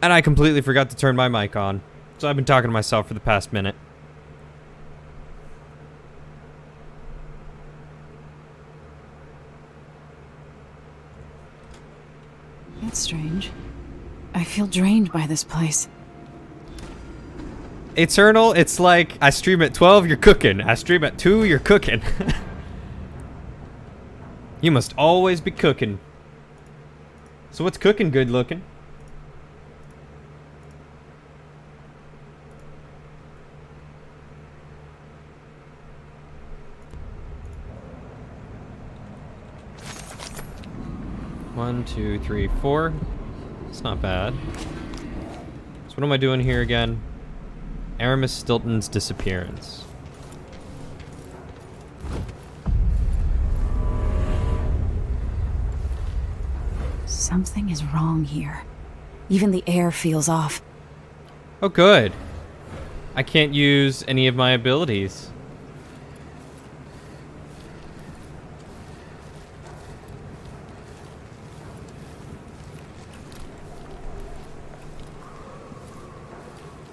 And I completely forgot to turn my mic on. So I've been talking to myself for the past minute. That's strange. I feel drained by this place. Eternal, it's like I stream at 12, you're cooking. I stream at 2, you're cooking. You must always be cooking. So what's cooking good looking? One, two, three, 4. It's not bad. So what am I doing here again? Aramis Stilton's disappearance. Something is wrong here. Even the air feels off. Oh, good. I can't use any of my abilities.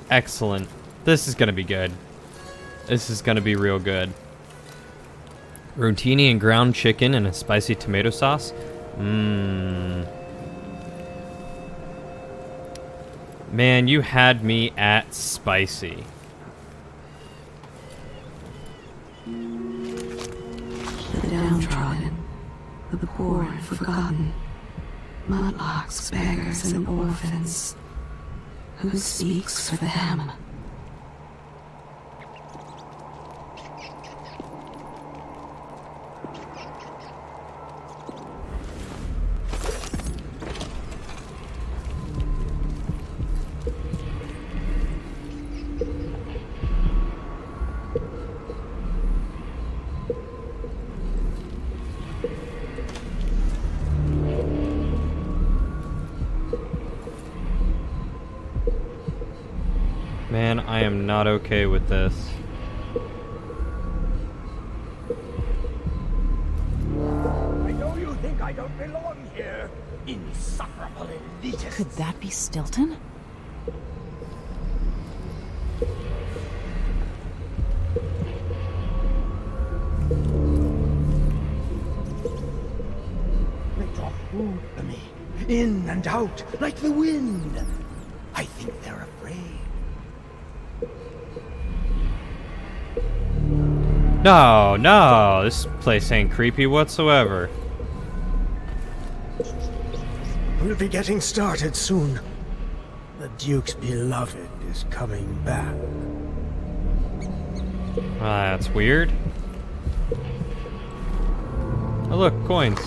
Excellent. This is gonna be good. This is gonna be real good. Rotini and ground chicken and a spicy tomato sauce. Mmm. Man, you had me at spicy. The downtrodden, the poor and forgotten, mutlocks, beggars, and orphans. Who speaks for them? Man, I am not okay with this. I know you think I don't belong here, insufferable elitist. Could that be Stilton? They drop food to me, in and out, like the wind. I think they're afraid. No, no, this place ain't creepy whatsoever. We'll be getting started soon. The Duke's beloved is coming back. That's weird. Oh look, coins.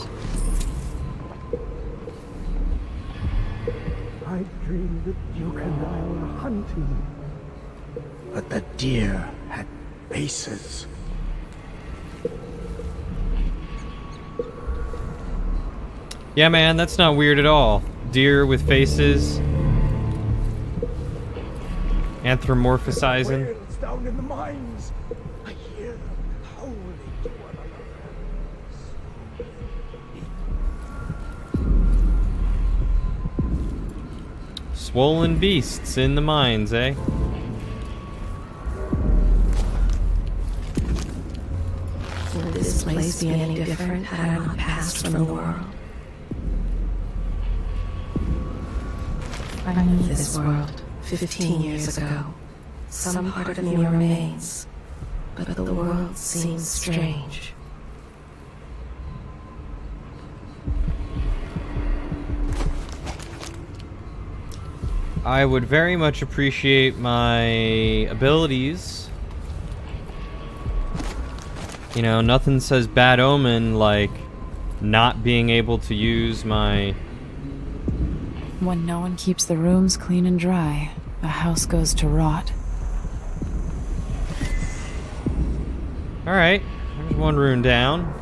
I dreamed the Duke and I were hunting. But the deer had faces. Yeah, man, that's not weird at all. Deer with faces. Anthropomorphizing. Whales down in the mines. I hear them howling to one another. Swollen beasts in the mines, eh? Would this place be any different had I not passed from the world? I knew this world 15 years ago. Some part of me remains, but the world seems strange. I would very much appreciate my abilities. You know, nothing says bad omen like not being able to use my... When no one keeps the rooms clean and dry, a house goes to rot. Alright, there's one rune down.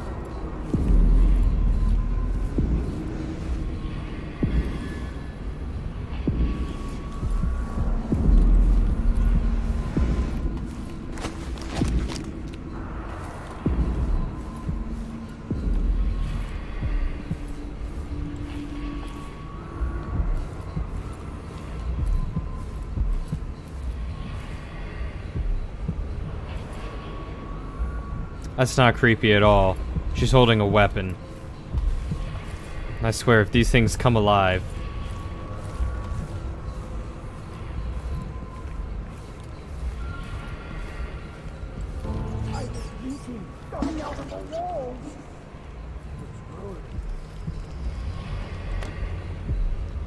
That's not creepy at all. She's holding a weapon. I swear, if these things come alive...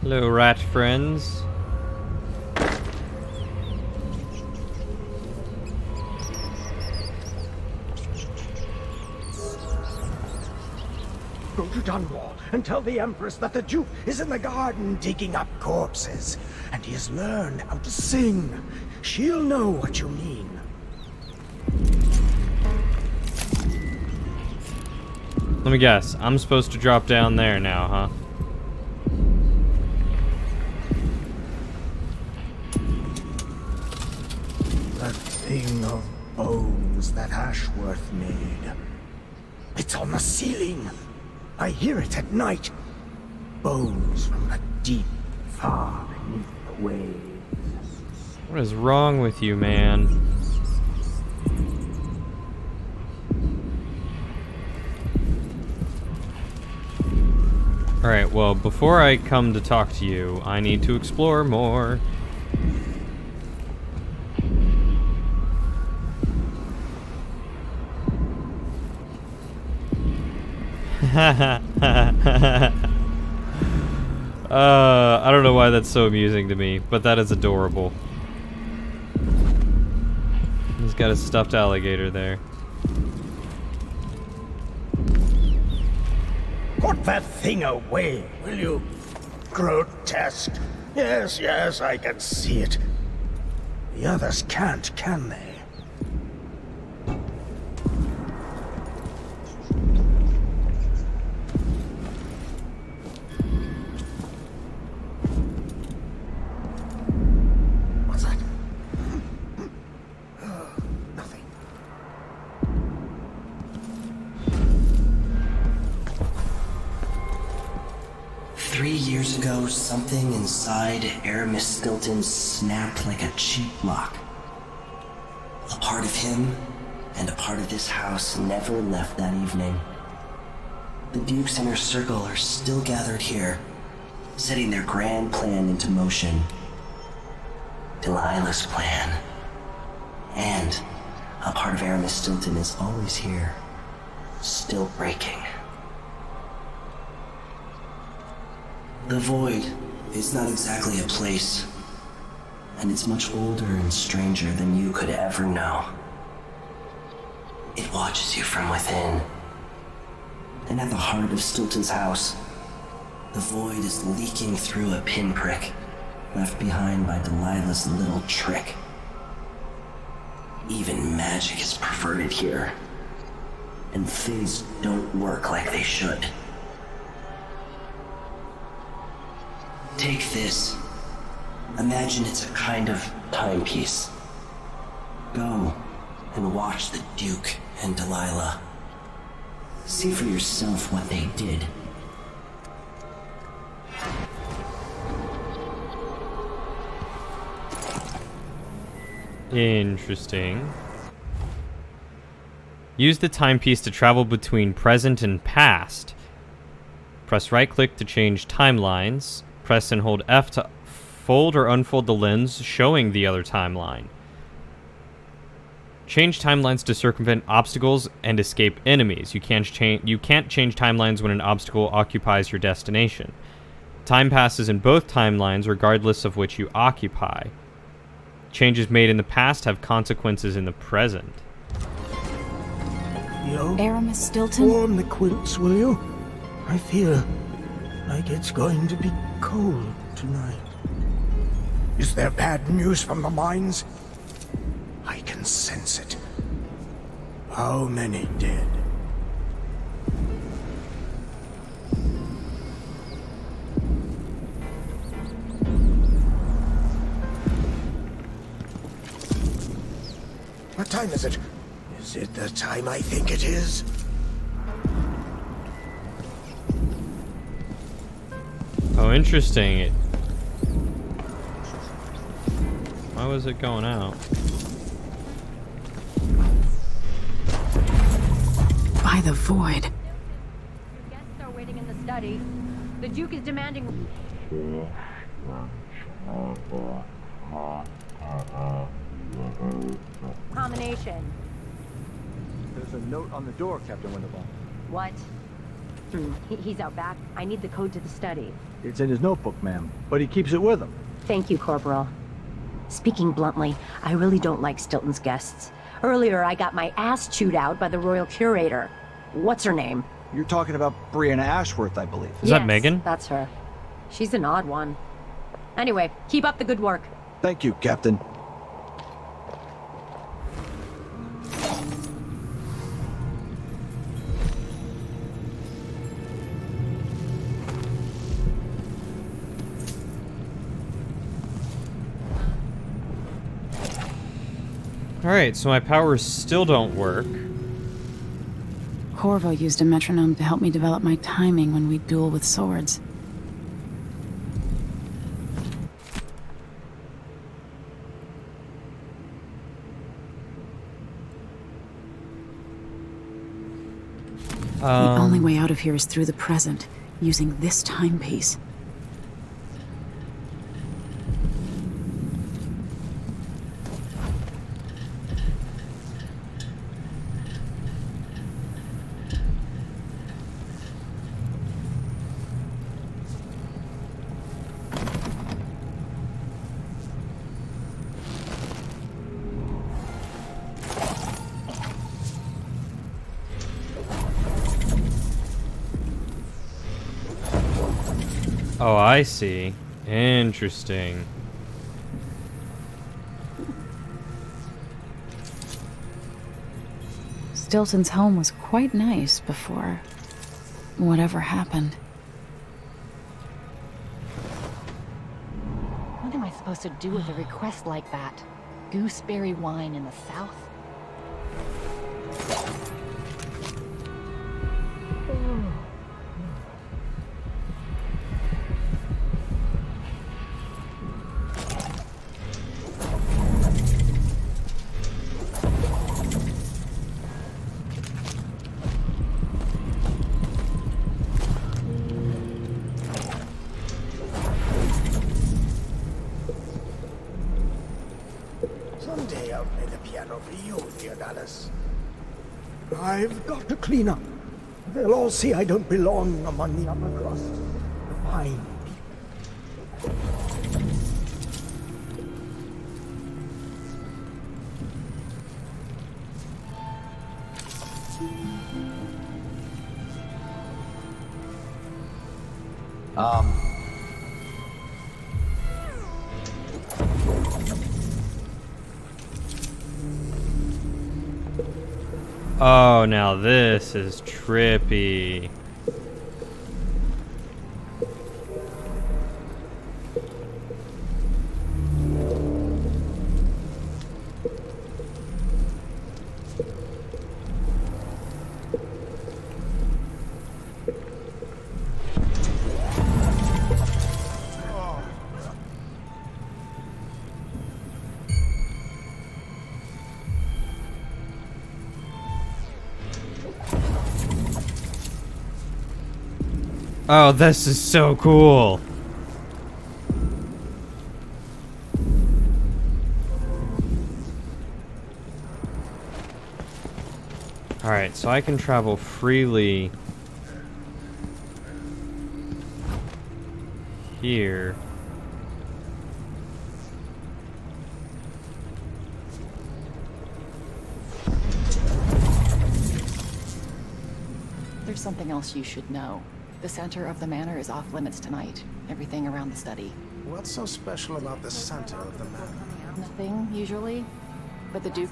Hello, rat friends. Go to Dunwall and tell the Empress that the Duke is in the garden digging up corpses, and he has learned how to sing. She'll know what you mean. Let me guess. I'm supposed to drop down there now, huh? That thing of bones that Ashworth made. It's on the ceiling. I hear it at night. Bones from the deep, far beneath the waves. What is wrong with you, man? Alright, well, before I come to talk to you, I need to explore more. I don't know why that's so amusing to me, but that is adorable. He's got a stuffed alligator there. Put that thing away, will you? Grotesque. Yes, yes, I can see it. The others can't, can they? What's that? Nothing. 3 years ago, something inside Aramis Stilton snapped like a cheap lock. A part of him and a part of this house never left that evening. The Duke's inner circle are still gathered here, setting their grand plan into motion. Delilah's plan. And a part of Aramis Stilton is always here, still breaking. The Void is not exactly a place, and it's much older and stranger than you could ever know. It watches you from within. And at the heart of Stilton's house, the Void is leaking through a pinprick left behind by Delilah's little trick. Even magic is perverted here, and things don't work like they should. Take this. Imagine it's a kind of timepiece. Go and watch the Duke and Delilah. See for yourself what they did. Interesting. Use the timepiece to travel between present and past. Press right-click to change timelines. Press and hold F to fold or unfold the lens showing the other timeline. Change timelines to circumvent obstacles and escape enemies. You can't change timelines when an obstacle occupies your destination. Time passes in both timelines regardless of which you occupy. Changes made in the past have consequences in the present. Yo, Aramis Stilton? warm the quilts, will you? I feel like it's going to be cold tonight. Is there bad news from the mines? I can sense it. How many dead? What time is it? Is it the time I think it is? Oh, interesting. Why was it going out? By the void. Guests are waiting in the study. The Duke is demanding... combination. There's a note on the door, Captain Winterbaum. What? He's out back. I need the code to the study. It's in his notebook, ma'am, but he keeps it with him. Thank you, Corporal. Speaking bluntly, I really don't like Stilton's guests. Earlier, I got my ass chewed out by the Royal Curator. What's her name? You're talking about Brianna Ashworth, I believe. Is that Megan? That's her. She's an odd one. Anyway, keep up the good work. Thank you, Captain. Alright, so my powers still don't work. Corvo used a metronome to help me develop my timing when we duel with swords. The only way out of here is through the present, using this timepiece. Oh, I see. Interesting. Stilton's home was quite nice before whatever happened. What am I supposed to do with a request like that? Gooseberry wine in the South? Someday I'll play the piano for you, dear Dallas. I've got to clean up. They'll all see I don't belong among the upper crust. The fine people. Oh, now this is trippy. Oh, this is so cool. Alright, so I can travel freely. here. There's something else you should know. The center of the manor is off limits tonight. Everything around the study. What's so special about the center of the manor? Nothing, usually. But the Duke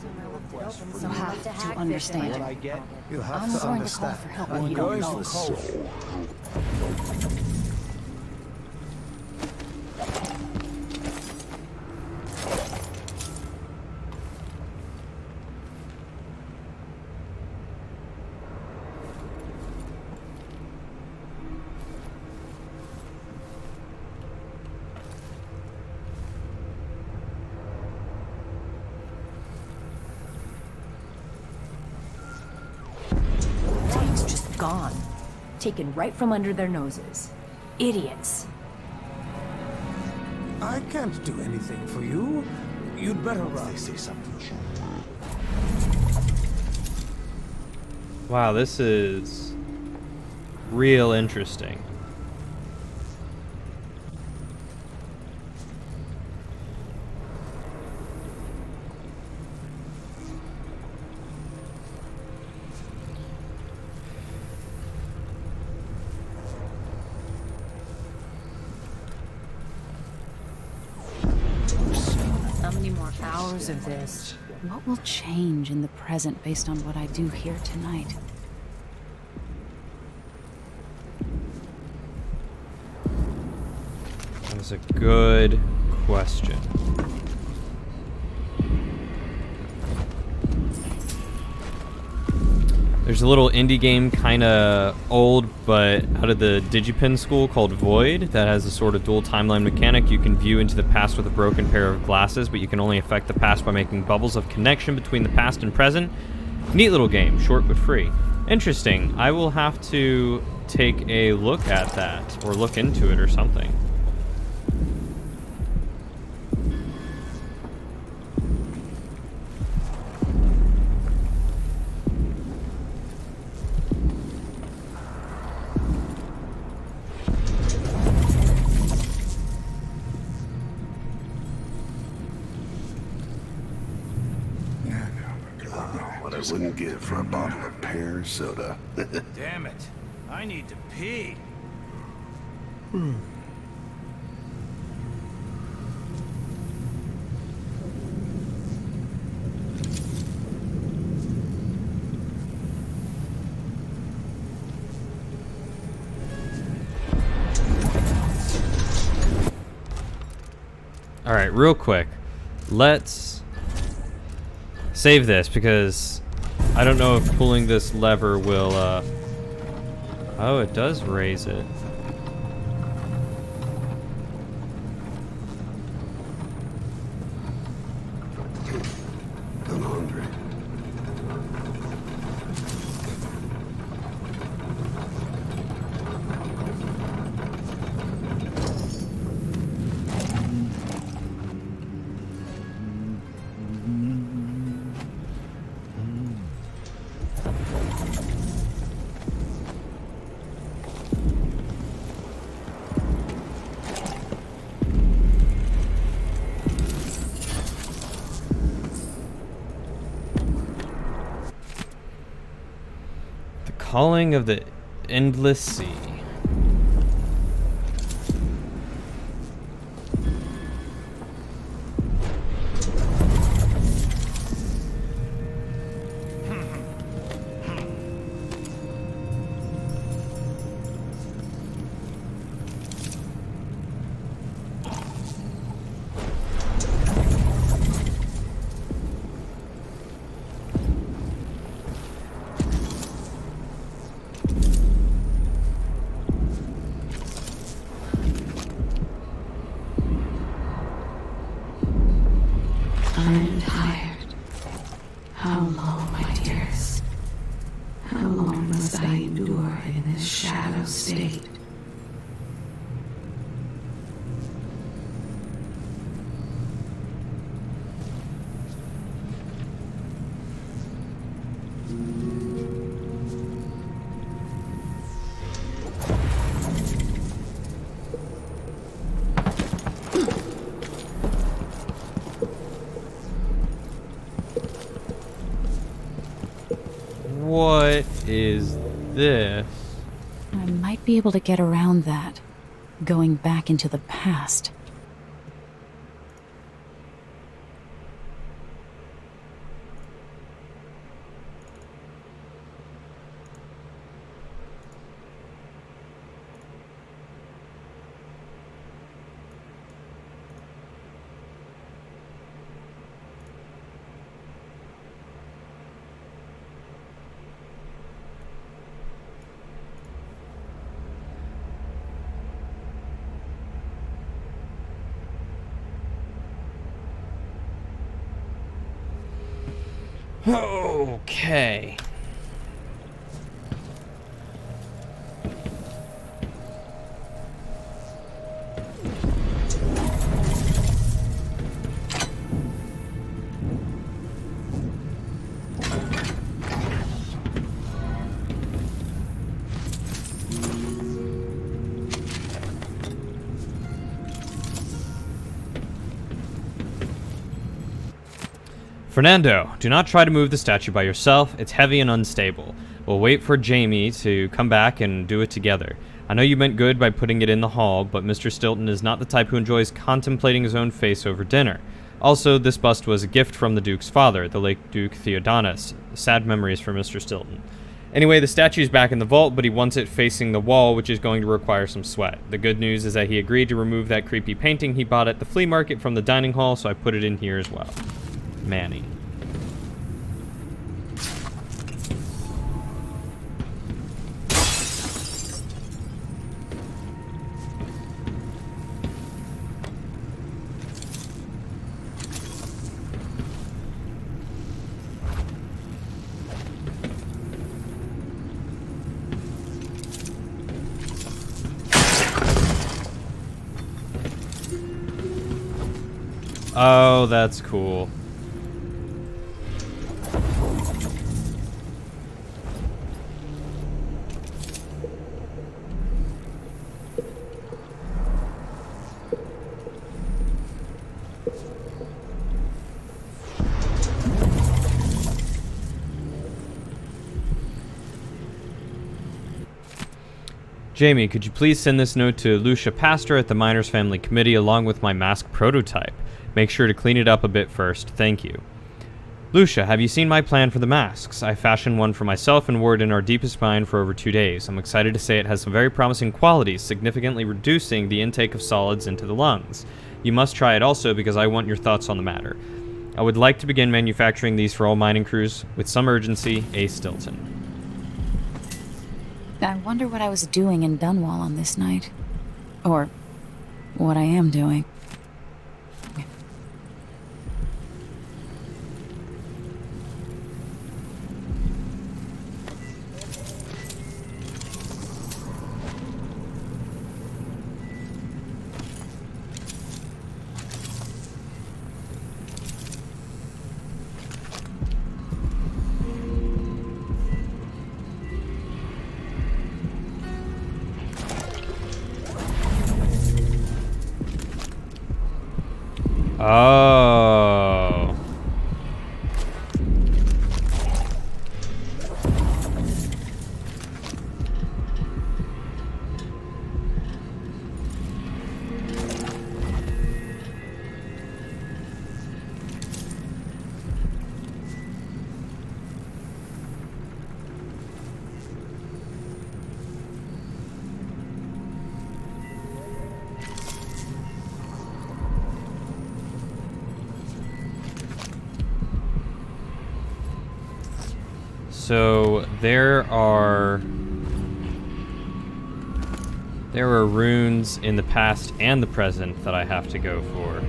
will have to understand. What I get? You have I'm to going to call understand. for help I'm when you don't going know. to call. Time's just gone. Taken right from under their noses. Idiots. I can't do anything for you. You'd better run. They say something. Wow, this is real interesting. How many more hours of this? What will change in the present based on what I do here tonight? That is a good question. There's a little indie game, kind of old, but out of the Digipin school called Void that has a sort of dual timeline mechanic. You can view into the past with a broken pair of glasses, but you can only affect the past by making bubbles of connection between the past and present. Neat little game, short but free. Interesting. I will have to take a look at that, or look into it or something. What I wouldn't give for a bottle of pear soda. Damn it. I need to pee. Alright, real quick. Let's save this because I don't know if pulling this lever will, oh, it does raise it. I'm hungry. Calling of the Endless Sea. I'm tired. How long, my dearest? How long must I endure in this shadow state? is this. I might be able to get around that. Going back into the past. Okay. Fernando, do not try to move the statue by yourself. It's heavy and unstable. We'll wait for Jamie to come back and do it together. I know you meant good by putting it in the hall, but Mr. Stilton is not the type who enjoys contemplating his own face over dinner. Also, this bust was a gift from the Duke's father, the late Duke Theodonis. Sad memories for Mr. Stilton. Anyway, the statue's back in the vault, but he wants it facing the wall, which is going to require some sweat. The good news is that he agreed to remove that creepy painting he bought at the flea market from the dining hall, so I put it in here as well. Manny. Oh, that's cool. Jamie, could you please send this note to Lucia Pastor at the Miners Family Committee along with my mask prototype? Make sure to clean it up a bit first. Thank you. Lucia, have you seen my plan for the masks? I fashioned one for myself and wore it in our deepest mine for over 2 days. I'm excited to say it has some very promising qualities, significantly reducing the intake of solids into the lungs. You must try it also because I want your thoughts on the matter. I would like to begin manufacturing these for all mining crews. With some urgency, A. Stilton. I wonder what I was doing in Dunwall on this night. Or what I am doing. Oh. So there are runes in the past and the present that I have to go for.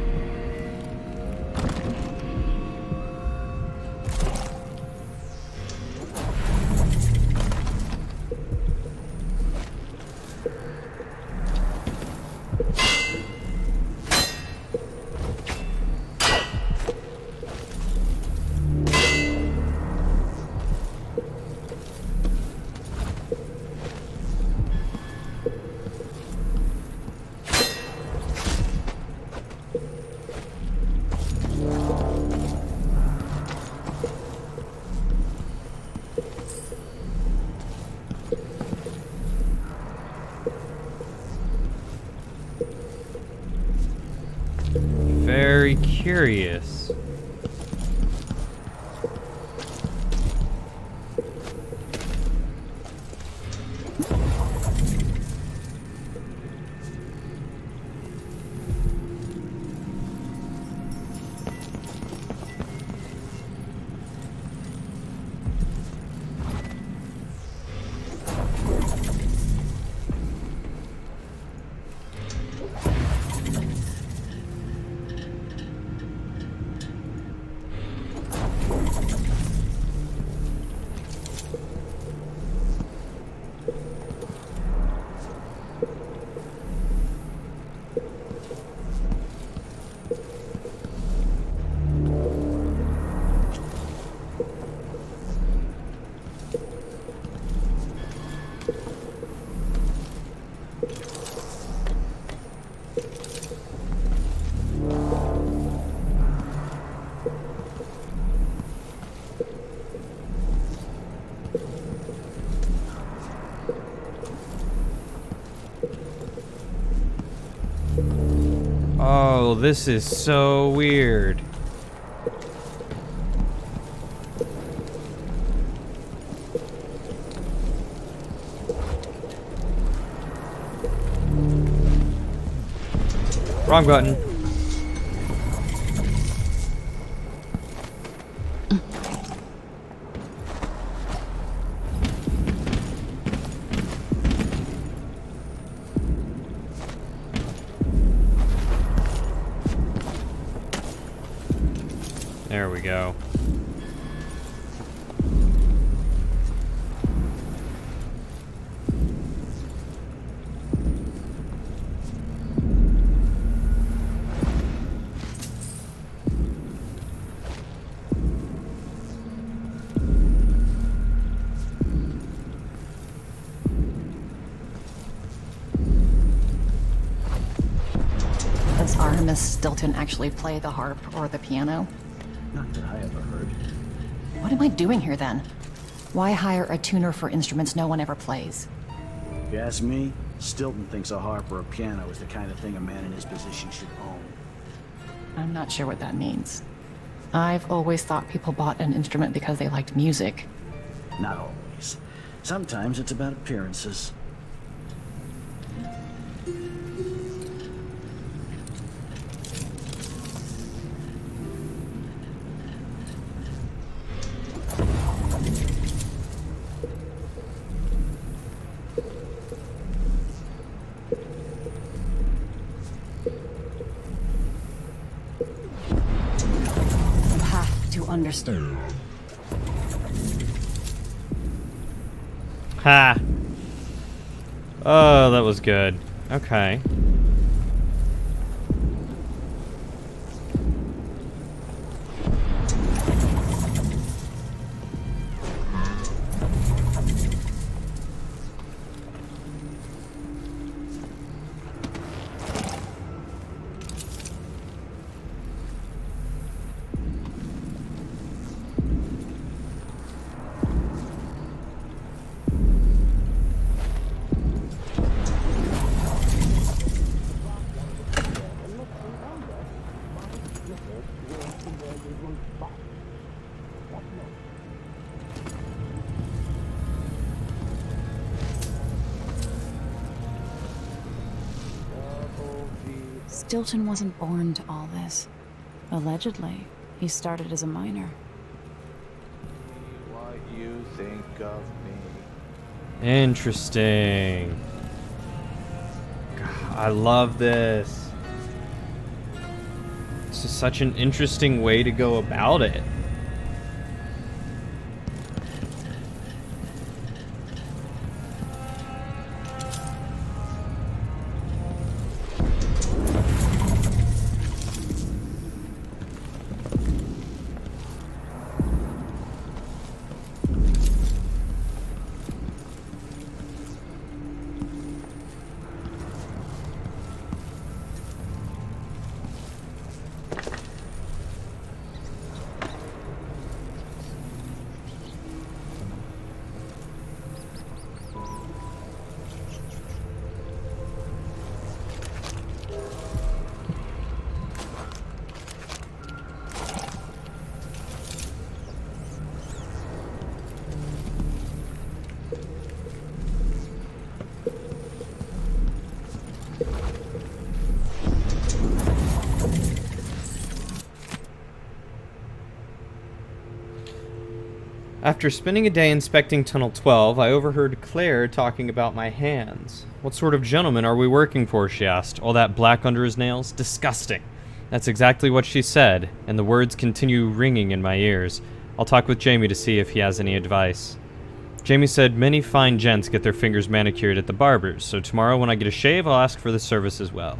very curious. Oh, this is so weird. Wrong button. There we go. Does Artemis Stilton actually play the harp or the piano? Not that I ever heard. What am I doing here then? Why hire a tuner for instruments no one ever plays? If you ask me, Stilton thinks a harp or a piano is the kind of thing a man in his position should own. I'm not sure what that means. I've always thought people bought an instrument because they liked music. Not always. Sometimes it's about appearances. You have to understand. Ha! Oh, that was good. Okay. Stilton wasn't born to all this. Allegedly, he started as a miner. What you think of me? Interesting. God, I love this. This is such an interesting way to go about it. After spending a day inspecting Tunnel 12, I overheard Claire talking about my hands. What sort of gentleman are we working for, she asked. All that black under his nails? Disgusting. That's exactly what she said, and the words continue ringing in my ears. I'll talk with Jamie to see if he has any advice. Jamie said many fine gents get their fingers manicured at the barber's, so tomorrow when I get a shave, I'll ask for the service as well.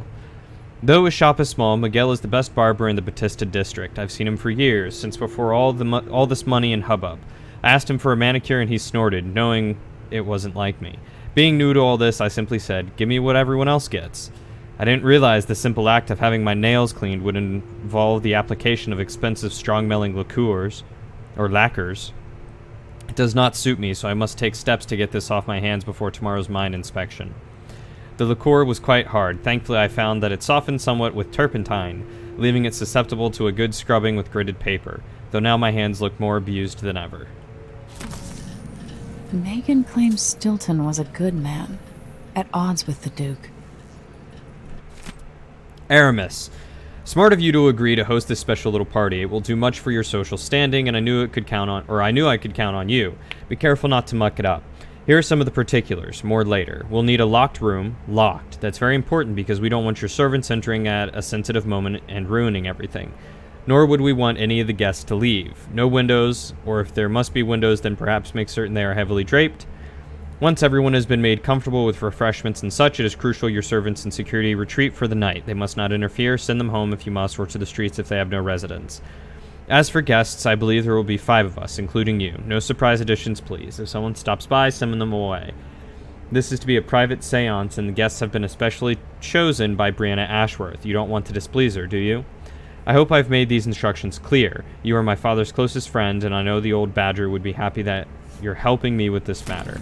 Though his shop is small, Miguel is the best barber in the Batista district. I've seen him for years, since before all this money and hubbub. I asked him for a manicure and he snorted, knowing it wasn't like me. Being new to all this, I simply said, give me what everyone else gets. I didn't realize the simple act of having my nails cleaned would involve the application of expensive strong-smelling liqueurs, or lacquers. It does not suit me, so I must take steps to get this off my hands before tomorrow's mine inspection. The liqueur was quite hard. Thankfully, I found that it softened somewhat with turpentine, leaving it susceptible to a good scrubbing with gritted paper, though now my hands look more abused than ever. Megan claims Stilton was a good man, at odds with the Duke. Aramis. Smart of you to agree to host this special little party. It will do much for your social standing, and I knew I could count on you. Be careful not to muck it up. Here are some of the particulars, more later. We'll need a locked room. Locked. That's very important because we don't want your servants entering at a sensitive moment and ruining everything. Nor would we want any of the guests to leave. No windows, or if there must be windows, then perhaps make certain they are heavily draped. Once everyone has been made comfortable with refreshments and such, it is crucial your servants and security retreat for the night. They must not interfere. Send them home if you must, or to the streets if they have no residence. As for guests, I believe there will be 5 of us, including you. No surprise additions, please. If someone stops by, send them away. This is to be a private seance, and the guests have been especially chosen by Brianna Ashworth. You don't want to displease her, do you? I hope I've made these instructions clear. You are my father's closest friend, and I know the old badger would be happy that you're helping me with this matter.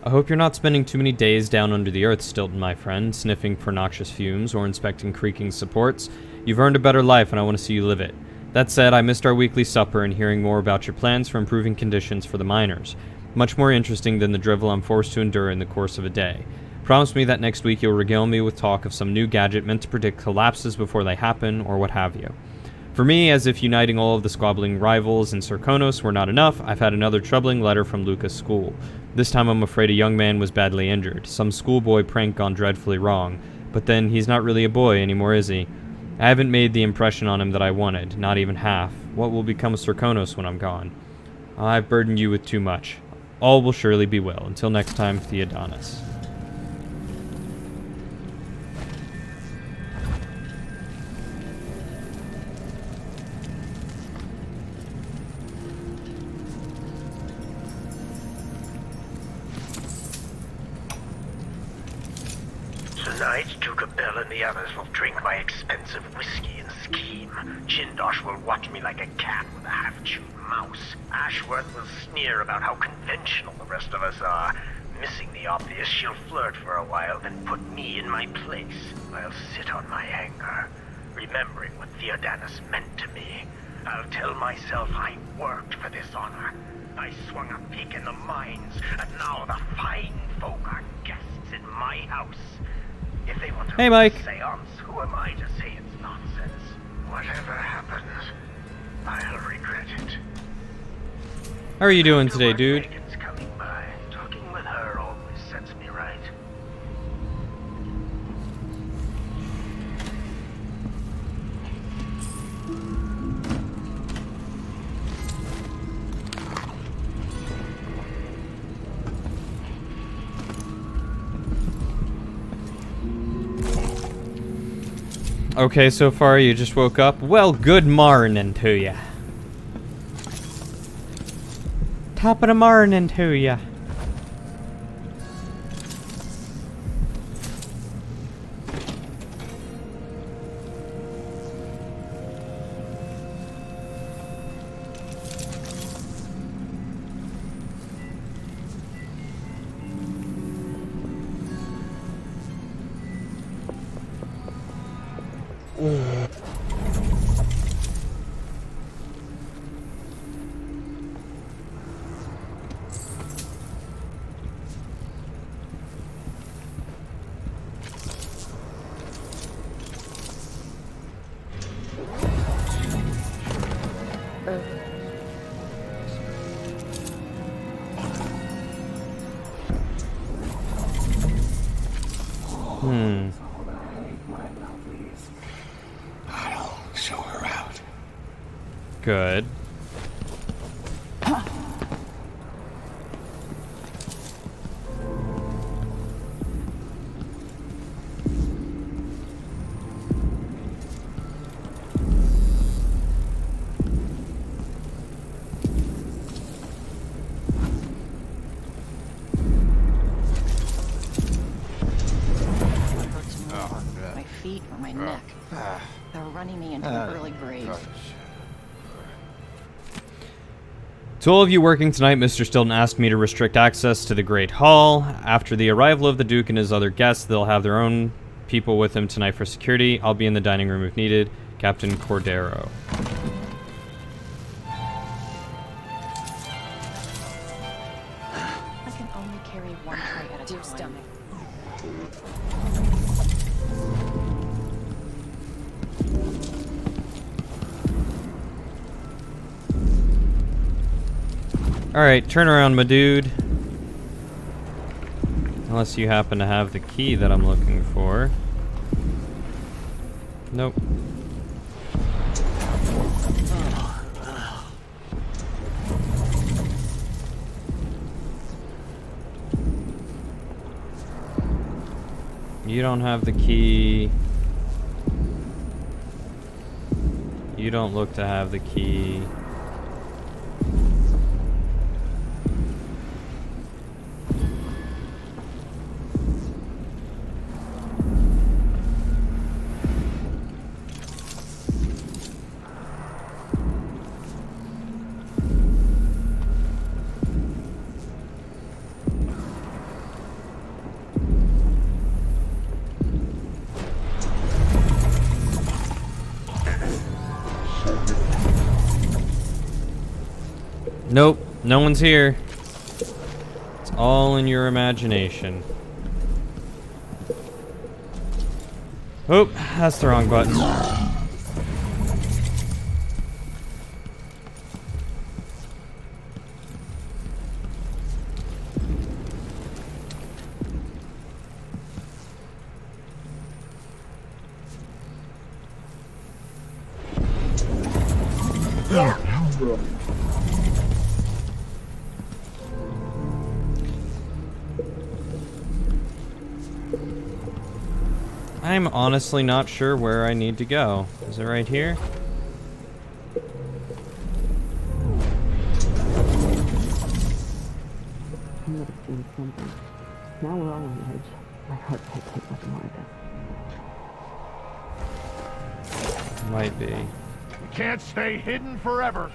I hope you're not spending too many days down under the earth, Stilton, my friend, sniffing for noxious fumes or inspecting creaking supports. You've earned a better life, and I want to see you live it. That said, I missed our weekly supper and hearing more about your plans for improving conditions for the miners. Much more interesting than the drivel I'm forced to endure in the course of a day. Promise me that next week you'll regale me with talk of some new gadget meant to predict collapses before they happen, or what have you. For me, as if uniting all of the squabbling rivals in Serkonos were not enough, I've had another troubling letter from Lucas' school. This time I'm afraid a young man was badly injured. Some schoolboy prank gone dreadfully wrong. But then, he's not really a boy anymore, is he? I haven't made the impression on him that I wanted, not even half. What will become of Serkonos when I'm gone? I've burdened you with too much. All will surely be well. Until next time, Theodonis. Tonight, Duke Bell and the others will drink my expensive whiskey and scheme. Jindosh will watch me like a cat with a half-chewed mouse. Ashworth will sneer about how conventional the rest of us are. Missing the obvious, she'll flirt for a while, then put me in my place. I'll sit on my anger, remembering what Theodanis meant to me. I'll tell myself I worked for this honor. I swung a pick in the mines, and now the fine folk are guests in my house. If they want to Hey, Mike. seance, who am I to say it's nonsense? Whatever happens, I'll regret it. How are you doing today, dude? Megan's coming by. Talking with her always sets me right. Okay, so far you just woke up. Well, good morning to ya. Top of the morning to ya. I'll show her out. Good. My feet or my neck. They're running me into an early grave. To all of you working tonight, Mr. Stilton asked me to restrict access to the Great Hall. After the arrival of the Duke and his other guests, they'll have their own people with him tonight for security. I'll be in the dining room if needed. Captain Cordero. I can only carry one tray at a time. Stomach. Alright, turn around, my dude. Unless you happen to have the key that I'm looking for. Nope. You don't have the key. You don't look to have the key. Nope, no one's here. It's all in your imagination. Oh, that's the wrong button. I'm honestly not sure where I need to go. Is it right here? I would have seen something. Now we're all on edge. My heart can't take much more of this. Might be. You can't stay hidden forever.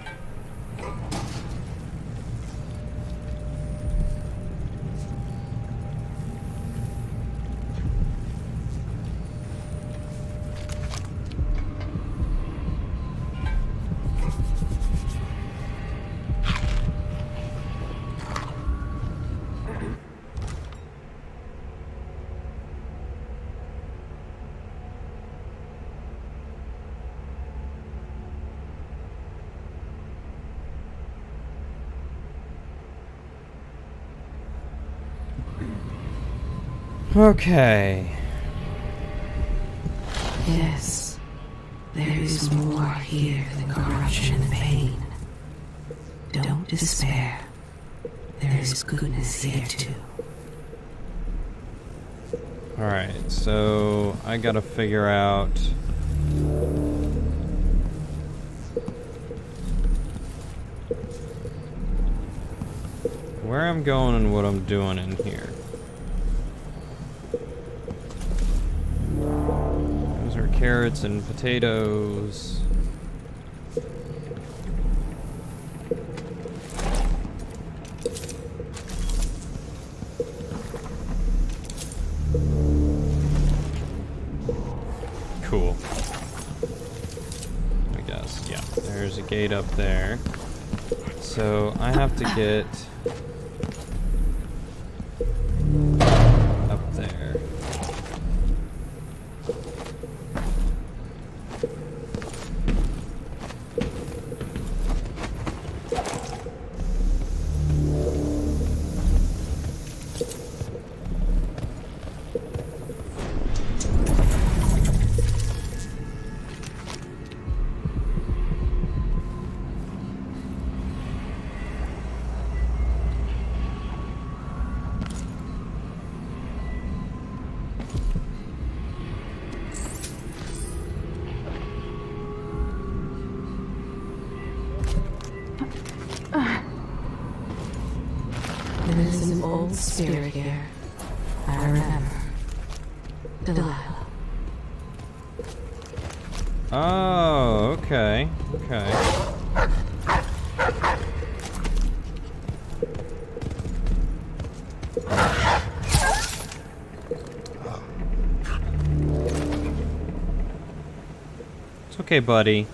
Okay. Yes, there is more here than corruption and pain. Don't despair. There is goodness here too. Alright, so I gotta figure out where I'm going and what I'm doing in here. Those are carrots and potatoes. Cool. I guess, yeah. There's a gate up there. So I have to get up there. There's an old spirit here. I remember. Delilah. Oh, okay. Okay. It's okay, buddy.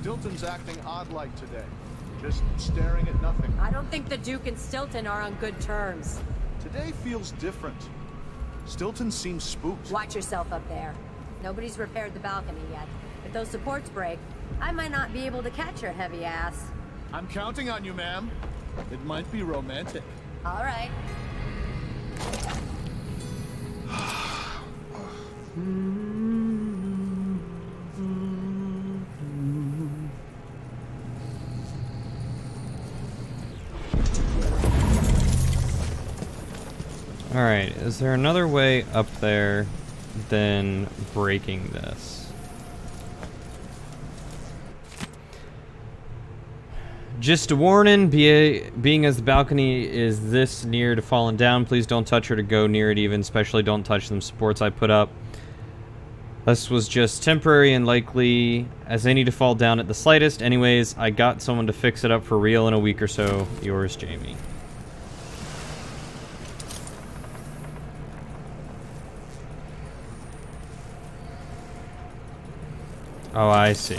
Stilton's acting odd-like today. Just staring at nothing. I don't think the Duke and Stilton are on good terms. Today feels different. Stilton seems spooked. Watch yourself up there. Nobody's repaired the balcony yet. If those supports break, I might not be able to catch your heavy ass. I'm counting on you, ma'am. It might be romantic. All right. Alright, is there another way up there than breaking this? Just a warning, being as the balcony is this near to falling down, please don't touch her to go near it even, especially don't touch them supports I put up. This was just temporary and likely as any to fall down at the slightest. Anyways, I got someone to fix it up for real in a week or so. Yours, Jamie. Oh, I see.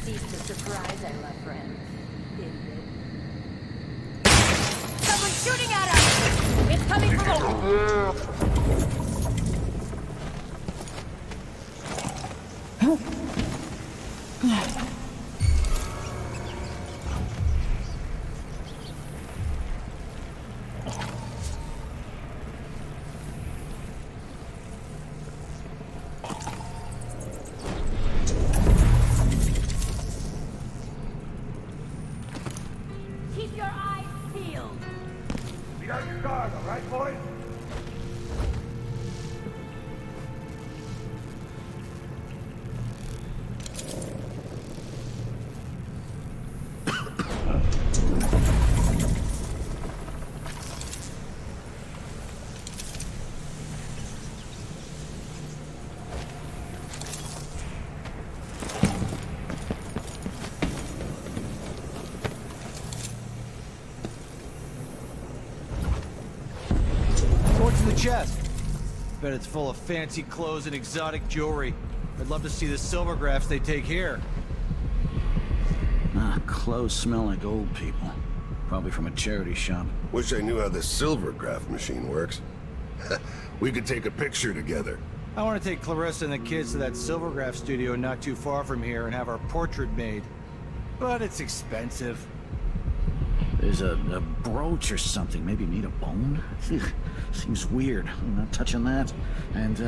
Cease the surprise I left for him. Someone's shooting at us! It's coming from Keep your eyes peeled. Be on your guard, all right, boys? What's in the chest? Bet it's full of fancy clothes and exotic jewelry. I'd love to see the silvergraphs they take here. Ah, clothes smell like old people. Probably from a charity shop. Wish I knew how this silvergraph machine works. We could take a picture together. I want to take Clarissa and the kids to that silvergraph studio not too far from here and have our portrait made. But it's expensive. There's a brooch or something, maybe made of bone? Ugh, seems weird. I'm not touching that. And,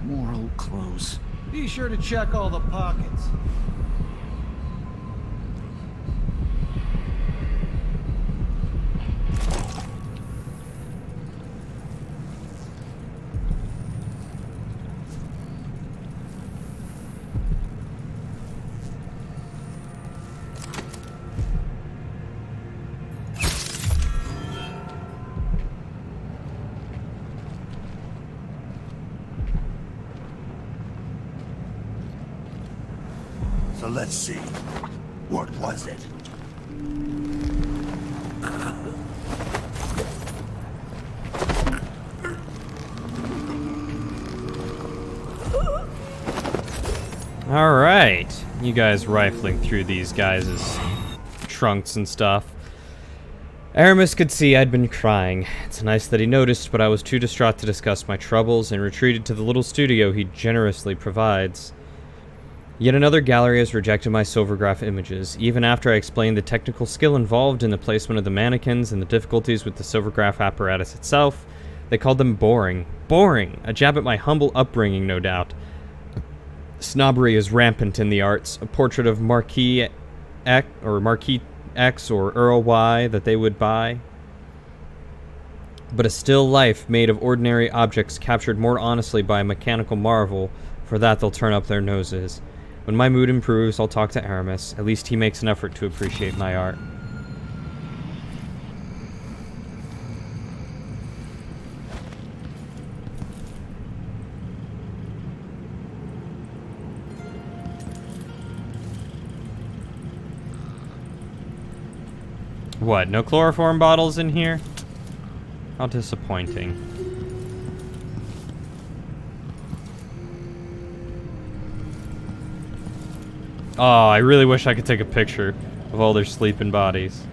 more old clothes. Be sure to check all the pockets. So let's see. What was it? Alright. You guys rifling through these guys' trunks and stuff. Aramis could see I'd been crying. It's nice that he noticed, but I was too distraught to discuss my troubles and retreated to the little studio he generously provides. Yet another gallery has rejected my silvergraph images, even after I explained the technical skill involved in the placement of the mannequins and the difficulties with the silvergraph apparatus itself. They called them boring. Boring! A jab at my humble upbringing, no doubt. Snobbery is rampant in the arts. A portrait of Marquis X or Earl Y that they would buy. But a still life made of ordinary objects captured more honestly by a mechanical marvel, for that they'll turn up their noses. When my mood improves, I'll talk to Aramis. At least he makes an effort to appreciate my art. What, no chloroform bottles in here? How disappointing. Oh, I really wish I could take a picture of all their sleeping bodies.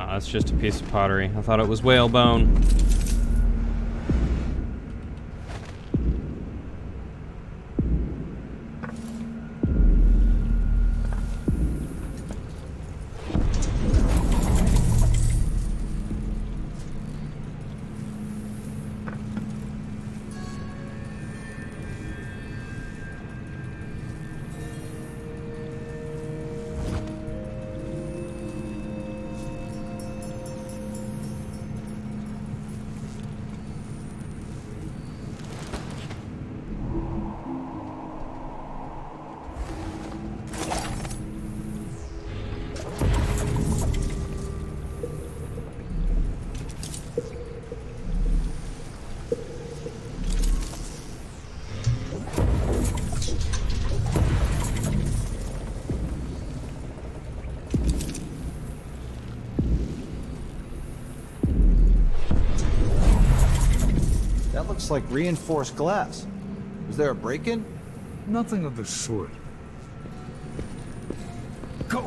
That's just a piece of pottery. I thought it was whalebone. Looks like reinforced glass. Is there a break-in? Nothing of the sort. Go!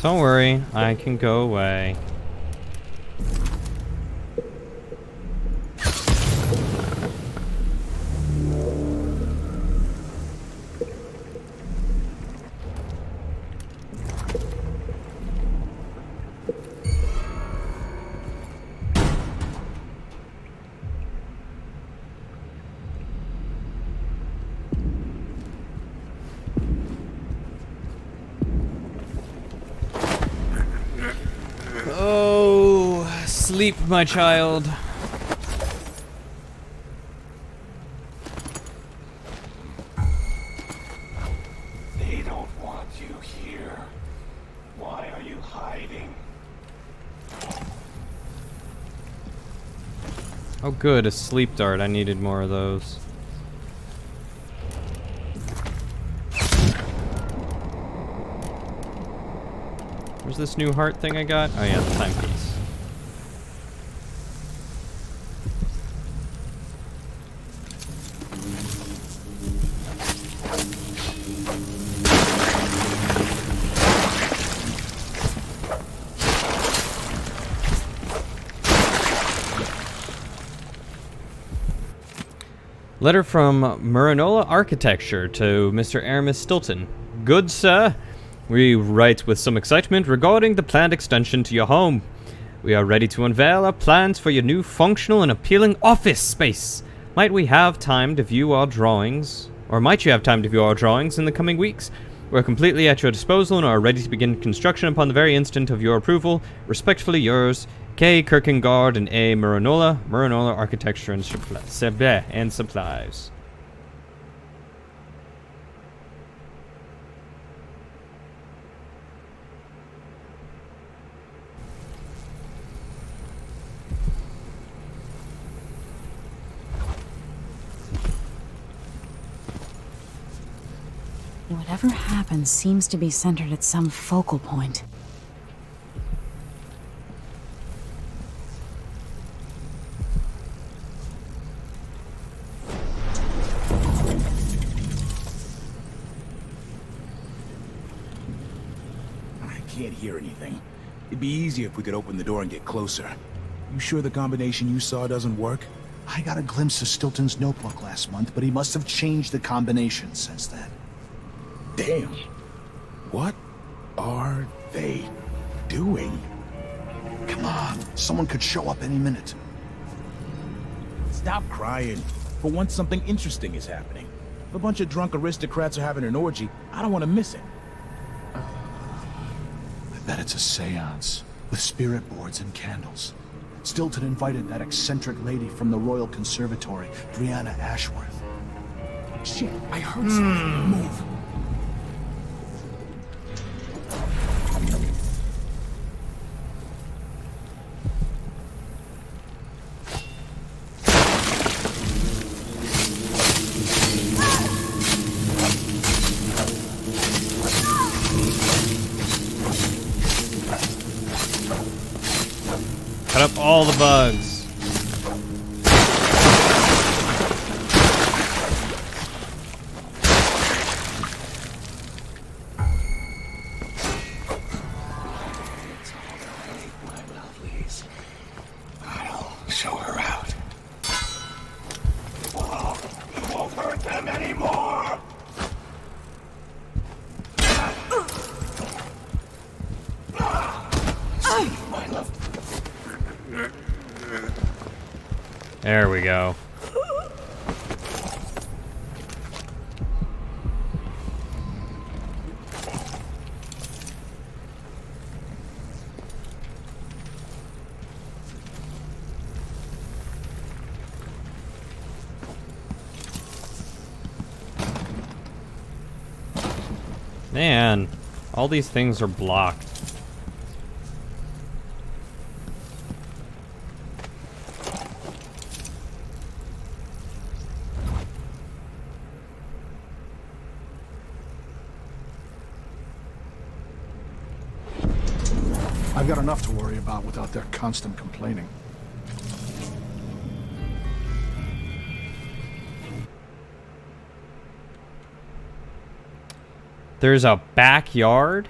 Don't worry, I can go away. Sleep, my child. They don't want you here. Why are you hiding? Oh good, a sleep dart. I needed more of those. Where's this new heart thing I got? Oh yeah, the timepiece. Letter from Marinola Architecture to Mr. Aramis Stilton. Good sir, we write with some excitement regarding the planned extension to your home. We are ready to unveil our plans for your new functional and appealing office space. Might we have time to view our drawings? Or might you have time to view our drawings in the coming weeks? We're completely at your disposal and are ready to begin construction upon the very instant of your approval. Respectfully yours, K. Kierkegaard and A. Marinola Architecture and Supplies. Whatever happens seems to be centered at some focal point. I can't hear anything. It'd be easier if we could open the door and get closer. You sure the combination you saw doesn't work? I got a glimpse of Stilton's notebook last month, but he must have changed the combination since then. Damn. What are they doing? Come on, someone could show up any minute. Stop crying. For once, something interesting is happening. If a bunch of drunk aristocrats are having an orgy, I don't want to miss it. I bet it's a seance with spirit boards and candles. Stilton invited that eccentric lady from the Royal Conservatory, Brianna Ashworth. Shit, I heard something. Move. Cut up all the bugs. I'll show her out. Won't hurt them anymore. My love. There we go. Man, all these things are blocked. I've got enough to worry about without their constant complaining. There's a backyard?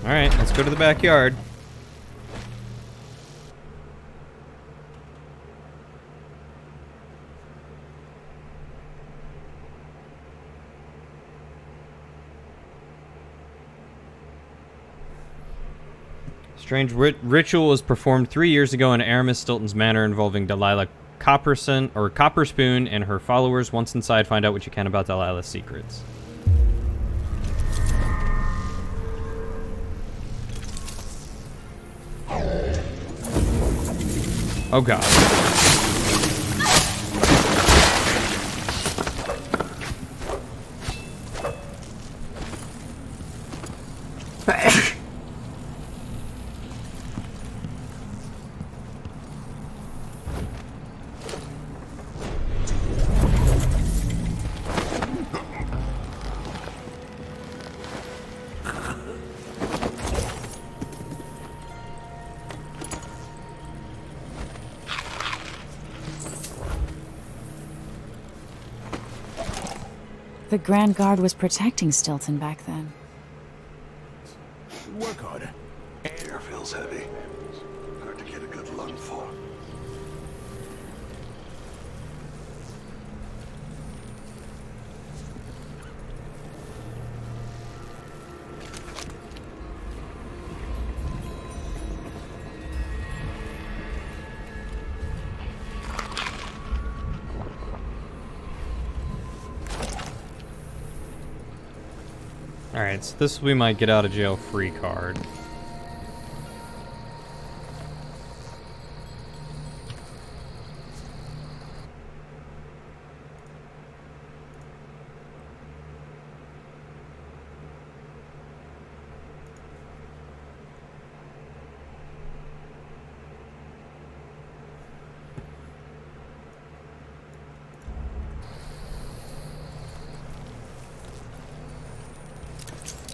Alright, let's go to the backyard. Strange ritual was performed 3 years ago in Aramis Stilton's manor involving Delilah Copperspoon and her followers. Once inside, find out what you can about Delilah's secrets. Oh god. The Grand Guard was protecting Stilton back then. Work harder. Air feels heavy. Hard to get a good lungful. Alright, so this will be my get out of jail free card.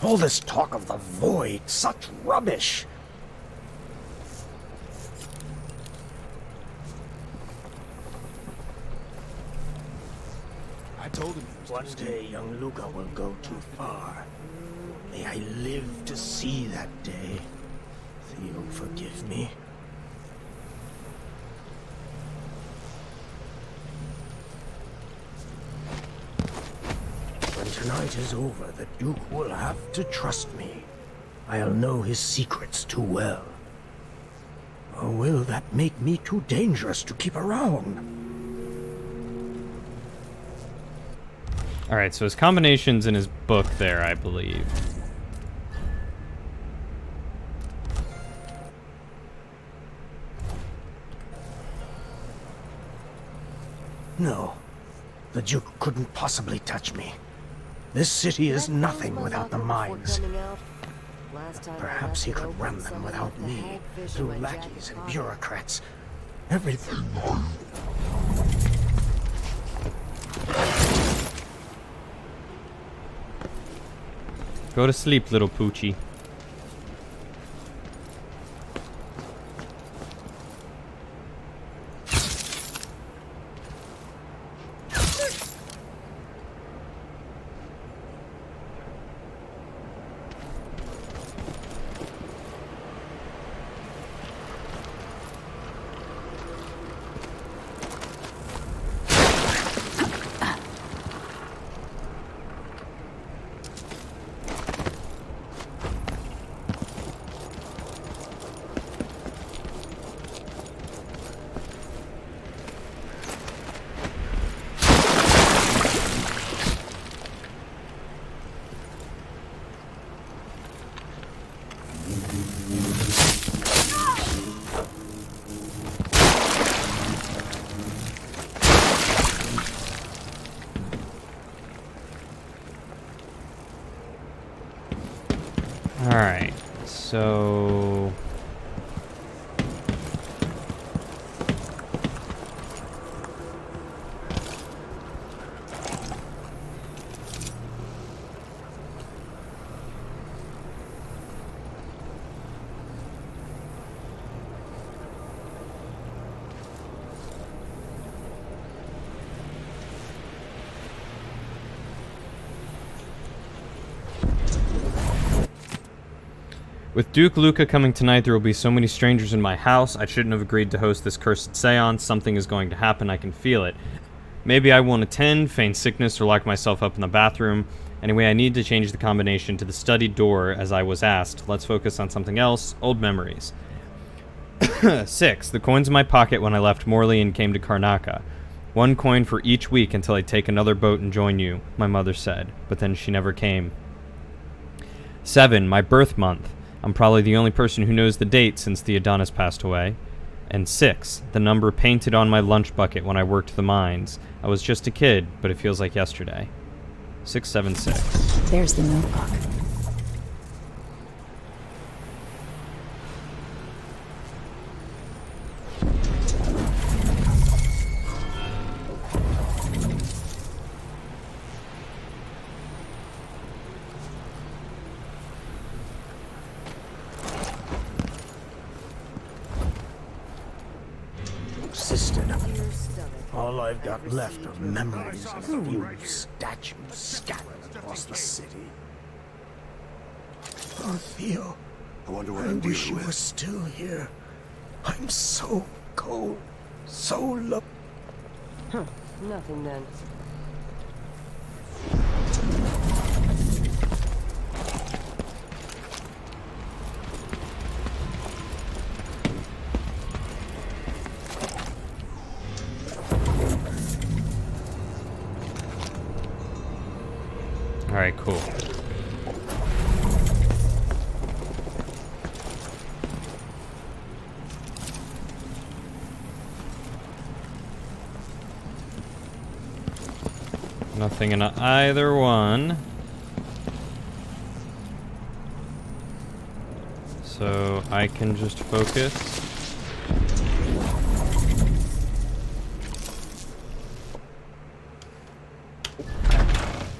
All this talk of the void, such rubbish. I told him. One day, young Luca will go too far. May I live to see that day. Theo, forgive me. When tonight is over, the Duke will have to trust me. I'll know his secrets too well. Or will that make me too dangerous to keep around? Alright, so his combination's in his book there, I believe. No. The Duke couldn't possibly touch me. This city is nothing without the mines. Perhaps he could run them without me, through lackeys and bureaucrats. Everything. Go to sleep, little Poochie. Alright, so... With Duke Luca coming tonight, there will be so many strangers in my house. I shouldn't have agreed to host this cursed seance. Something is going to happen. I can feel it. Maybe I won't attend, feign sickness, or lock myself up in the bathroom. Anyway, I need to change the combination to the study door, as I was asked. Let's focus on something else. Old memories. 6. The coins in my pocket when I left Morley and came to Karnaca. 1 coin for each week until I take another boat and join you, my mother said. But then she never came. 7. My birth month. I'm probably the only person who knows the date since the Adonis passed away. And 6, the number painted on my lunch bucket when I worked the mines. I was just a kid, but it feels like yesterday. 676. There's the notebook. Persisted. All I've got left are memories of a few statues scattered across the city. Oh, Theo. I wonder what I I'm wish dealing you were with. still here. I'm so cold, so low. Nothing then. Alright, cool. Nothing in either one. So I can just focus.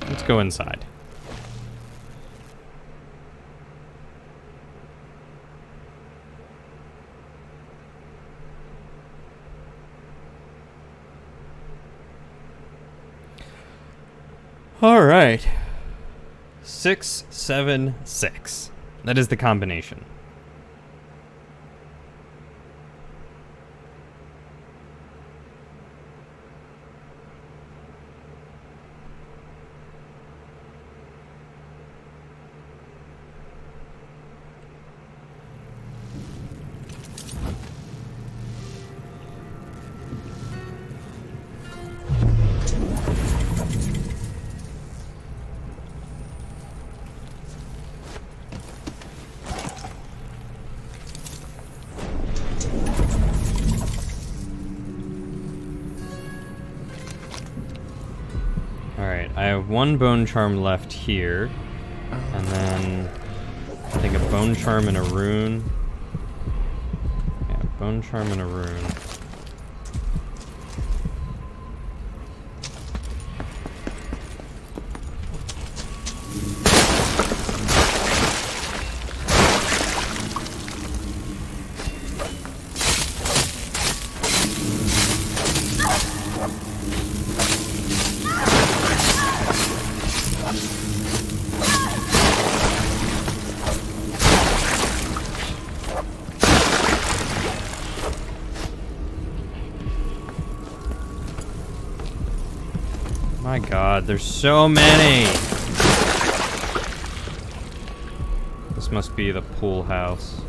Let's go inside. All right. 676. That is the combination. Alright, I have one bone charm left here. And then I think a bone charm and a rune. Yeah, bone charm and a rune. My god, there's so many! This must be the pool house.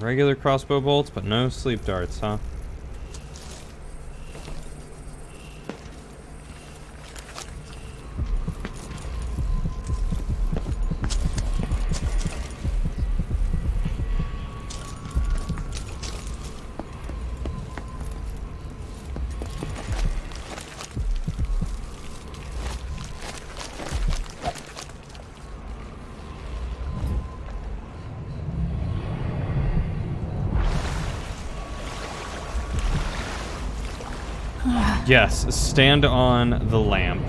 Regular crossbow bolts, but no sleep darts, huh? Yes, stand on the lamp.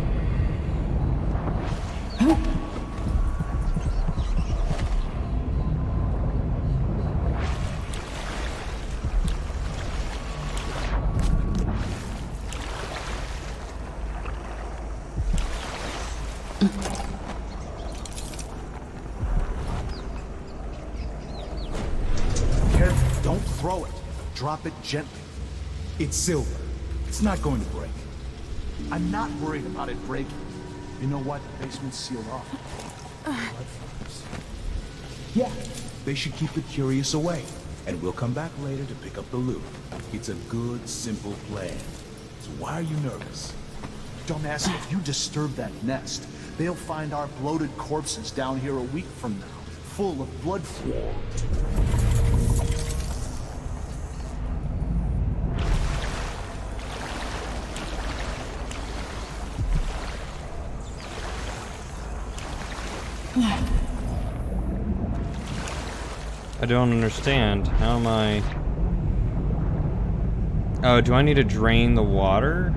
Careful, don't throw it. Drop it gently. It's silver. It's not going to break. I'm not worried about it breaking. You know what? The basement's sealed off. Yeah, they should keep the curious away. And we'll come back later to pick up the loot. It's a good, simple plan. So why are you nervous? Dumbass, if you disturb that nest, they'll find our bloated corpses down here a week from now, full of blood flow. I don't understand. How am I... Oh, do I need to drain the water?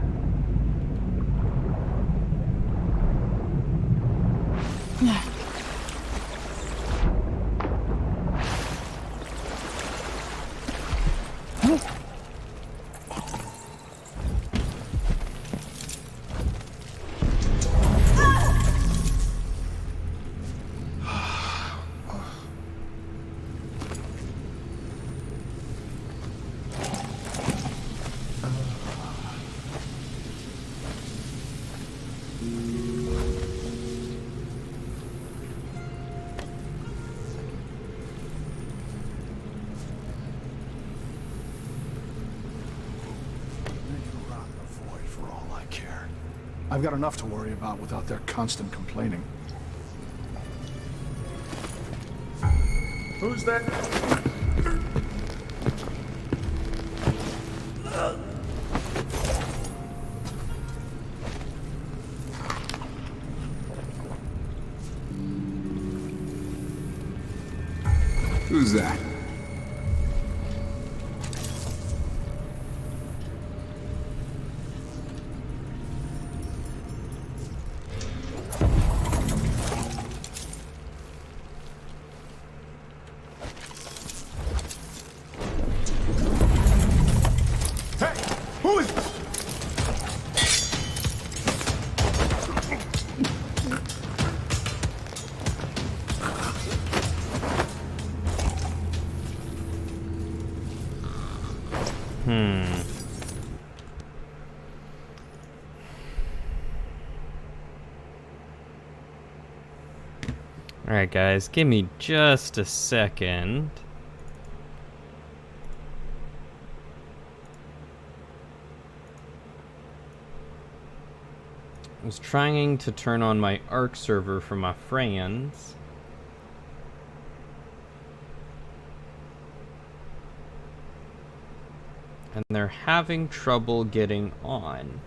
I've got enough to worry about without their constant complaining. Who's that? Who's that? Alright guys, give me just a second. I was trying to turn on my ARC server for my friends. And they're having trouble getting on.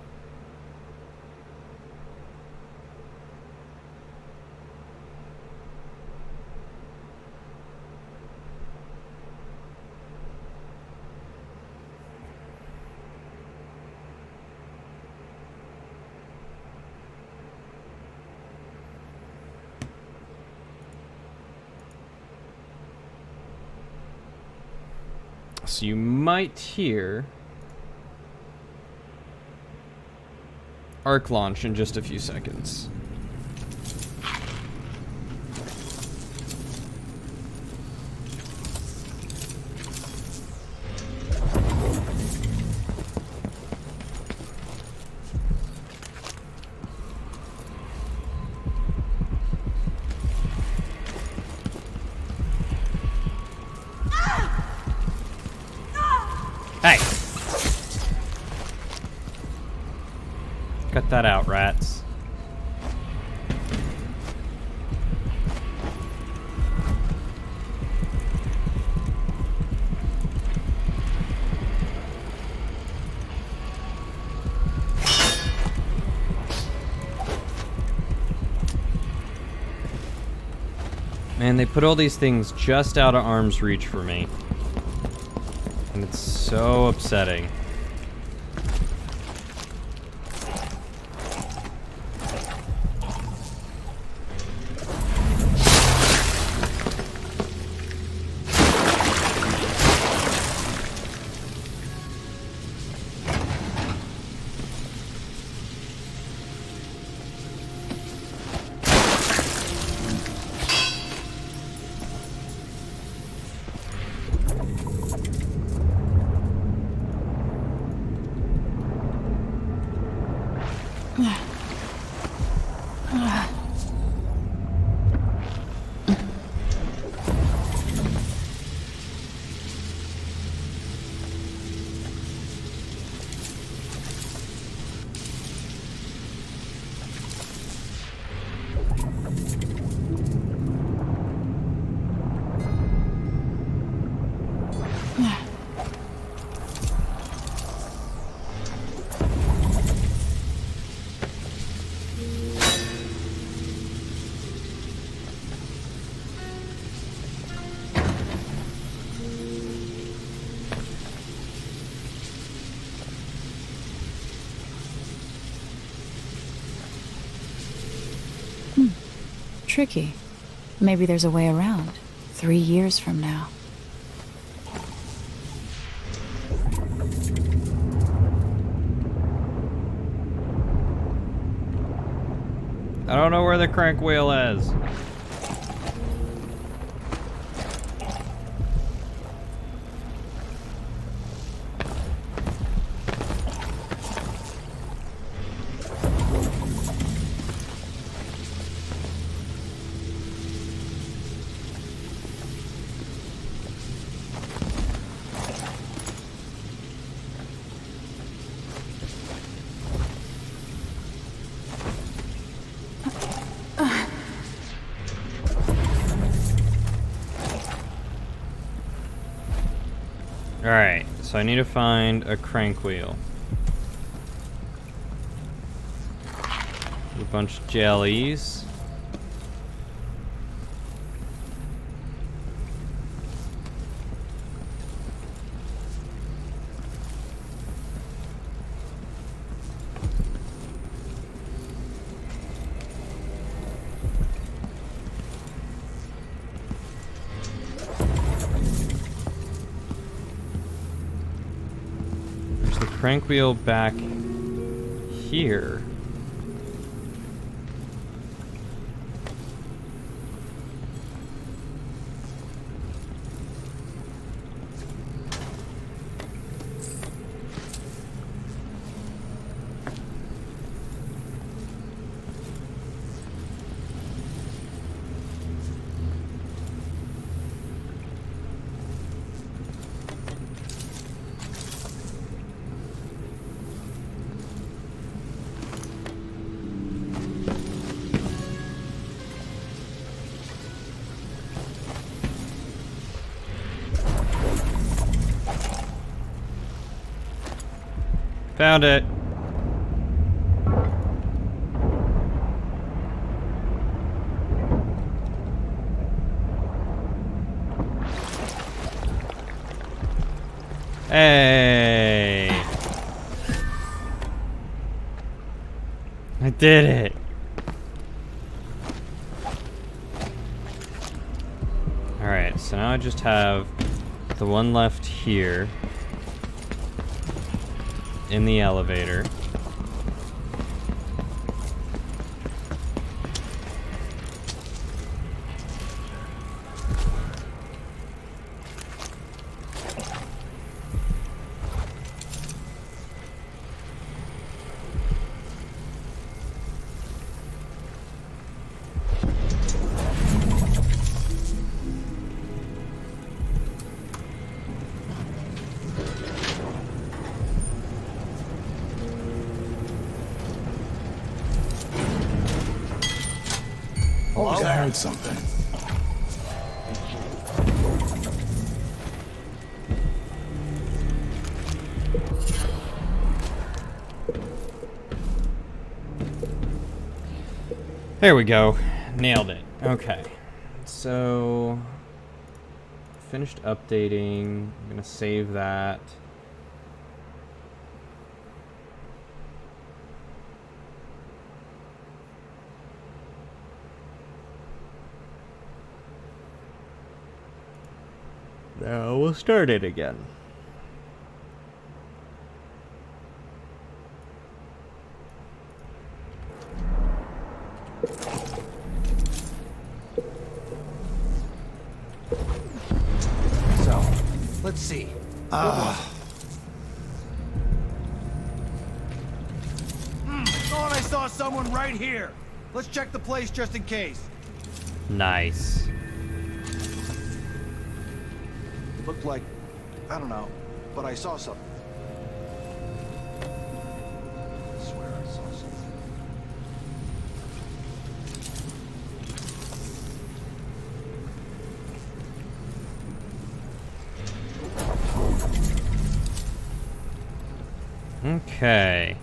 So you might hear ARC launch in just a few seconds. Hey! Cut that out, rats. Man, they put all these things just out of arm's reach for me. And it's so upsetting. Tricky. Maybe there's a way around. 3 years from now. I don't know where the crank wheel is. Alright, so I need to find a crank wheel. A bunch of jellies. There's the crank wheel back here. Found it. Hey. I did it. Alright, so now I just have the one left here. In the elevator. Oh, I heard something. There we go. Nailed it. Okay. So, finished updating. I'm gonna save that. Now we'll start it again. So, let's see. Thought I saw someone right here. Let's check the place just in case. Nice. Looked like, I don't know, but I saw something. I swear I saw something. Okay.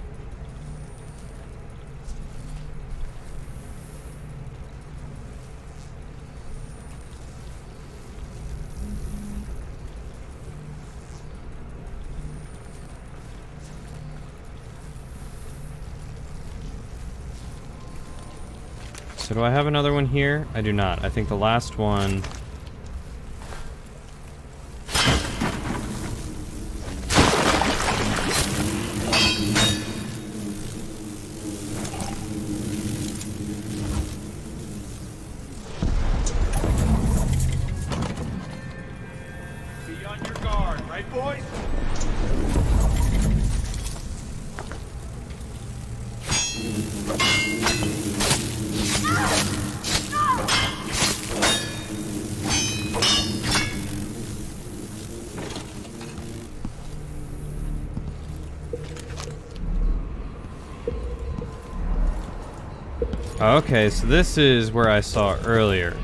So do I have another one here? I do not. I think the last one... Be on your guard, right, boys? Okay, so this is where I saw earlier.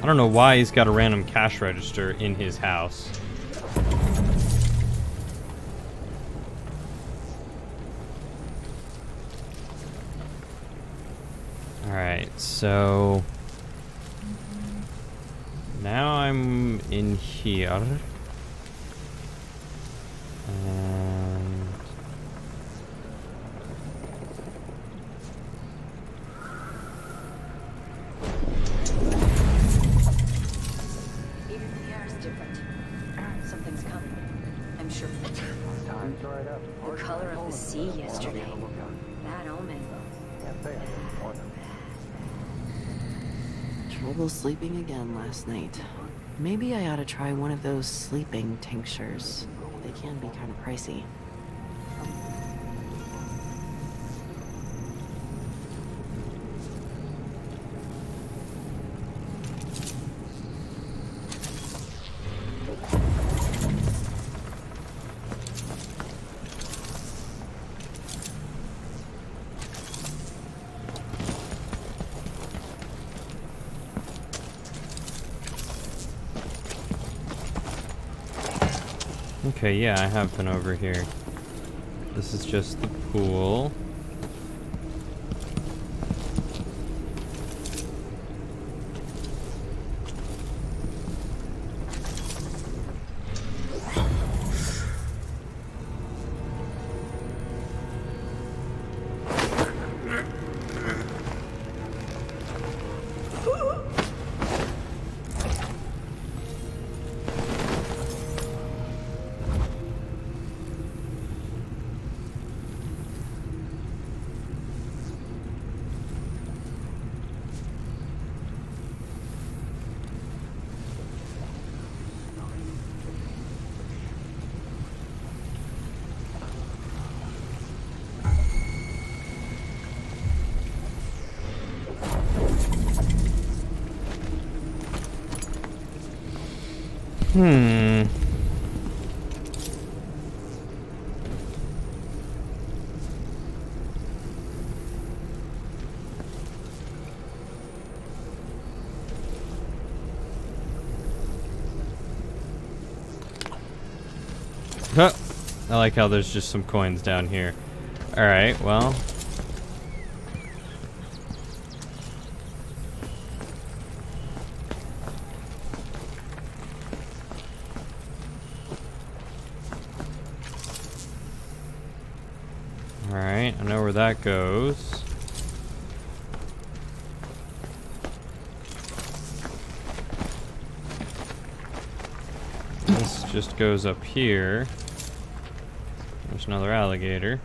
I don't know why he's got a random cash register in his house. Alright, so... now I'm in here. And... Even the air is different. Something's coming. I'm sure. The color of the sea yesterday. Bad omen. Trouble sleeping again last night. Maybe I ought to try one of those sleeping tinctures. They can be kind of pricey. Okay, yeah, I have been over here. This is just the pool. Huh. I like how there's just some coins down here. Alright, well. Alright, I know where that goes. This just goes up here. There's another alligator.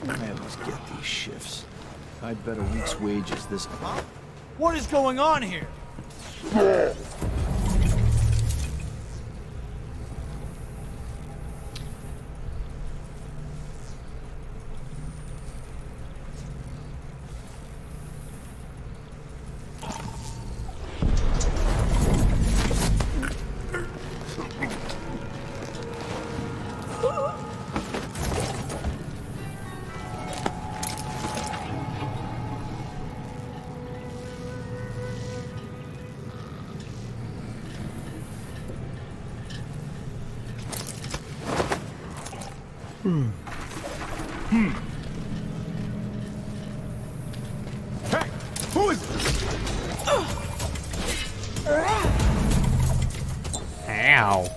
Man, let's get these shifts. I'd bet a week's wages this. What is going on here? Hey, who is Ow.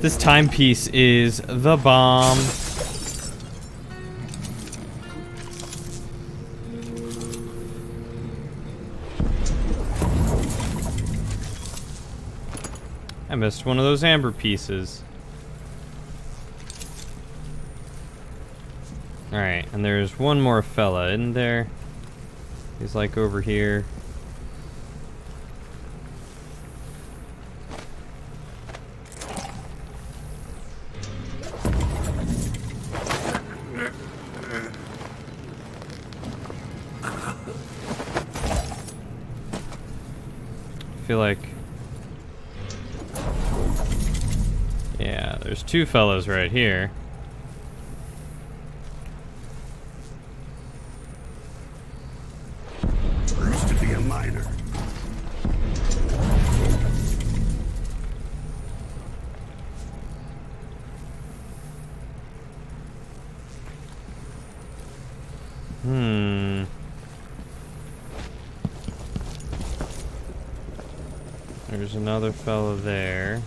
This timepiece is the bomb. I missed one of those amber pieces. Alright, and there's one more fella, isn't there? He's like over here. I feel like... yeah, there's two fellows right here. Used to be a miner. There's another fellow there.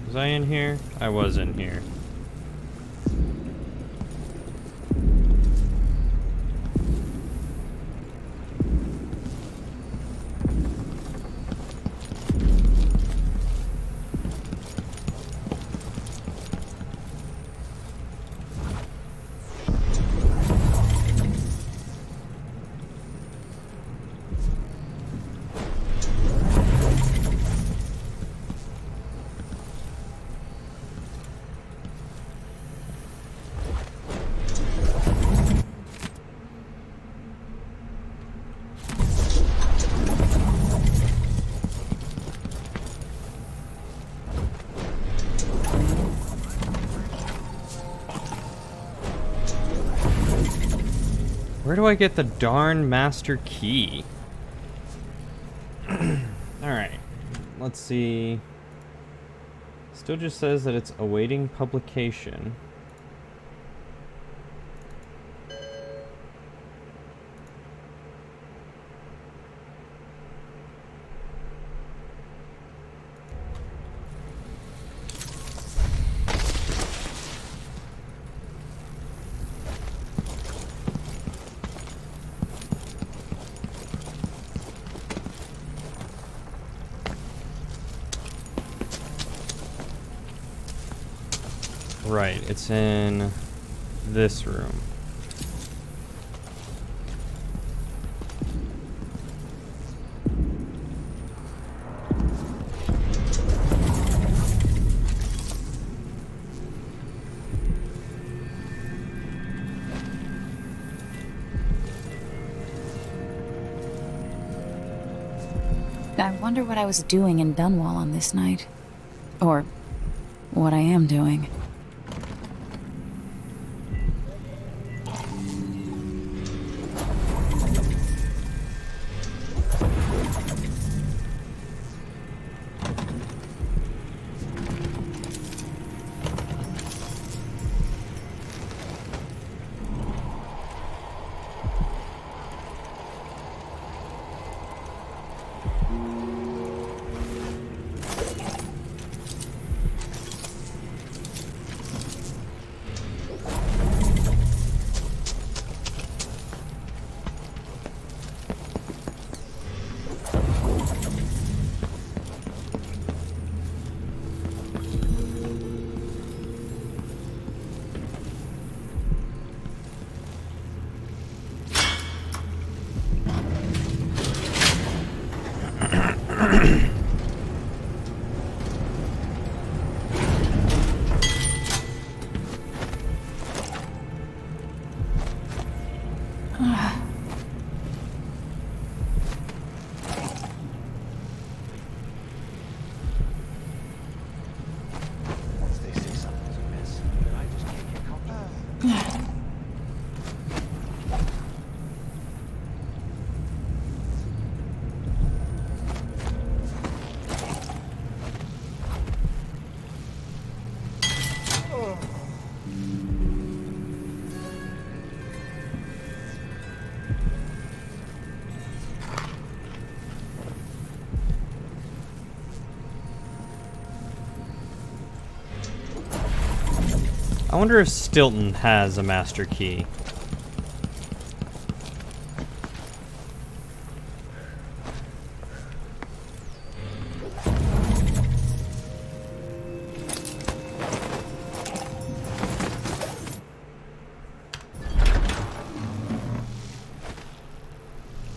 Was I in here? I was in here. Where do I get the darn master key? Alright, let's see. Still just says that it's awaiting publication. Right, it's in this room. I wonder what I was doing in Dunwall on this night. Or what I am doing. I wonder if Stilton has a master key.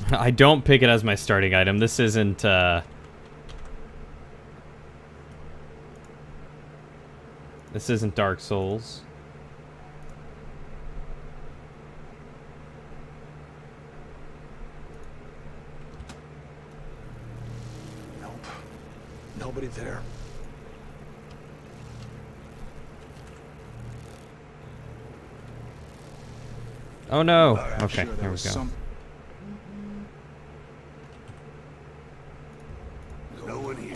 I don't pick it as my starting item. This isn't, This isn't Dark Souls. Nope. Nobody there. Oh no. I'm Okay, sure there we was go. No one here.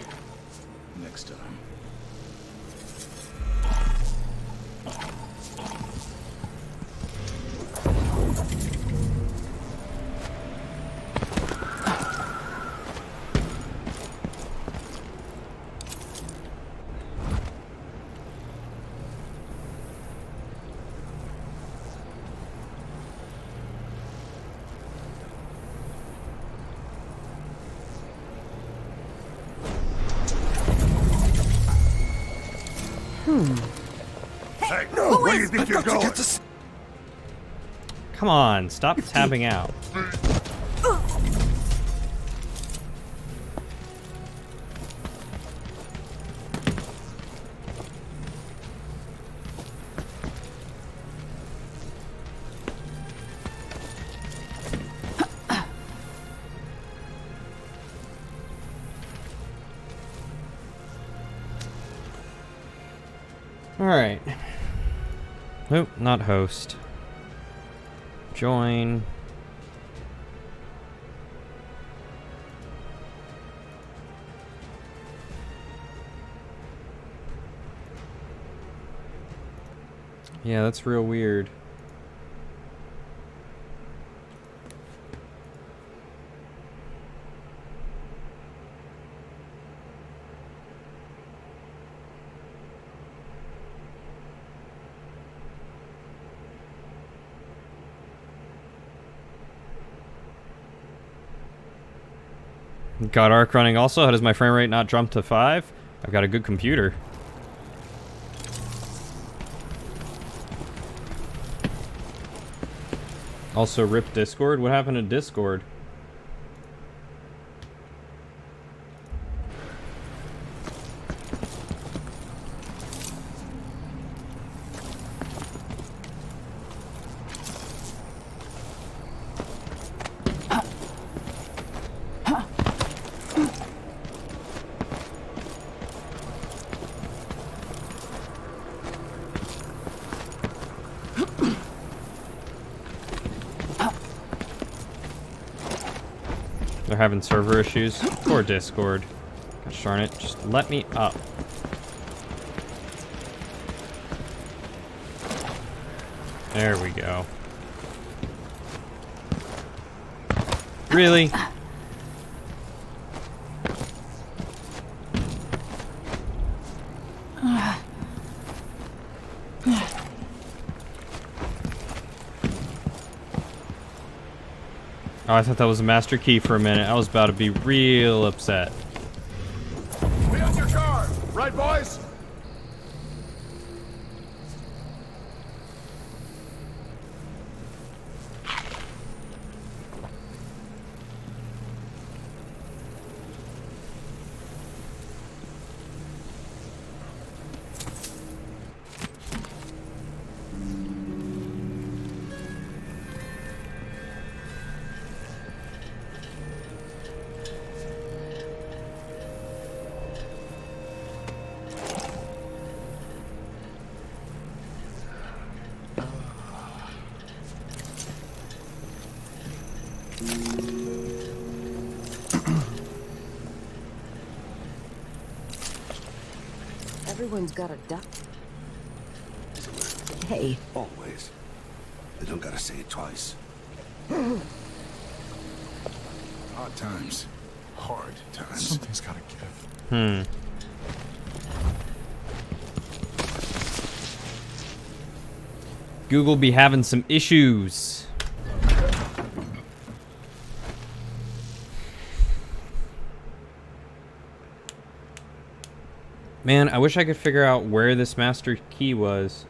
Next time. Hey, no, where do you think you're going? Come on, stop tapping out. Alright. Nope, not host. Join. Yeah, that's real weird. Got Arc running also. How does my frame rate not jump to 5? I've got a good computer. Also, rip Discord. What happened to Discord? They're having server issues. Poor Discord. Gosh darn it. Just let me up. There we go. Really? Oh, I thought that was a master key for a minute. I was about to be real upset. We have your car, right, boys? Everyone's got a duck. Hey. Always. They don't gotta say it twice. Hard times. Hard times. Something's gotta give. Google be having some issues. Man, I wish I could figure out where this master key was.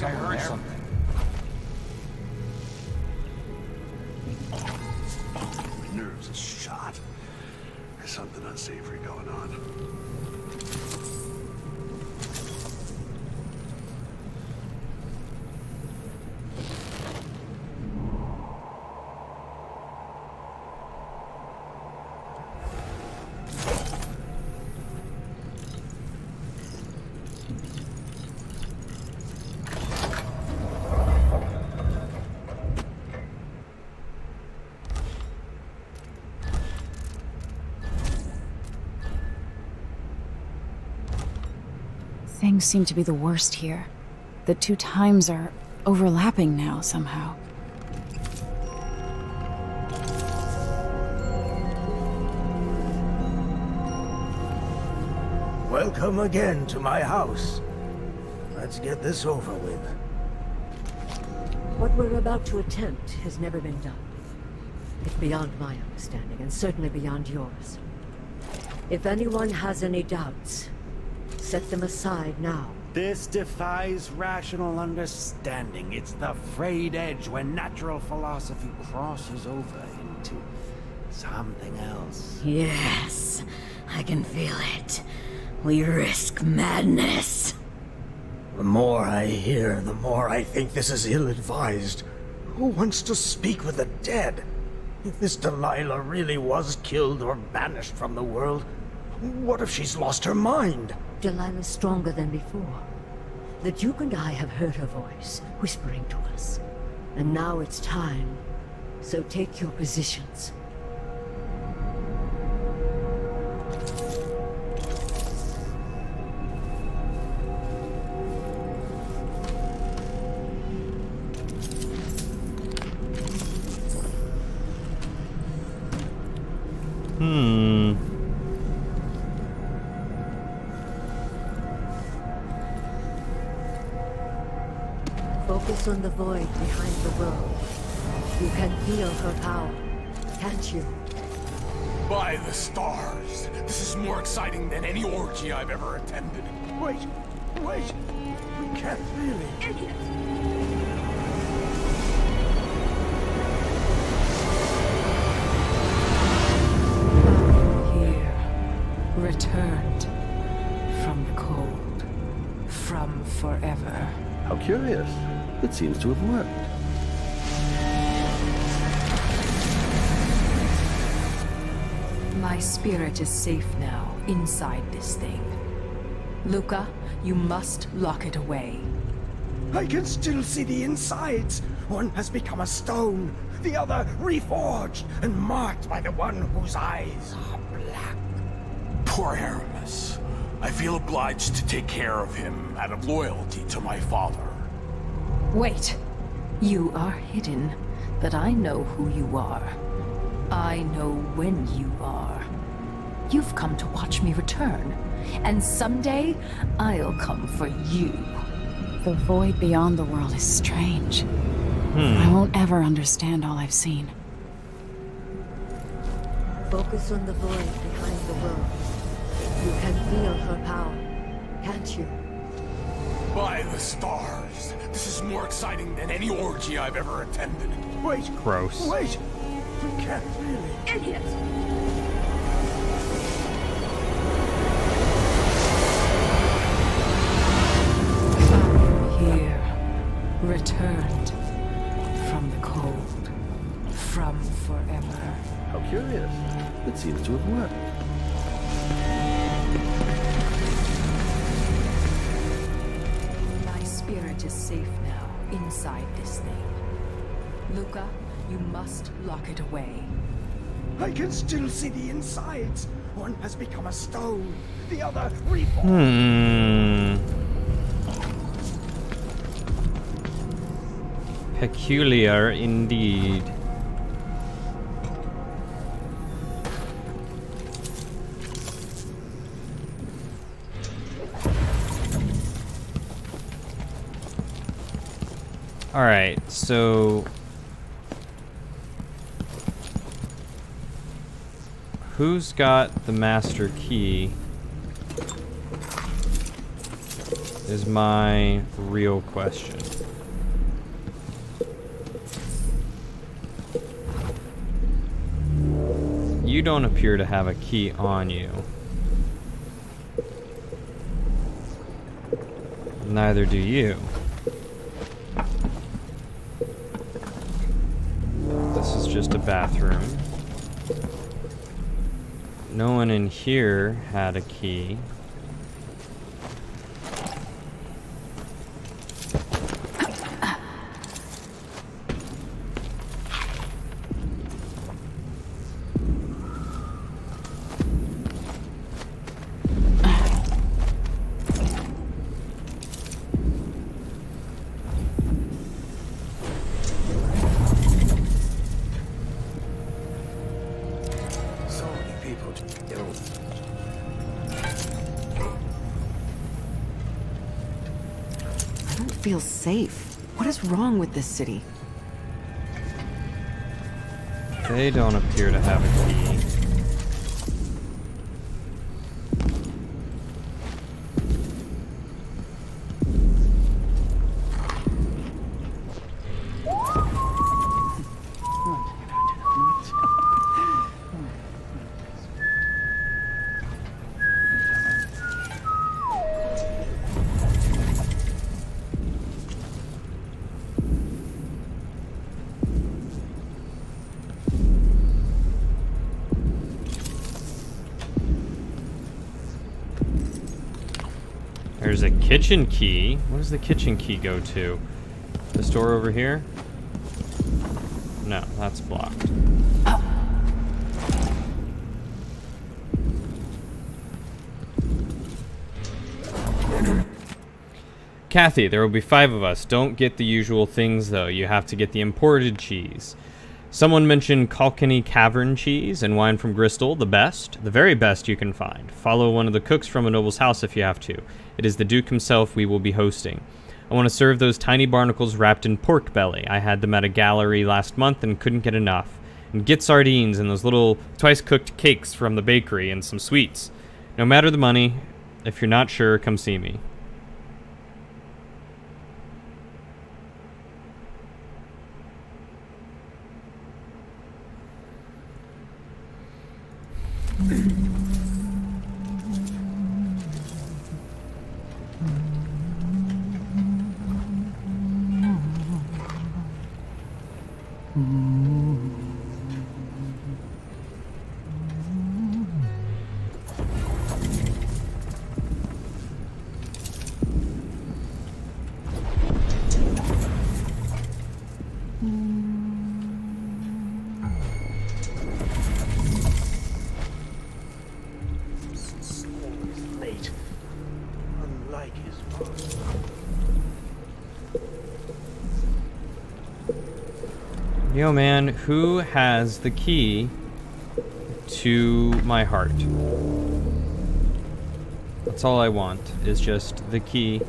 like I heard something. My nerves are shot. There's something unsavory going on. Things seem to be the worst here. The two times are overlapping now somehow. Welcome again to my house. Let's get this over with. What we're about to attempt has never been done. It's beyond my understanding, and certainly beyond yours. If anyone has any doubts, set them aside now. This defies rational understanding. It's the frayed edge when natural philosophy crosses over into something else. Yes, I can feel it. We risk madness. The more I hear, the more I think this is ill-advised. Who wants to speak with the dead? If this Delilah really was killed or banished from the world, what if she's lost her mind? Delilah's stronger than before. The Duke and I have heard her voice, whispering to us. And now it's time. So take your positions. Focus on the void behind the world. You can feel her power, can't you? By the stars! This is more exciting than any orgy I've ever attended. Wait! We can't really... Idiot! Here, returned from the cold, from forever. How curious. It seems to have worked. My spirit is safe now, inside this thing. Luca, you must lock it away. I can still see the insides. One has become a stone, the other reforged and marked by the one whose eyes are black. Poor Aramis. I feel obliged to take care of him out of loyalty to my father. Wait. You are hidden, but I know who you are. I know when you are. You've come to watch me return, and someday I'll come for you. The void beyond the world is strange. I won't ever understand all I've seen. Focus on the void behind the world. You can feel her power, can't you? By the stars! This is more exciting than any orgy I've ever attended. Wait! Gross. Wait! We can't really... Idiot! Here, returned from the cold, from forever. How curious. It seems to have worked. My spirit is safe now, inside this thing. Luca, you must lock it away. I can still see the insides. One has become a stone, the other reforged. Peculiar indeed. Alright, so... who's got the master key? is my real question. You don't appear to have a key on you. Neither do you. This is just a bathroom. No one in here had a key. Feel safe. What is wrong with this city? They don't appear to have a key. There's a kitchen key. What does the kitchen key go to? This door over here? No, that's blocked. Kathy, there will be 5 of us. Don't get the usual things, though. You have to get the imported cheese. Someone mentioned Kilkenny Cavern cheese and wine from Bristol, the best, the very best you can find. Follow one of the cooks from a noble's house if you have to. It is the Duke himself we will be hosting. I want to serve those tiny barnacles wrapped in pork belly. I had them at a gallery last month and couldn't get enough. And get sardines and those little twice-cooked cakes from the bakery and some sweets. No matter the money, if you're not sure, come see me. Yo, man, who has the key to my heart? That's all I want, is just the key.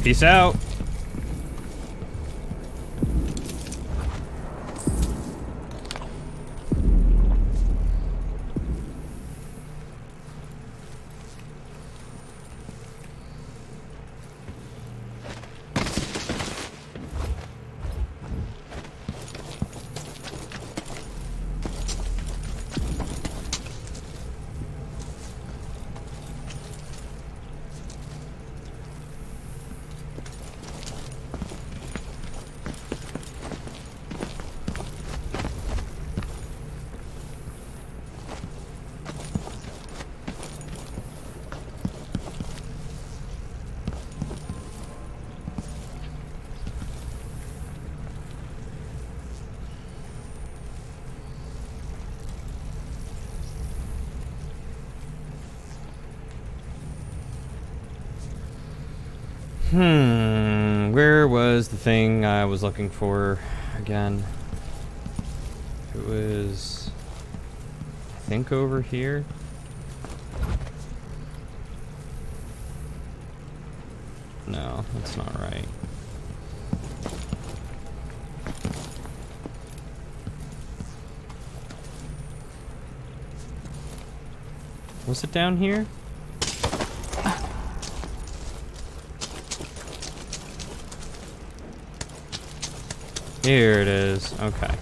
Peace out. Where was the thing I was looking for again? It was, I think, over here. No, that's not right. Was it down here? Here it is. Okay.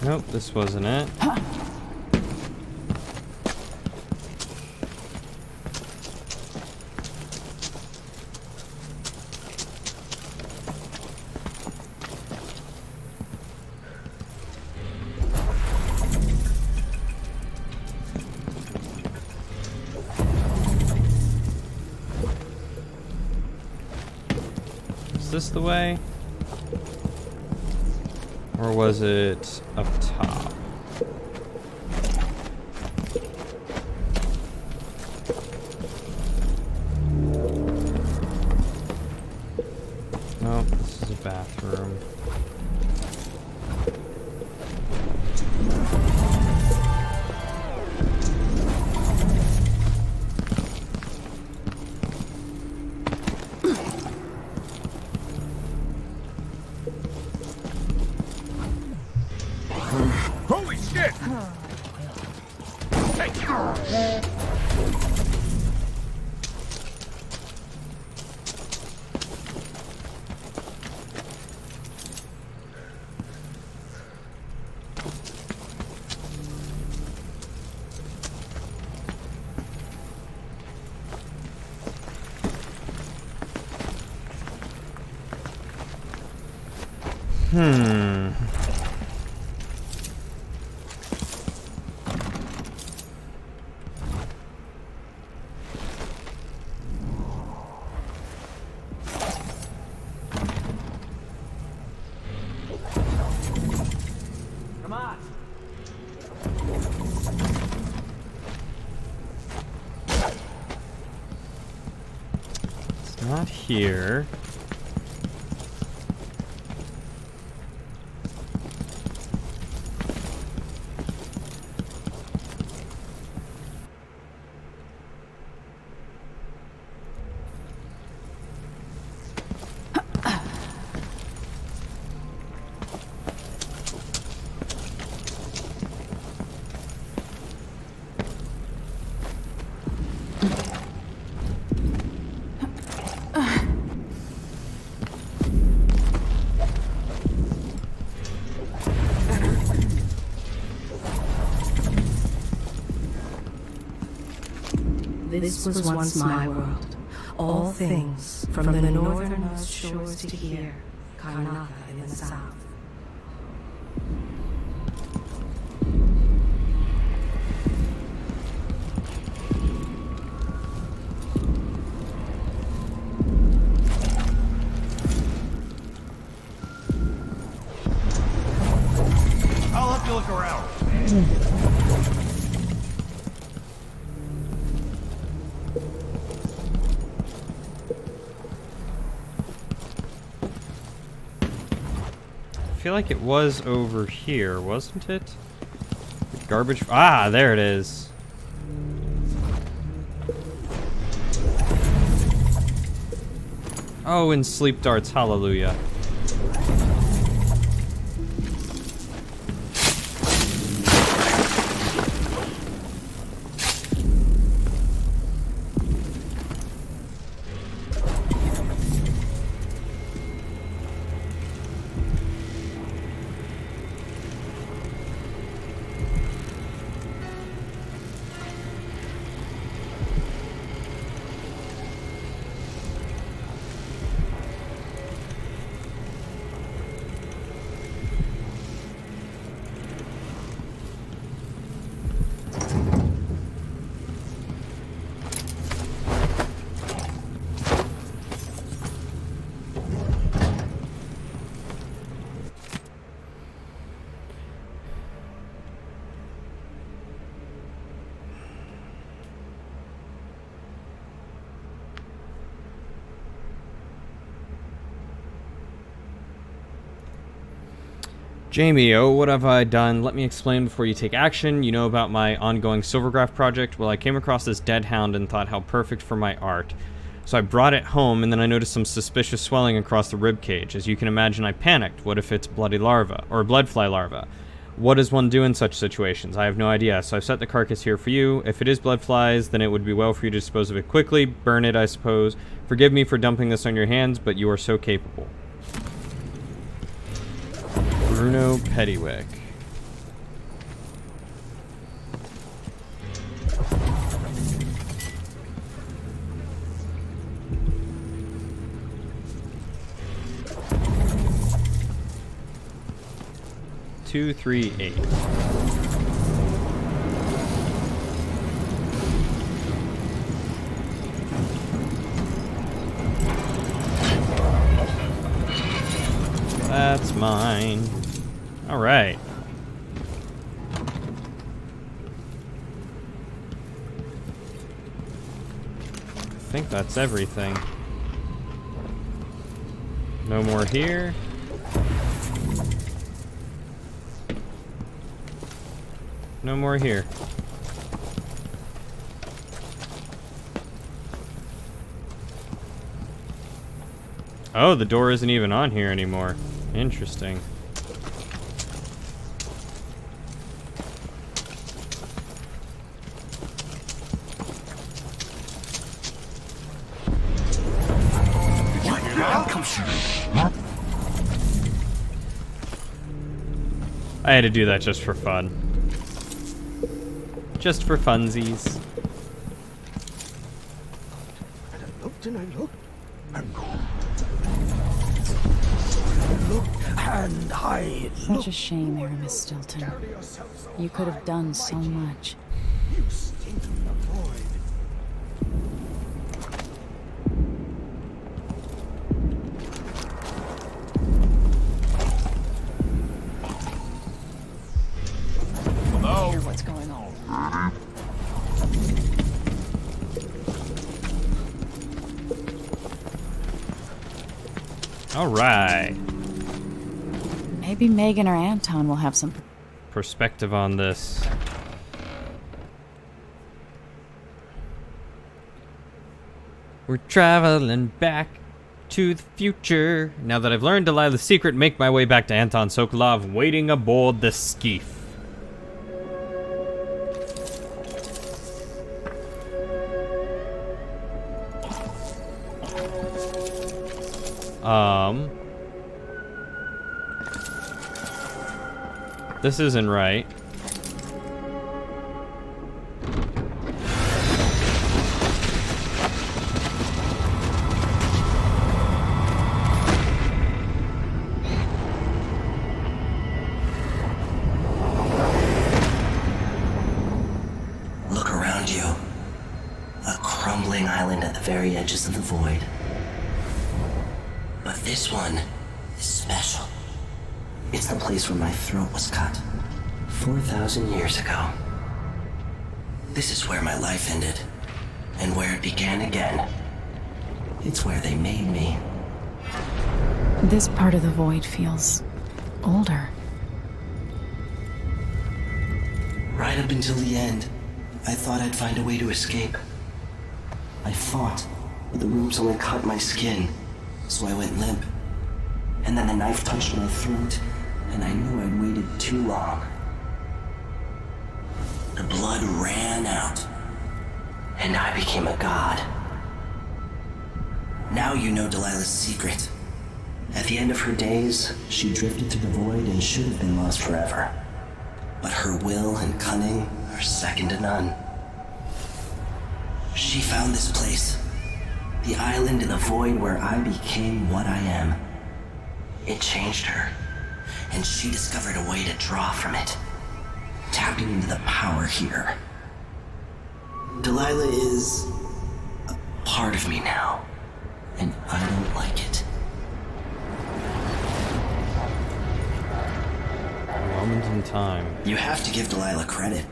Nope, this wasn't it. Is this the way? Or was it up top? No, this is a bathroom. Holy shit! not? It's not here. This was once my world. All things, from the northernmost shores to here, Karnatha in the south. I'll help you look around. I feel like it was over here, wasn't it? Garbage. Ah, there it is. Oh, and sleep darts. Hallelujah. Jamie, oh, what have I done? Let me explain before you take action. You know about my ongoing Silvergraph project? Well, I came across this dead hound and thought how perfect for my art. So I brought it home, and then I noticed some suspicious swelling across the rib cage. As you can imagine, I panicked. What if it's bloody larva, or bloodfly larva? What does one do in such situations? I have no idea, so I've set the carcass here for you. If it is bloodflies, then it would be well for you to dispose of it quickly. Burn it, I suppose. Forgive me for dumping this on your hands, but you are so capable. Bruno Pettywick. Two, 3, 8. That's mine. All right. I think that's everything. No more here. No more here. Oh, the door isn't even on here anymore. Interesting. I had to do that just for fun. Just for funsies. And I looked and I looked. I looked and I Such looked. a shame, Aramis Stilton. You could have done so much. You stink in the void. Alright. Maybe Megan or Anton will have some Perspective on this. We're traveling back to the future. Now that I've learned Delilah's secret, make my way back to Anton Sokolov waiting aboard the skiff. This isn't right. Look around you. A crumbling island at the very edges of the void. But this one is special. It's the place where my throat was cut 4,000 years ago. This is where my life ended, and where it began again. It's where they made me. This part of the void feels older. Right up until the end, I thought I'd find a way to escape. I fought, but the rooms only cut my skin, so I went limp. And then the knife touched my throat, and I knew I'd waited too long. The blood ran out, and I became a god. Now you know Delilah's secret. At the end of her days, she drifted through the void and should have been lost forever. But her will and cunning are second to none. She found this place, the island in the void where I became what I am. It changed her, and she discovered a way to draw from it, tapping into the power here. Delilah is a part of me now, and I don't like it. A moment in time. You have to give Delilah credit.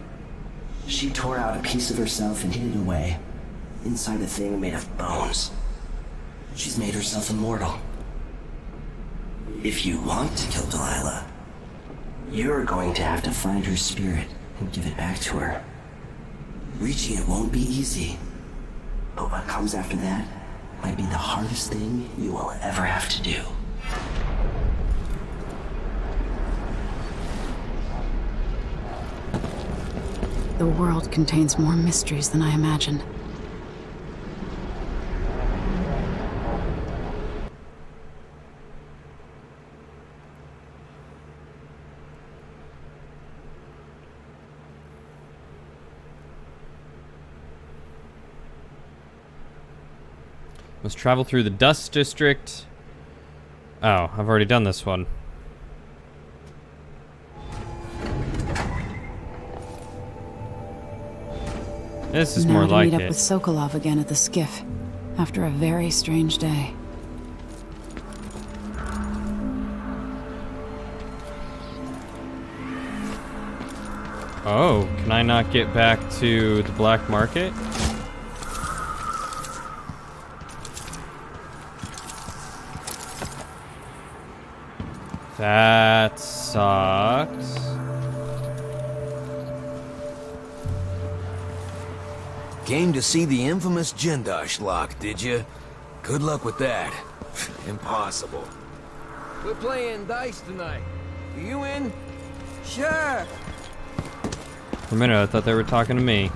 She tore out a piece of herself and hid it away, inside a thing made of bones. She's made herself immortal. If you want to kill Delilah, you're going to have to find her spirit and give it back to her. Reaching it won't be easy, but what comes after that might be the hardest thing you will ever have to do. The world contains more mysteries than I imagined. Must travel through the Dust District. Oh, I've already done this one. This is now more to like meet up it. with Sokolov again at the skiff, after a very strange day. Oh, can I not get back to the black market? That sucks. Came to see the infamous Jindosh lock, did you? Good luck with that. Impossible. We're playing dice tonight. Are you in? Sure. For a minute, I thought they were talking to me.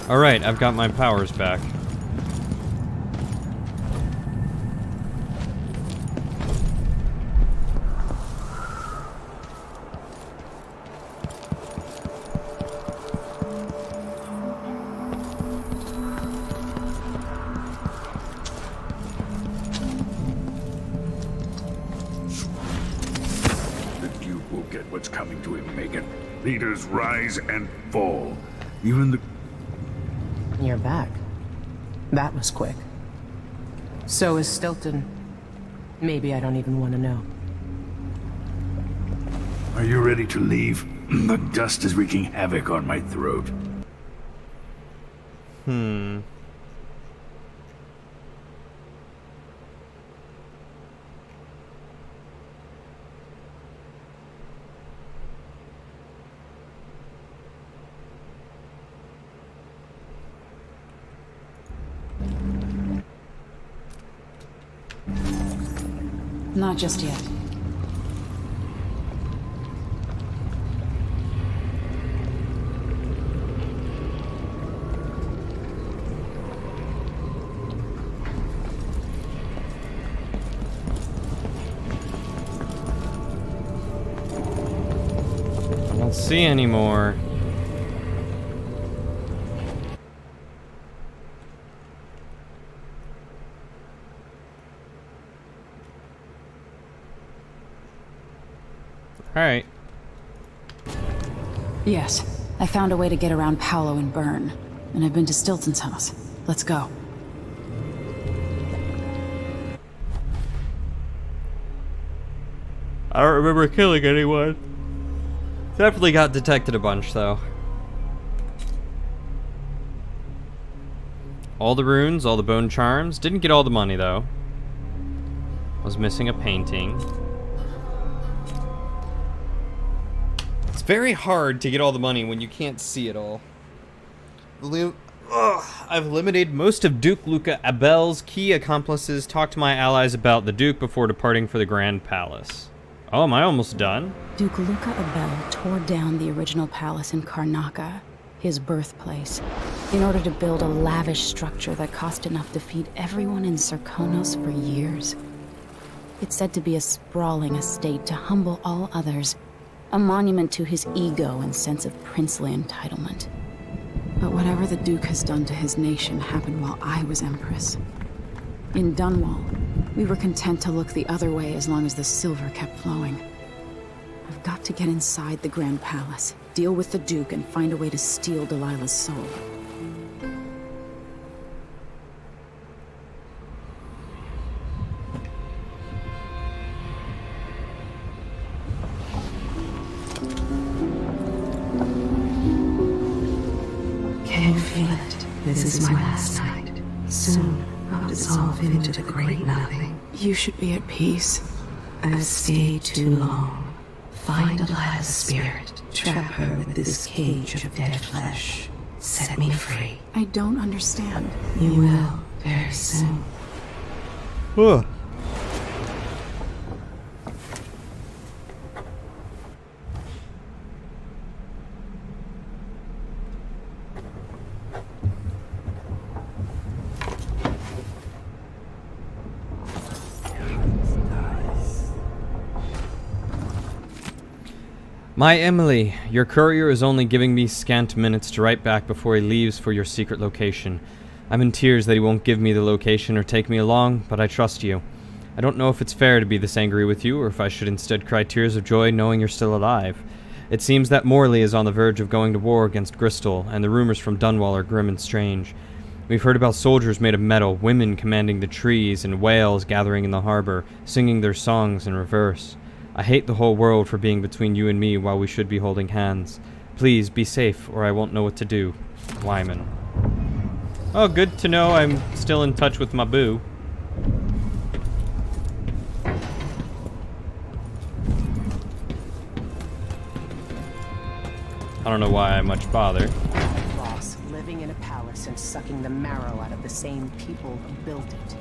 Alright, I've got my powers back. The Duke will get what's coming to him, Megan. Leaders rise and fall. Even the... You're back. That was quick. So is Stilton. Maybe I don't even want to know. Are you ready to leave? The dust is wreaking havoc on my throat. Not just yet. I don't see any more. Alright. Yes, I found a way to get around Paolo and Byrne, and I've been to Stilton's house. Let's go. I don't remember killing anyone. Definitely got detected a bunch, though. All the runes, all the bone charms. Didn't get all the money, though. Was missing a painting. It's very hard to get all the money when you can't see it all. I've eliminated most of Duke Luca Abel's key accomplices, talked to my allies about the Duke before departing for the Grand Palace. Oh, am I almost done? Duke Luca Abel tore down the original palace in Karnaca, his birthplace, in order to build a lavish structure that cost enough to feed everyone in Serkonos for years. It's said to be a sprawling estate to humble all others, a monument to his ego and sense of princely entitlement. But whatever the Duke has done to his nation happened while I was Empress. In Dunwall, we were content to look the other way as long as the silver kept flowing. I've got to get inside the Grand Palace, deal with the Duke, and find a way to steal Delilah's soul. Can you feel it? This is my last night. Soon, I'll dissolve into the great nothing. You should be at peace. I've stayed too long. Find Delilah's spirit. Trap her with this cage of dead flesh. Set me free. I don't understand. You will, very soon. Ugh. My Emily, your courier is only giving me scant minutes to write back before he leaves for your secret location. I'm in tears that he won't give me the location or take me along, but I trust you. I don't know if it's fair to be this angry with you, or if I should instead cry tears of joy knowing you're still alive. It seems that Morley is on the verge of going to war against Bristol, and the rumors from Dunwall are grim and strange. We've heard about soldiers made of metal, women commanding the trees, and whales gathering in the harbor, singing their songs in reverse. I hate the whole world for being between you and me while we should be holding hands. Please, be safe, or I won't know what to do. Wyman. Oh, good to know I'm still in touch with my boo. I don't know why I much bother. Boss, living in a palace and sucking the marrow out of the same people who built it.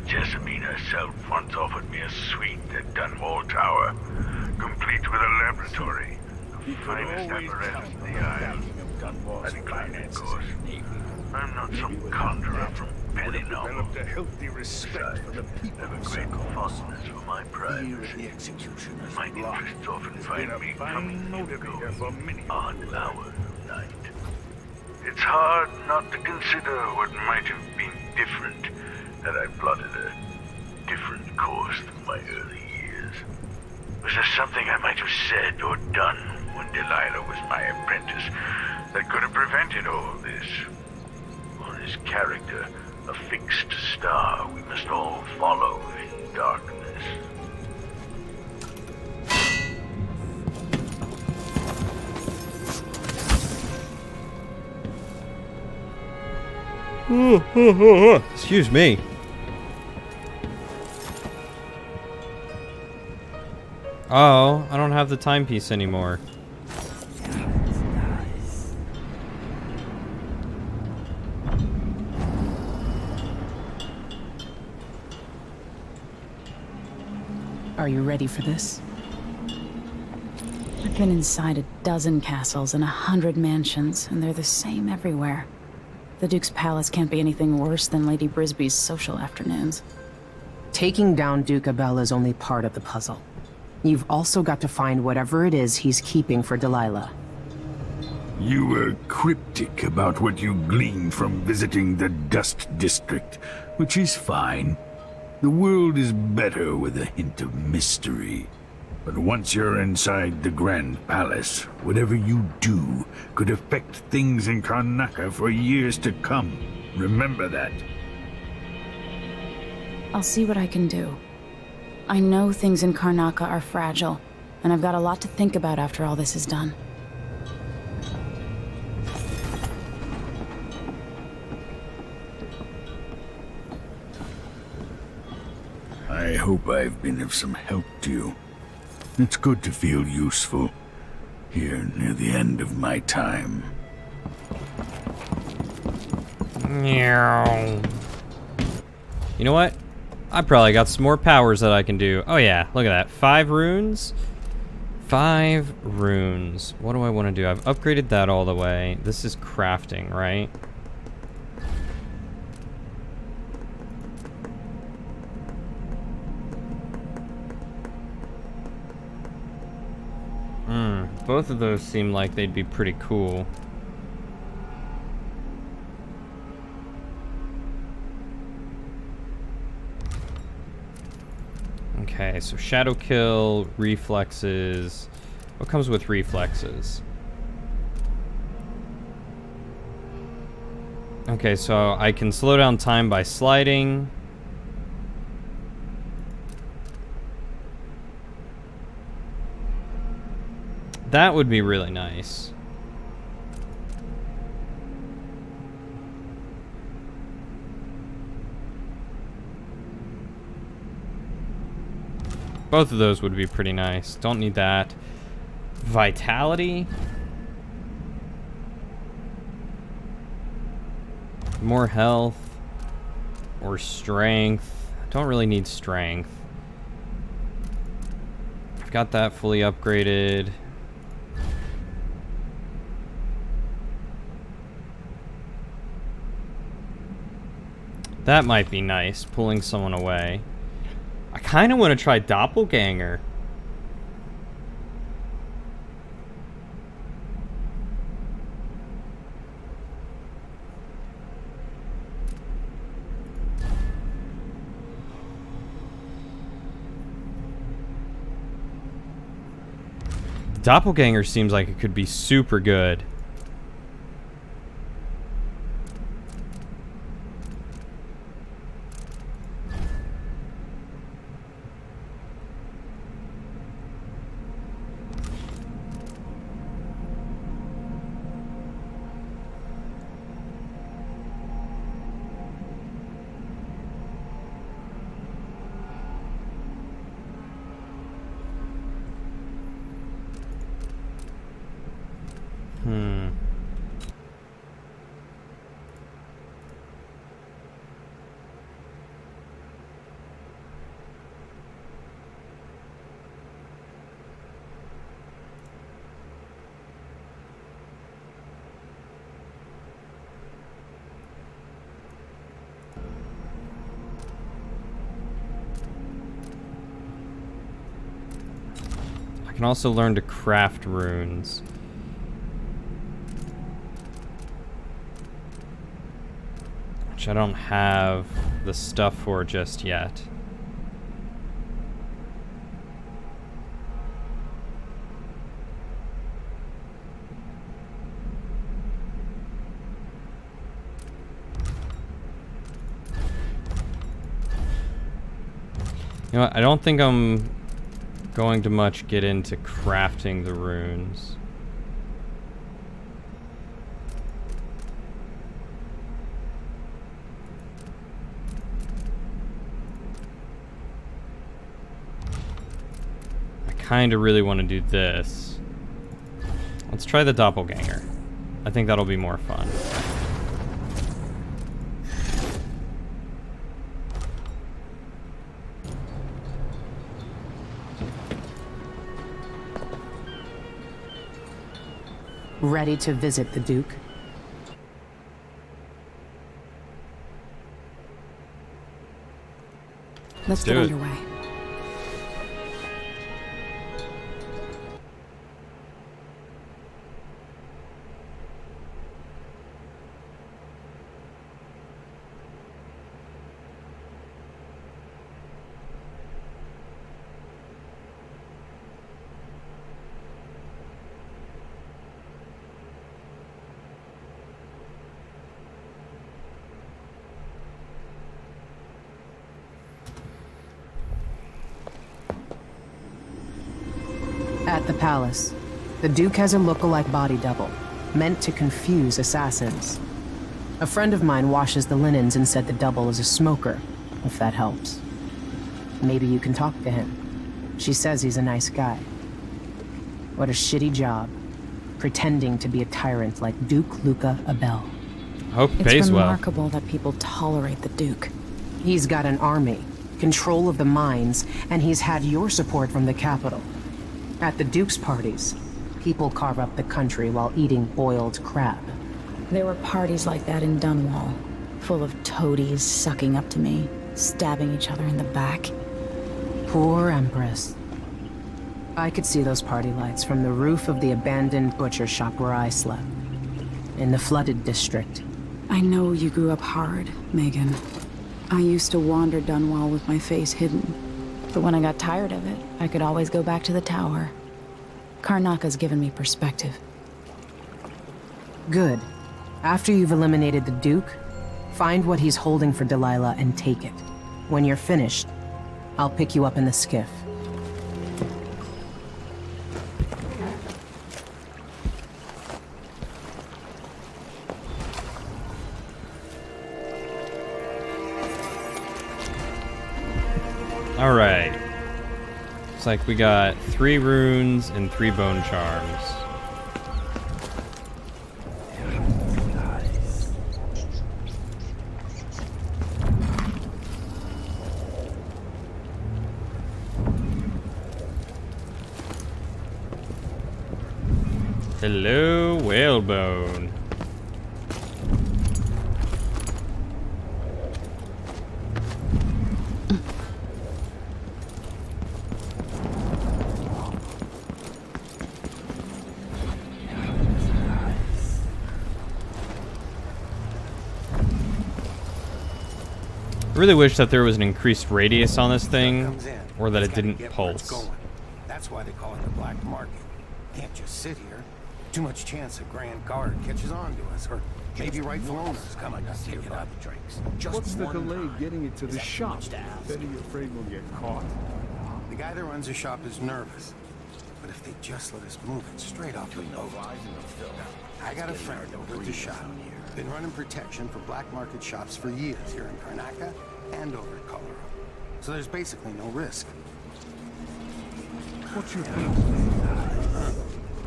Jessamine herself once offered me a suite at Dunwall Tower, complete with a laboratory, the finest apparatus in the Isle. I declined it, of course. I'm not some conjurer from Pennynoble. A healthy respect for the people. I have a great fondness for my privacy. My interests often find me coming to go odd hours of night. It's hard not to consider what might have been different had I plotted a different course than my early years. Was there something I might have said or done when Delilah was my apprentice that could have prevented all this? Or is character a fixed star we must all follow in darkness. Excuse me. Oh, I don't have the timepiece anymore. Are you ready for this? I've been inside a dozen castles and 100 mansions, and they're the same everywhere. The Duke's palace can't be anything worse than Lady Brisby's social afternoons. Taking down Duke Abel is only part of the puzzle. You've also got to find whatever it is he's keeping for Delilah. You were cryptic about what you gleaned from visiting the Dust District, which is fine. The world is better with a hint of mystery. But once you're inside the Grand Palace, whatever you do could affect things in Karnaca for years to come. Remember that. I'll see what I can do. I know things in Karnaca are fragile, and I've got a lot to think about after all this is done. I hope I've been of some help to you. It's good to feel useful, here near the end of my time. You know what? I probably got some more powers that I can do. Oh yeah, look at that. 5 runes? 5 runes. What do I want to do? I've upgraded that all the way. This is crafting, right? Both of those seem like they'd be pretty cool. Okay, so Shadow Kill, Reflexes. What comes with Reflexes? Okay, so I can slow down time by sliding. That would be really nice. Both of those would be pretty nice. Don't need that. Vitality. More health. Or strength. Don't really need strength. I've got that fully upgraded. That might be nice, pulling someone away. I kind of want to try Doppelganger. Doppelganger seems like it could be super good. I can also learn to craft runes. Which I don't have the stuff for just yet. You know what? I don't think I'm going to much get into crafting the runes. I kind of really want to do this. Let's try the doppelganger. I think that'll be more fun. Ready to visit the Duke? Let's do get it. underway. At the palace, the Duke has a look-alike body double, meant to confuse assassins. A friend of mine washes the linens and said the double is a smoker, if that helps. Maybe you can talk to him. She says he's a nice guy. What a shitty job, pretending to be a tyrant like Duke Luca Abel. Hope it It's pays well. remarkable that people tolerate the Duke. He's got an army, control of the mines, and he's had your support from the capital. At the Duke's parties, people carve up the country while eating boiled crab. There were parties like that in Dunwall, full of toadies sucking up to me, stabbing each other in the back. Poor Empress. I could see those party lights from the roof of the abandoned butcher shop where I slept, in the flooded district. I know you grew up hard, Megan. I used to wander Dunwall with my face hidden. But when I got tired of it, I could always go back to the tower. Karnaka's given me perspective. Good. After you've eliminated the Duke, find what he's holding for Delilah and take it. When you're finished, I'll pick you up in the skiff. Alright. Looks like we got 3 runes and 3 bone charms. Hello, whalebone. I really wish that there was an increased radius on this thing, or that it didn't pulse. That's why they call it the black market. Can't just sit here. Too much chance a grand guard catches on to us, or maybe rightful owners coming to pick it up. What's the delay getting it to the shop? Then you're afraid we'll get caught. The guy that runs the shop is nervous, but if they just let us move it straight off the boat. I got a friend over at the shop. Been running protection for black market shops for years here in Karnaka and over at Colorado. So there's basically no risk. What's your plan?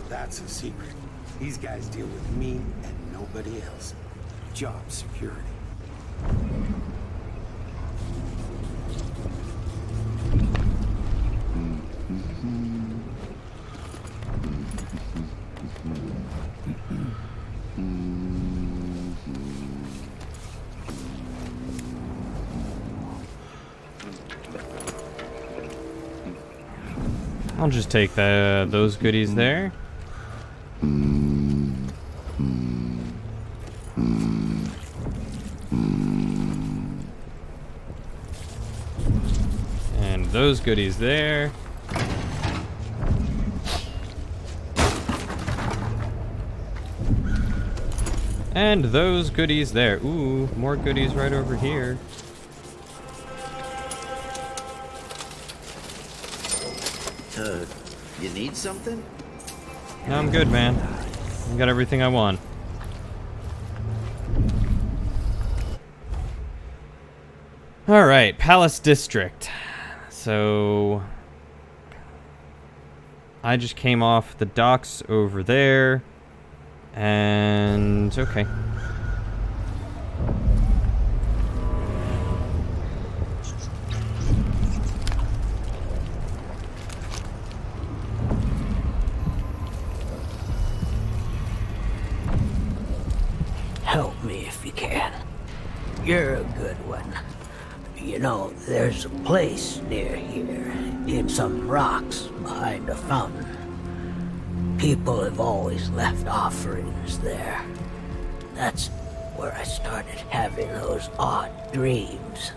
That's a secret. These guys deal with me and nobody else. Job security. I'll just take those goodies there. And those goodies there. And those goodies there. Ooh, more goodies right over here. You need something? No, I'm good, man. I got everything I want. Alright, Palace District. So... I just came off the docks over there. And... okay. Help me if you can. You're a good one. You know, there's a place near here, in some rocks behind a fountain. People have always left offerings there. That's where I started having those odd dreams.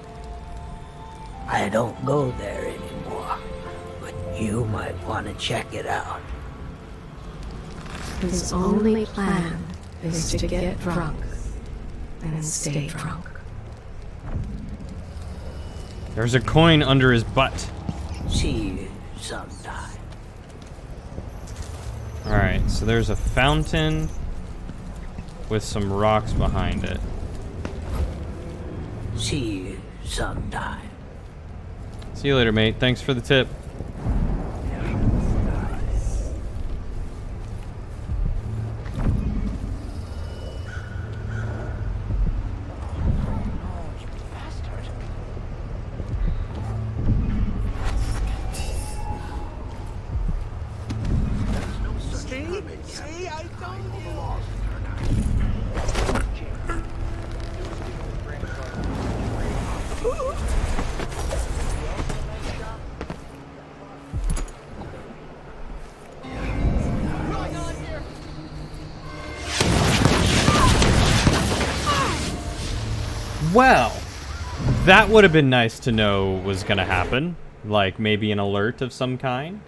I don't go there anymore, but you might want to check it out. His only plan is to get drunk and stay drunk. There's a coin under his butt. See you sometime. Alright, so there's a fountain with some rocks behind it. See you sometime. See you later, mate. Thanks for the tip. See, I told you. Well, that would have been nice to know was gonna happen. Like, maybe an alert of some kind.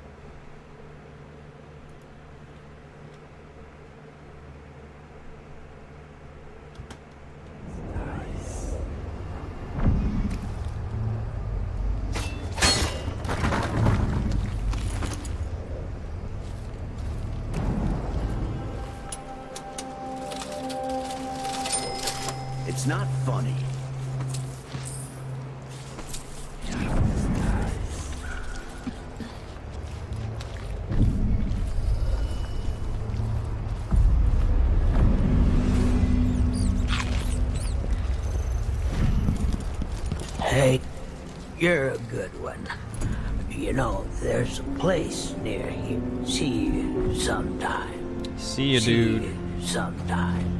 It's not funny. Hey, you're a good one. You know, there's a place near here. See you sometime. See you, dude. See you sometime.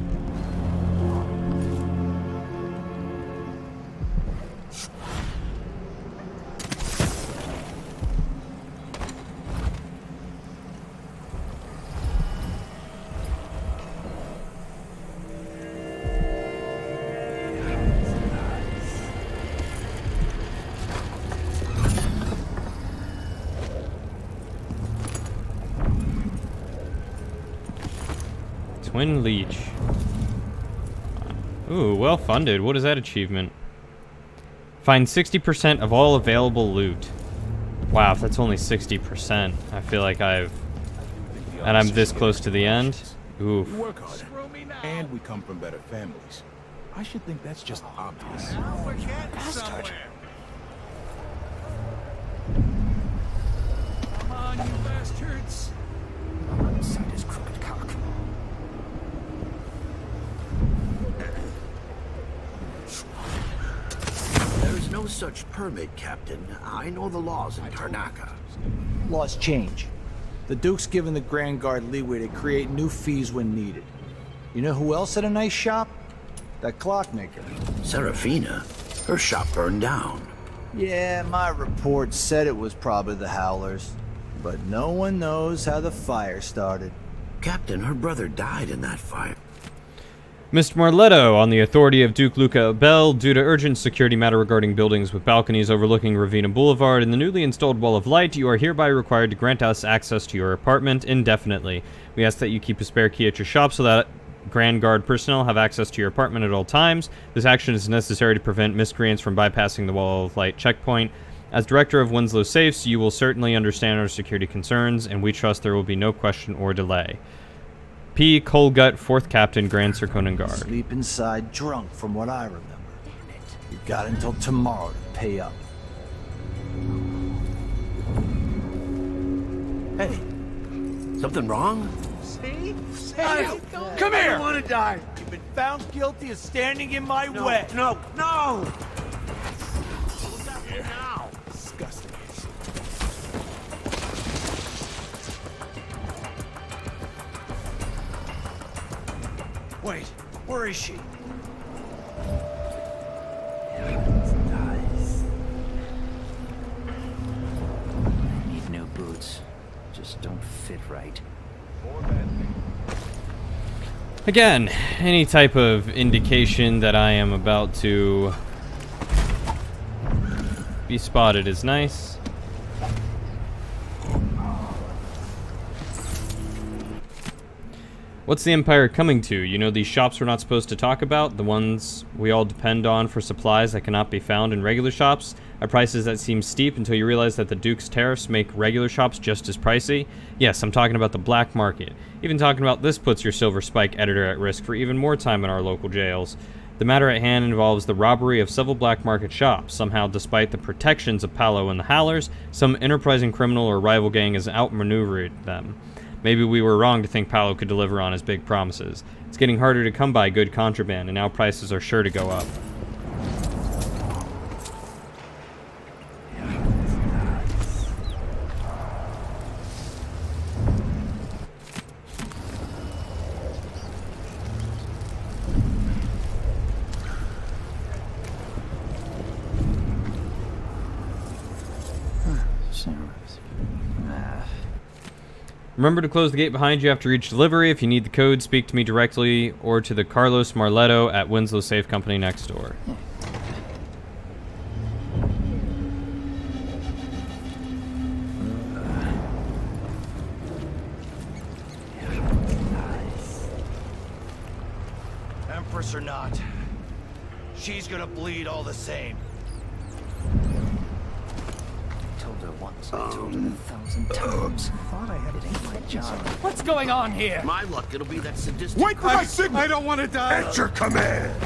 Twin Leech. Ooh, well funded. What is that achievement? Find 60% of all available loot. Wow, if that's only 60%, I feel like I've... And I'm this close to the end? Oof. We work harder, and we come from better families. I should think that's just obvious. We're getting somewhere. Come on, you bastards. Inside his crooked cock. There's no such permit, Captain. I know the laws in Karnaca. Laws change. The Duke's given the Grand Guard leeway to create new fees when needed. You know who else had a nice shop? That clockmaker. Serafina? Her shop burned down. Yeah, my report said it was probably the Howlers. But no one knows how the fire started. Captain, her brother died in that fire. Mr. Marletto, on the authority of Duke Luca Bell, due to urgent security matter regarding buildings with balconies overlooking Ravina Boulevard and the newly installed Wall of Light, you are hereby required to grant us access to your apartment indefinitely. We ask that you keep a spare key at your shop so that Grand Guard personnel have access to your apartment at all times. This action is necessary to prevent miscreants from bypassing the Wall of Light checkpoint. As director of Winslow Safes, you will certainly understand our security concerns, and we trust there will be no question or delay. P. Colgut, 4th Captain, Grand Serkonan Guard. Sleep inside drunk, from what I remember. You've got until tomorrow to pay up. Hey, something wrong? See? Hey, come here! I don't want to die. You've been found guilty of standing in my way. No! Now. Disgusting. Wait, where is she? I need new boots. Just don't fit right. Again, any type of indication that I am about to be spotted is nice. What's the Empire coming to? You know these shops we're not supposed to talk about? The ones we all depend on for supplies that cannot be found in regular shops? At prices that seem steep until you realize that the Duke's tariffs make regular shops just as pricey? Yes, I'm talking about the black market. Even talking about this puts your Silver Spike editor at risk for even more time in our local jails. The matter at hand involves the robbery of several black market shops. Somehow, despite the protections of Palo and the Howlers, some enterprising criminal or rival gang has outmaneuvered them. Maybe we were wrong to think Palo could deliver on his big promises. It's getting harder to come by good contraband, and now prices are sure to go up. Remember to close the gate behind you after each delivery. If you need the code, speak to me directly or to the Carlos Marletto at Winslow Safe Company next door. Empress or not, she's gonna bleed all the same. Told her once, I told her 1,000 times. Thought I had it ain't my job. What's going on here? My luck, it'll be that sadistic... Wait for my signal! I don't want to die! At your command!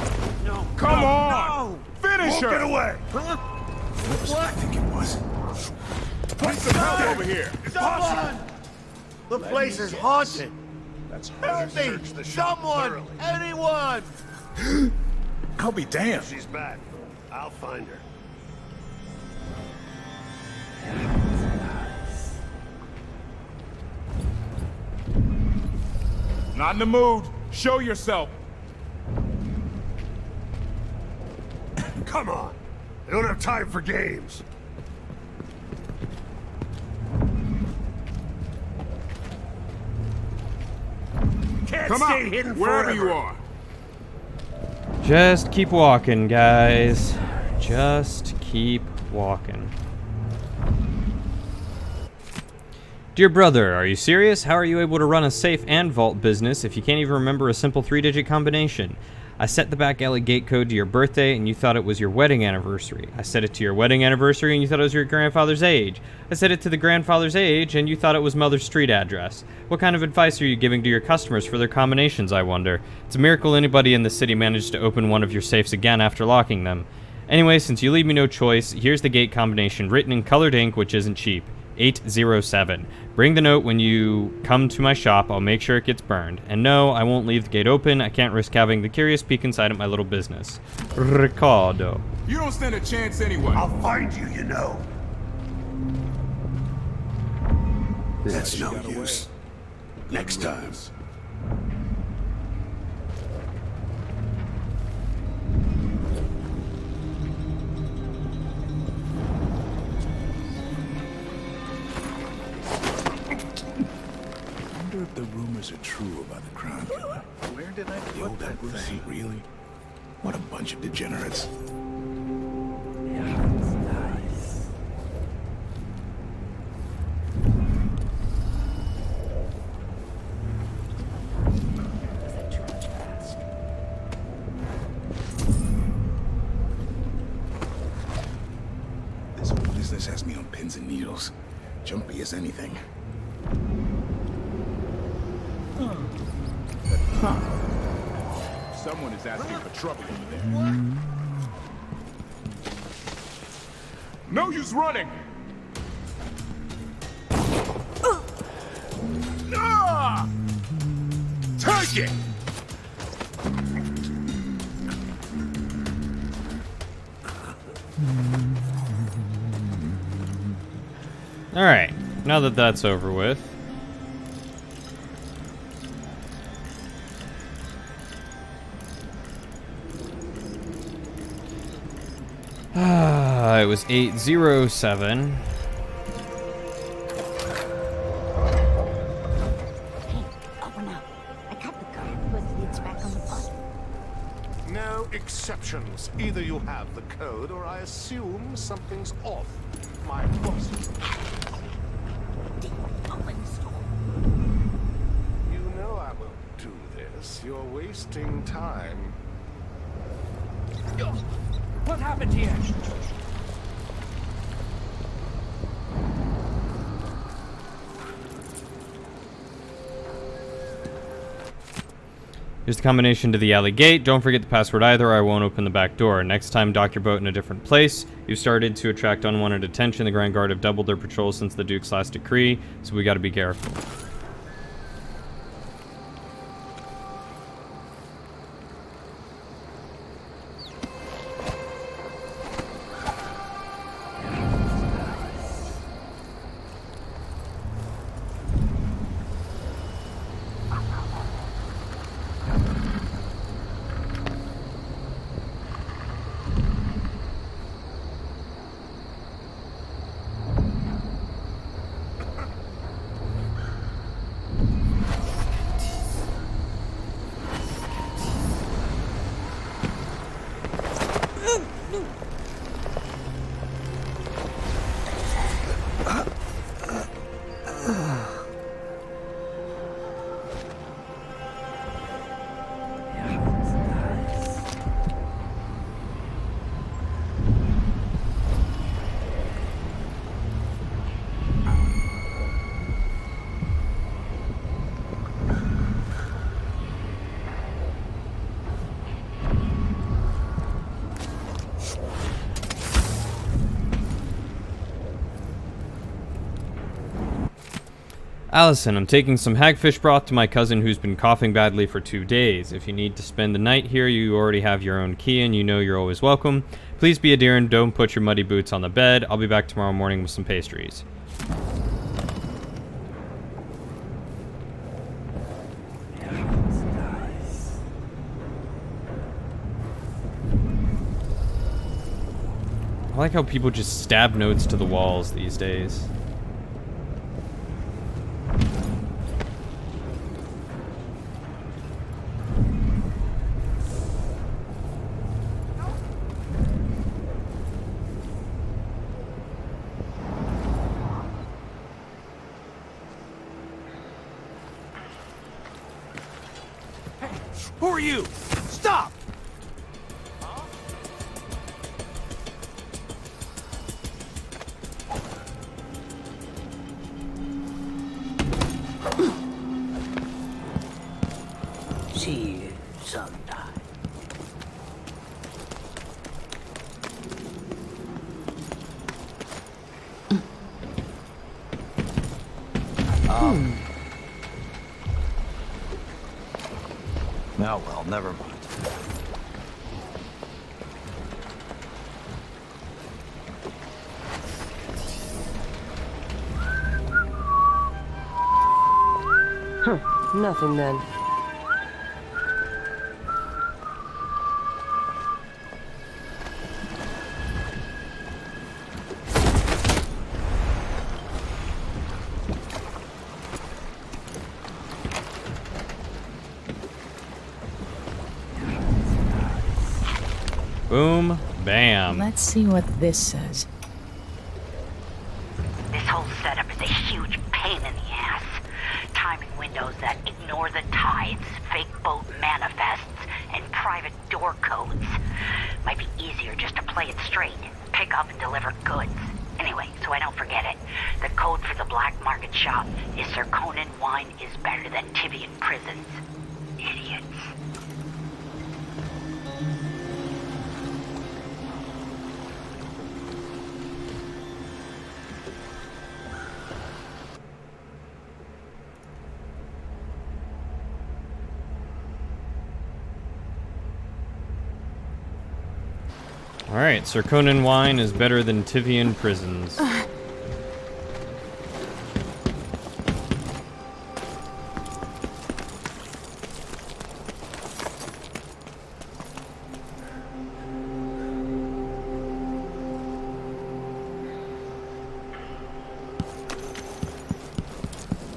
No. Come on! No! Finish her! Get away! Huh? What? I think it was. Put some help over here! Someone! The place is haunted! Help me! Someone! Anyone! I'll be damned. She's back. I'll find her. Not in the mood. Show yourself. Come on. I don't have time for games. Can't Come stay on, hidden wherever forever. you are. Just keep walking, guys. Just keep walking. Dear brother, are you serious? How are you able to run a safe and vault business if you can't even remember a simple 3-digit combination? I set the back alley gate code to your birthday and you thought it was your wedding anniversary. I set it to your wedding anniversary and you thought it was your grandfather's age. I set it to the grandfather's age and you thought it was mother's street address. What kind of advice are you giving to your customers for their combinations, I wonder? It's a miracle anybody in the city managed to open one of your safes again after locking them. Anyway, since you leave me no choice, here's the gate combination written in colored ink, which isn't cheap. 807. Bring the note when you come to my shop. I'll make sure it gets burned. And no, I won't leave the gate open. I can't risk having the curious peek inside of my little business. Ricardo. You don't stand a chance anyway. I'll find you, you know. That's no use. Next time. I wonder if the rumors are true about the crown killer. Where did I put that thing? Really? What a bunch of degenerates. What is Pins and needles. Jumpy as anything. Someone is asking for trouble over there. No use running! Ah! Take it! Alright, now that that's over with. It was 807. Open up. I cut the car and put the lids back on the bus. No exceptions. Either you have the code or I assume something's off. My boss. You know I won't do this. You're wasting time. What happened here? Here's the combination to the alley gate. Don't forget the password either, or I won't open the back door. Next time, dock your boat in a different place. You've started to attract unwanted attention. The Grand Guard have doubled their patrols since the Duke's last decree, so we gotta be careful. Allison, I'm taking some hagfish broth to my cousin who's been coughing badly for 2 days. If you need to spend the night here, you already have your own key and you know you're always welcome. Please be a dear and don't put your muddy boots on the bed. I'll be back tomorrow morning with some pastries. I like how people just stab notes to the walls these days. Who are you? Stop! See you sometime. Oh, well, never mind. Nothing then. Boom, bam. Let's see what this says. This whole setup is a huge pain in the ass. Timing windows that ignore the tides, fake boat manifests, and private door codes. Might be easier just to play it straight. Pick up and deliver goods. Anyway, so I don't forget it. The code for the black market shop is Zirconin wine is better than Tivian prisons. Idiots. Alright, Zirconin wine is better than Tivian prisons.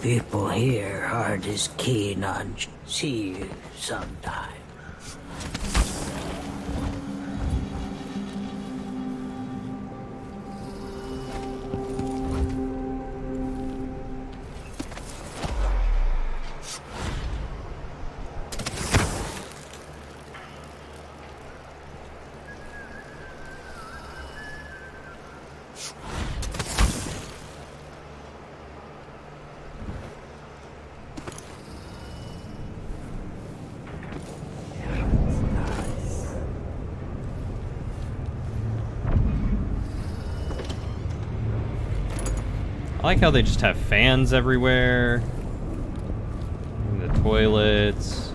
People here aren't as keen on see you sometime. I like how they just have fans everywhere. In the toilets.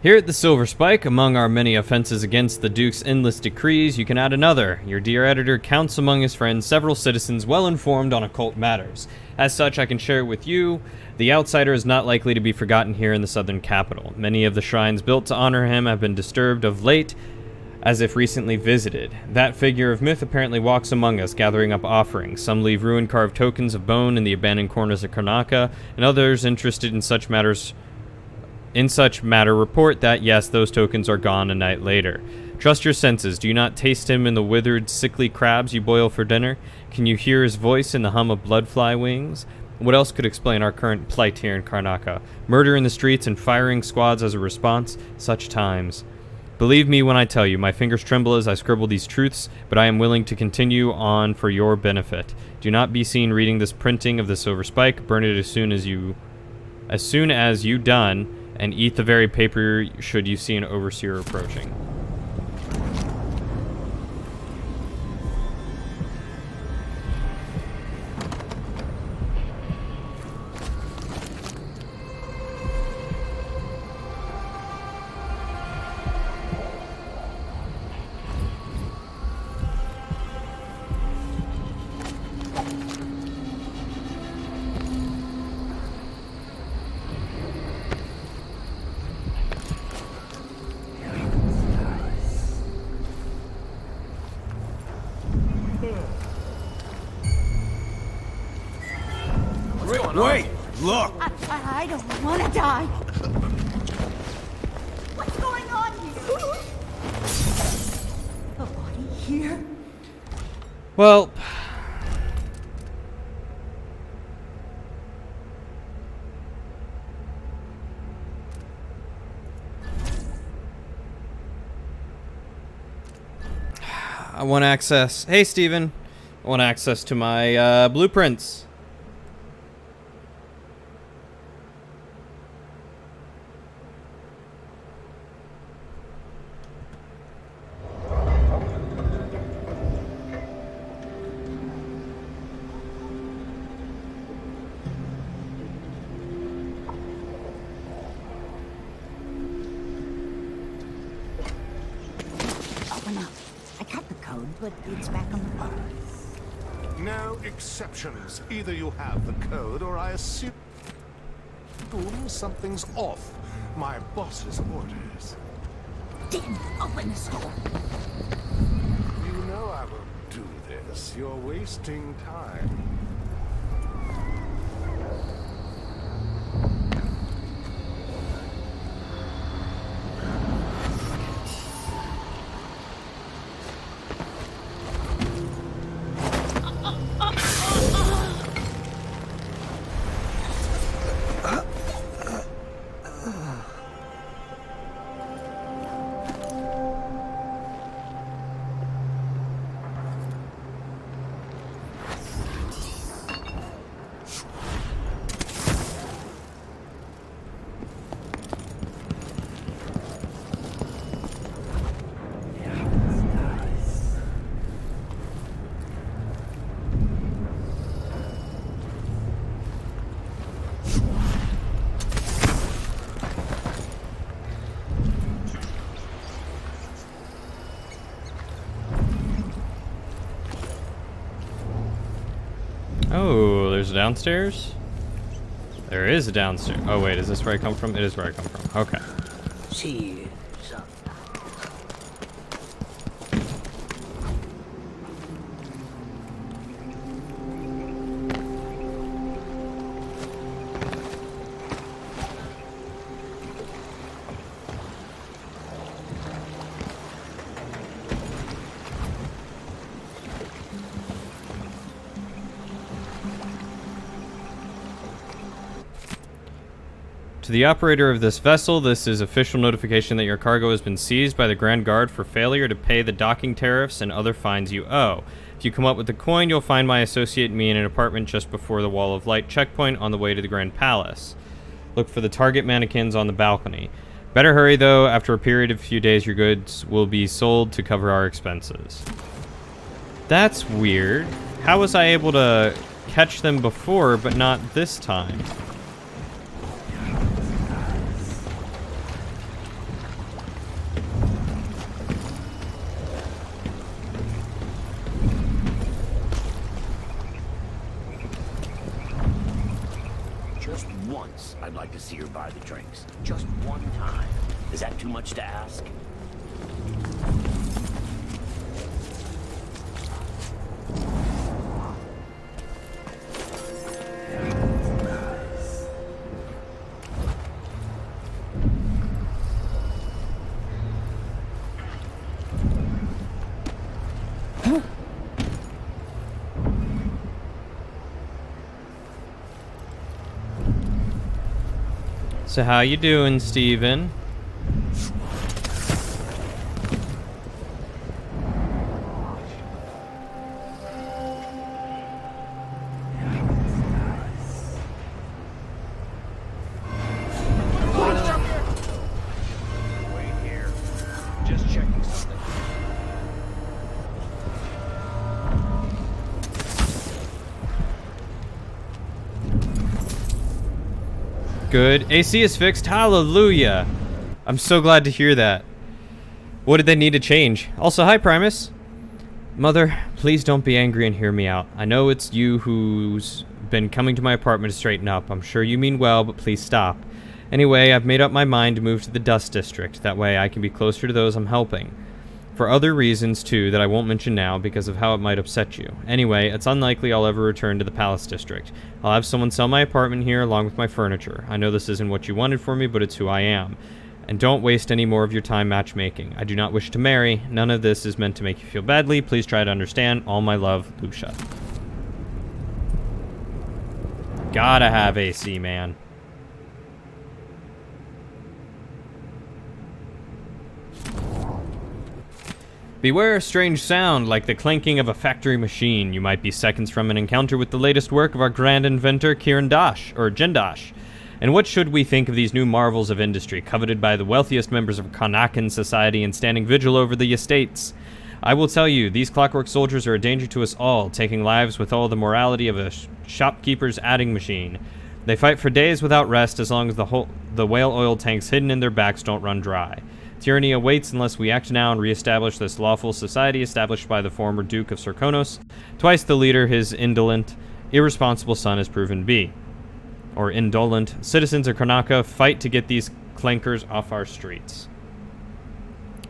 Here at the Silver Spike, among our many offenses against the Duke's endless decrees, you can add another. Your dear editor counts among his friends several citizens well informed on occult matters. As such, I can share it with you. The outsider is not likely to be forgotten here in the southern capital. Many of the shrines built to honor him have been disturbed of late, as if recently visited. That figure of myth apparently walks among us, gathering up offerings. Some leave ruin-carved tokens of bone in the abandoned corners of Karnaca, and others interested in such matter report that, yes, those tokens are gone a night later. Trust your senses. Do you not taste him in the withered, sickly crabs you boil for dinner? Can you hear his voice in the hum of bloodfly wings? What else could explain our current plight here in Karnaca? Murder in the streets and firing squads as a response? Such times. Believe me when I tell you, my fingers tremble as I scribble these truths, but I am willing to continue on for your benefit. Do not be seen reading this printing of the Silver Spike. Burn it as soon as you done, and eat the very paper should you see an overseer approaching. Wait! Look! I don't want to die. What's going on here? A body here? Well, I want access. Hey, Steven. I want access to my blueprints. But it's back on the bar. No exceptions. Either you have the code, or I assume something's off. My boss's orders. Didn't open the store. You know I won't do this. You're wasting time. Oh, there's a downstairs? There is a downstairs. Oh wait, is this where I come from? It is where I come from. Okay. See, To the operator of this vessel, this is official notification that your cargo has been seized by the Grand Guard for failure to pay the docking tariffs and other fines you owe. If you come up with the coin, you'll find my associate and me in an apartment just before the Wall of Light checkpoint on the way to the Grand Palace. Look for the target mannequins on the balcony. Better hurry though, after a period of a few days your goods will be sold to cover our expenses. That's weird. How was I able to catch them before, but not this time? Just once, I'd like to see her buy the drinks. Just one time. Is that too much to ask? So how you doing, Steven? Wait here. Just checking something. Good. AC is fixed. Hallelujah. I'm so glad to hear that. What did they need to change? Also, hi, Primus. Mother, please don't be angry and hear me out. I know it's you who's been coming to my apartment to straighten up. I'm sure you mean well, but please stop. Anyway, I've made up my mind to move to the Dust District. That way I can be closer to those I'm helping. For other reasons, too, that I won't mention now because of how it might upset you. Anyway, it's unlikely I'll ever return to the Palace District. I'll have someone sell my apartment here along with my furniture. I know this isn't what you wanted for me, but it's who I am. And don't waste any more of your time matchmaking. I do not wish to marry. None of this is meant to make you feel badly. Please try to understand. All my love, Lucia. Gotta have AC, man. Beware a strange sound like the clanking of a factory machine. You might be seconds from an encounter with the latest work of our grand inventor, Jendash. And what should we think of these new marvels of industry, coveted by the wealthiest members of Karnakan society and standing vigil over the estates? I will tell you, these clockwork soldiers are a danger to us all, taking lives with all the morality of a shopkeeper's adding machine. They fight for days without rest as long as the whale oil tanks hidden in their backs don't run dry. Tyranny awaits unless we act now and re-establish this lawful society established by the former Duke of Serkonos. Twice the leader his indolent, irresponsible son has proven to be. Or indolent. Citizens of Karnaca fight to get these clankers off our streets.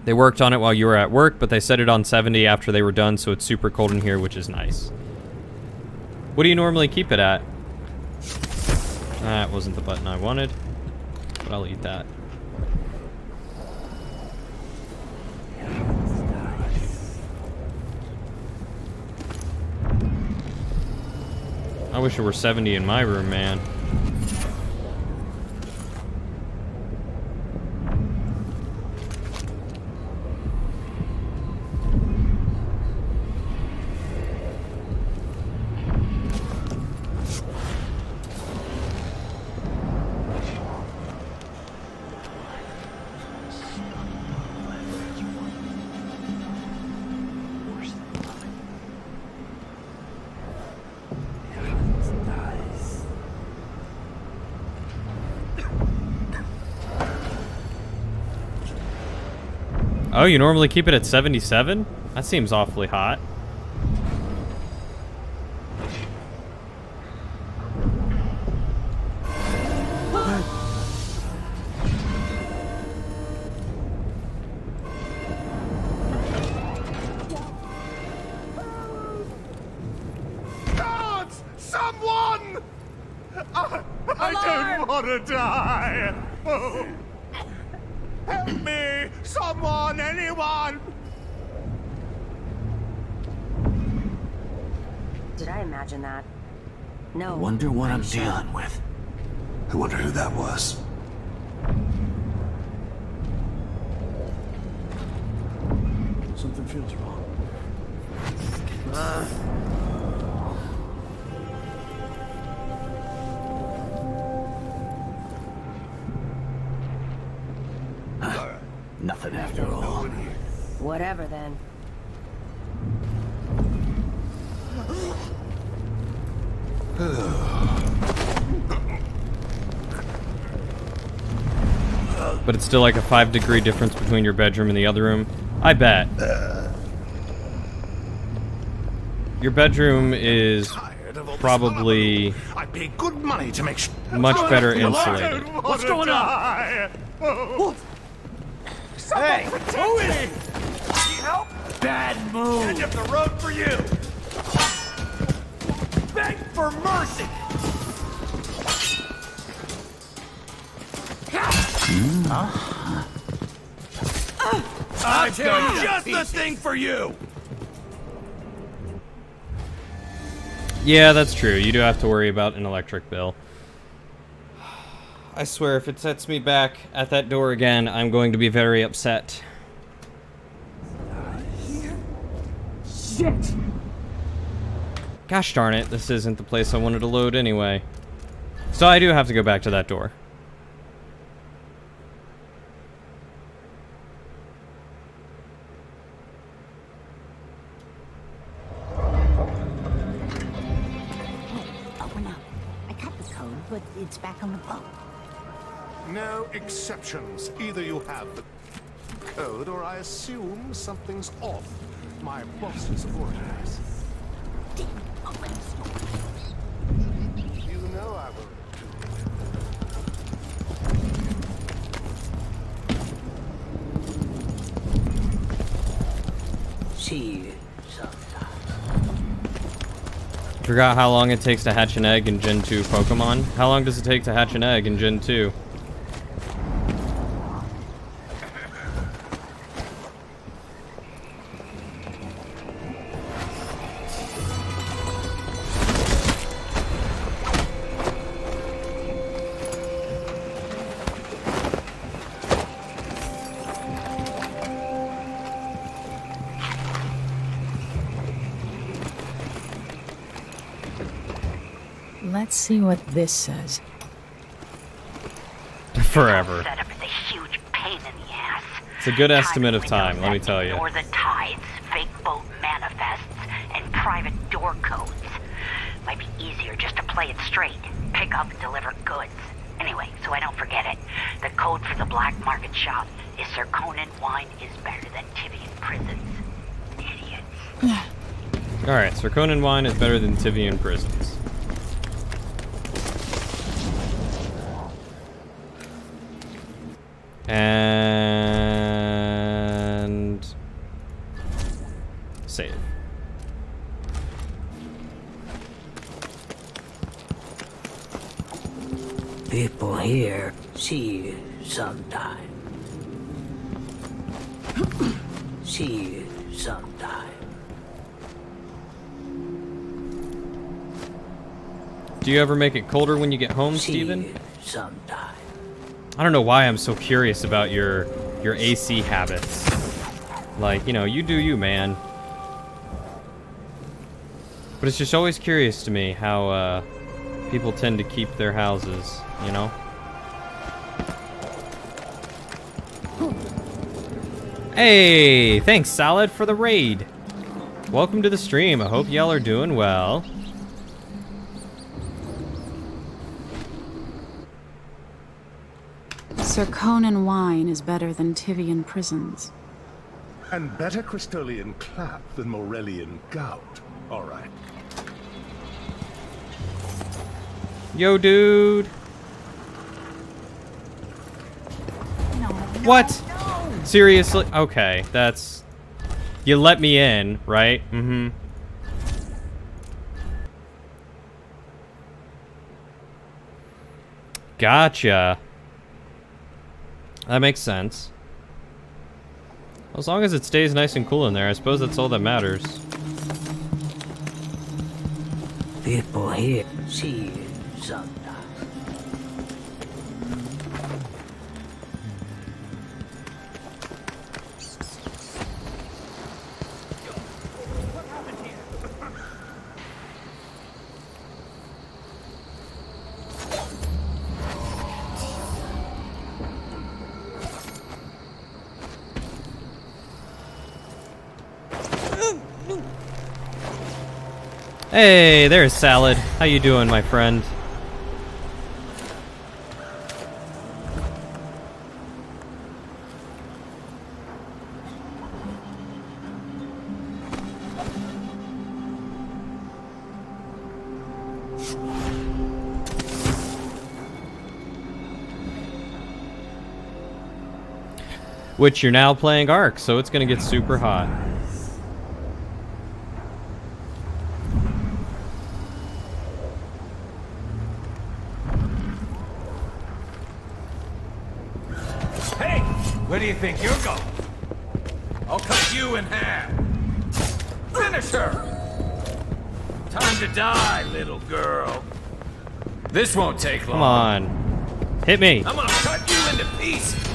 They worked on it while you were at work, but they set it on 70 after they were done, so it's super cold in here, which is nice. What do you normally keep it at? That wasn't the button I wanted, but I'll eat that. I wish it were 70 in my room, man. Oh, you normally keep it at 77? That seems awfully hot. don't want to die. Oh. Help me! Someone! Anyone! Did I imagine that? No. Wonder what I'm sure. dealing with. I wonder who that was. Something feels wrong. Nothing after all. Whatever then. But it's still like a 5-degree difference between your bedroom and the other room. I bet. Your bedroom is probably I pay good money to make sure. much better insulated. What's going on? Oh. Hey, who is he? Need help? Bad move. Edge of the road for you. Beg for mercy. I've done just the thing for you. Yeah, that's true. You do have to worry about an electric bill. I swear, if it sets me back at that door again, I'm going to be very upset. Shit! Gosh darn it, this isn't the place I wanted to load anyway. So I do have to go back to that door. Open up. I got the code, but it's back on the boat. No exceptions. Either you have the code, or I assume something's off. My boss's orders. Open the store. You know I will See you sometime. Forgot how long it takes to hatch an egg in Gen 2 Pokemon? How long does it take to hatch an egg in Gen 2? Let's see what this says. Forever. Setup is a huge pain in the ass. It's a good estimate of time, let me tell you. Ignore the tides, fake boat manifests, and private door codes. Might be easier just to play it straight. Pick up and deliver goods. Anyway, so I don't forget it. The code for the black market shop is Zirconin wine is better than Tivian prisons. Idiots. Alright, Zirconin wine is better than Tivian prisons. And save. People here see you sometime. See you sometime. Do you ever make it colder when you get home, See Steven? you sometime. I don't know why I'm so curious about your AC habits. Like, you know, you do you, man. But it's just always curious to me how people tend to keep their houses, you know? Hey, thanks, Salad, for the raid. Welcome to the stream. I hope y'all are doing well. Zirconin wine is better than Tivian prisons. And better Crystolian clap than Morellian gout. All right. Yo, dude. What? Seriously? Okay, that's... You let me in, right? Mm-hmm. Gotcha. That makes sense. As long as it stays nice and cool in there, I suppose that's all that matters. People here see you sometimes. Hey, there's Salad. How you doing, my friend? Which you're now playing Ark, so it's gonna get super hot. Where do you think you're going? I'll cut you in half. Finish her! Time to die, little girl. This won't take long. Come on. Hit me. I'm gonna cut you into pieces.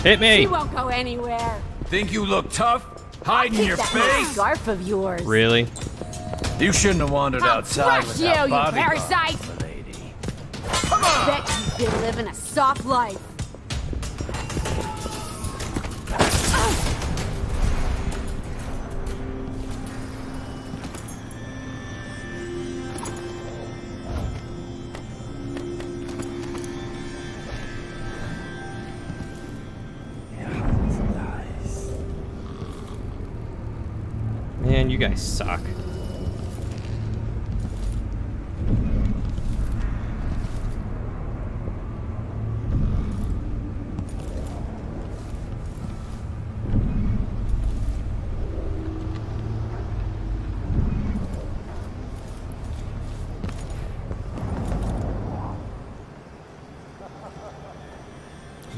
Hit me. She won't go anywhere. Think you look tough? Hiding your face? Scarf of yours. Really? You shouldn't have wandered I'll outside crush without you bodyguards, parasite! milady. Bet you've been living a soft life. Man, you guys suck.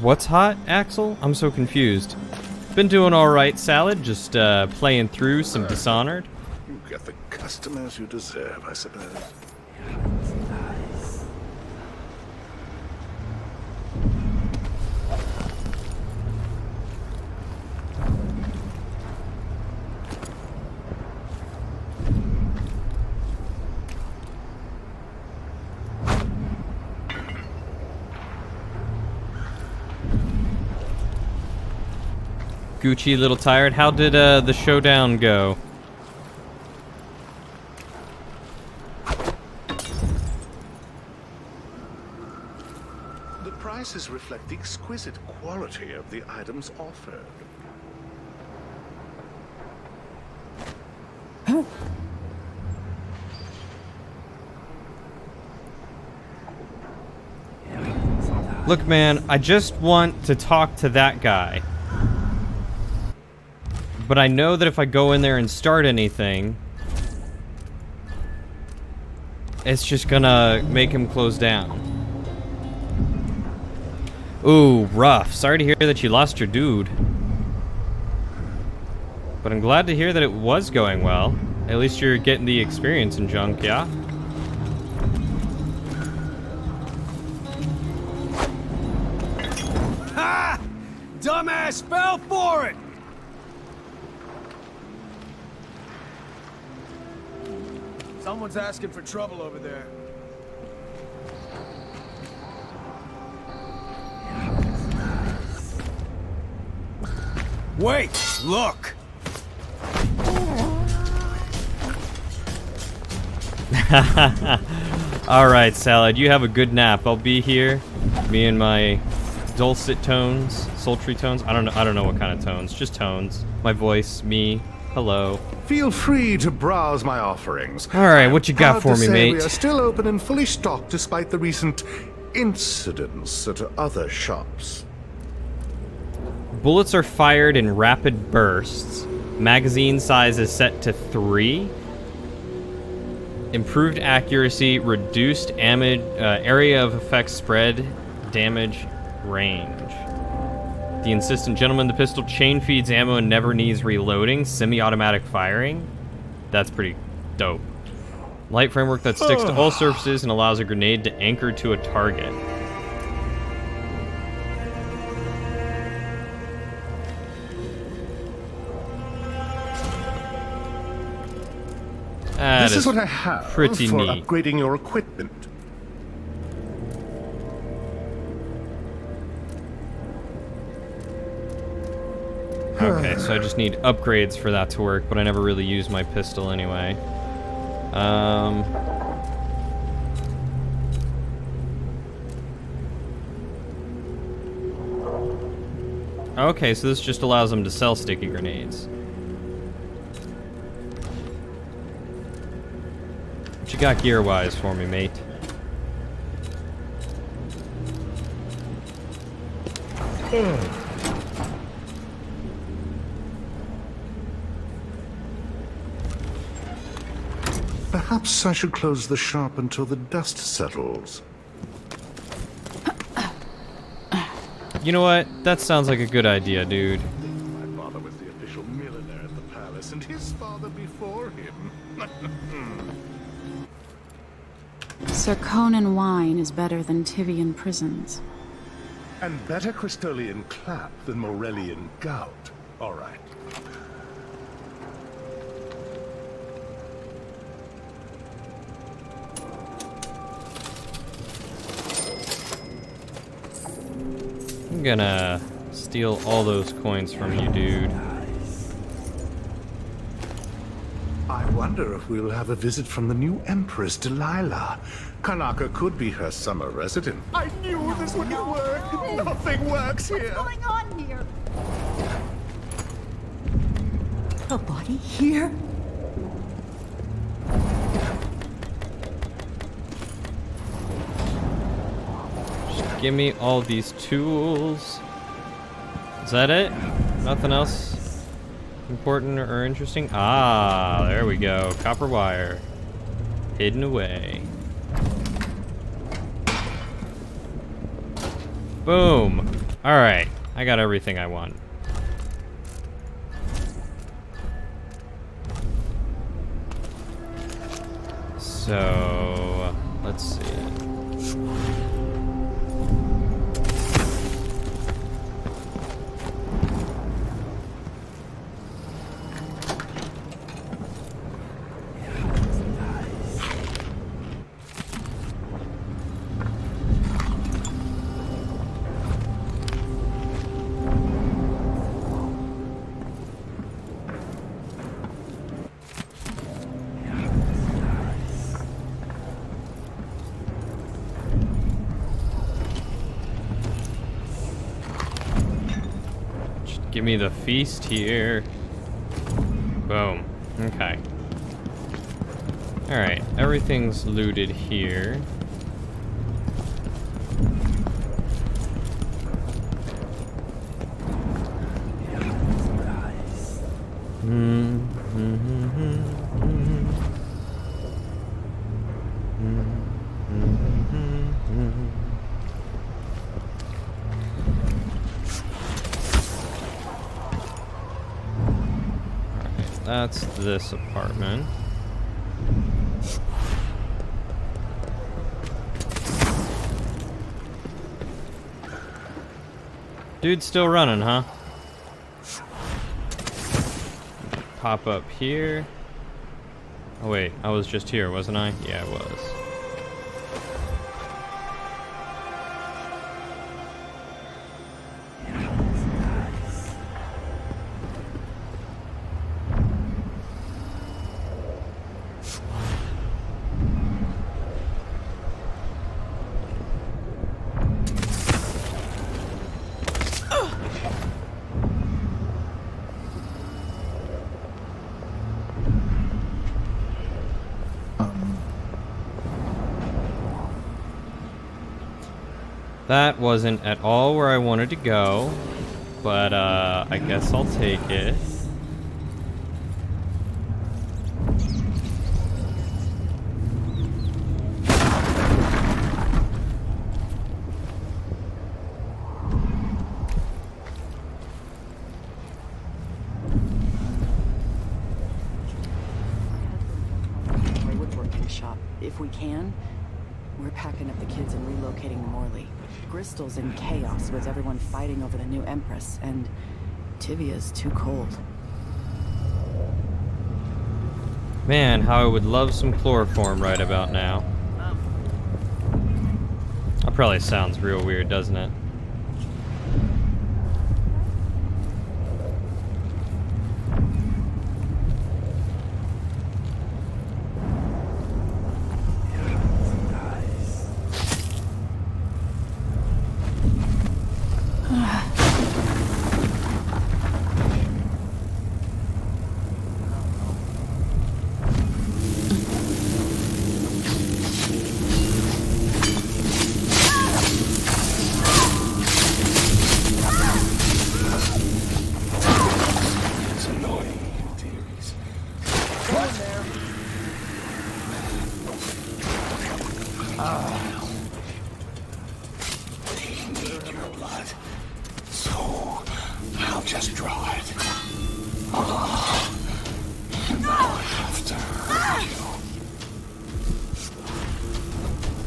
What's hot, Axel? I'm so confused. Been doing alright, Salad. Just playing through some Dishonored. You get the customers you deserve, I suppose. Gucci, little tired. How did the showdown go? The prices reflect the exquisite quality of the items offered. Look, man, I just want to talk to that guy. But I know that if I go in there and start anything, it's just gonna make him close down. Ooh, rough. Sorry to hear that you lost your dude. But I'm glad to hear that it was going well. At least you're getting the experience in junk, yeah? Ha! Dumbass fell for it! Someone's asking for trouble over there. Wait! Look! Alright, Salad, you have a good nap. I'll be here. Me and my dulcet tones, sultry tones. I don't know what kind of tones. Just tones. My voice, me. Hello. Feel free to browse my offerings. Alright, what you got for me, mate? We are still open and fully stocked despite the recent incidents at other shops. Bullets are fired in rapid bursts. Magazine size is set to 3. Improved accuracy, reduced area of effect spread damage, range. The insistent gentleman, the pistol chain feeds ammo and never needs reloading. Semi-automatic firing. That's pretty dope. Light framework that sticks to all surfaces and allows a grenade to anchor to a target. This is what I have pretty for neat. upgrading your equipment. Okay, so I just need upgrades for that to work, but I never really use my pistol anyway. Okay, so this just allows them to sell sticky grenades. What you got gear-wise for me, mate? Perhaps I should close the shop until the dust settles. You know what? That sounds like a good idea, dude. My father was the official millionaire at the palace, and his father before him. Zirconan wine is better than Tivian prisons. And better Crystolian clap than Morellian gout. All right. I'm gonna steal all those coins from you, dude. I wonder if we'll have a visit from the new Empress, Delilah. Karnaca could be her summer resident. I knew this wouldn't work. Nothing works here. What's going on here? A body here? Give me all these tools. Is that it? Nothing else important or interesting? Ah, there we go. Copper wire. Hidden away. Boom. Alright. I got everything I want. So, let's see. Give me the feast here. Boom. Okay. Alright, everything's looted here. That's this apartment. Dude's still running, huh? Pop up here. Oh wait, I was just here, wasn't I? Yeah, I was. That wasn't at all where I wanted to go, but I guess I'll take it. shop, if we can. We're packing up the kids and relocating to Morley. Bristol's in chaos with everyone fighting over the new Empress, and Tivia's too cold. Man, how I would love some chloroform right about now. That probably sounds real weird, doesn't it?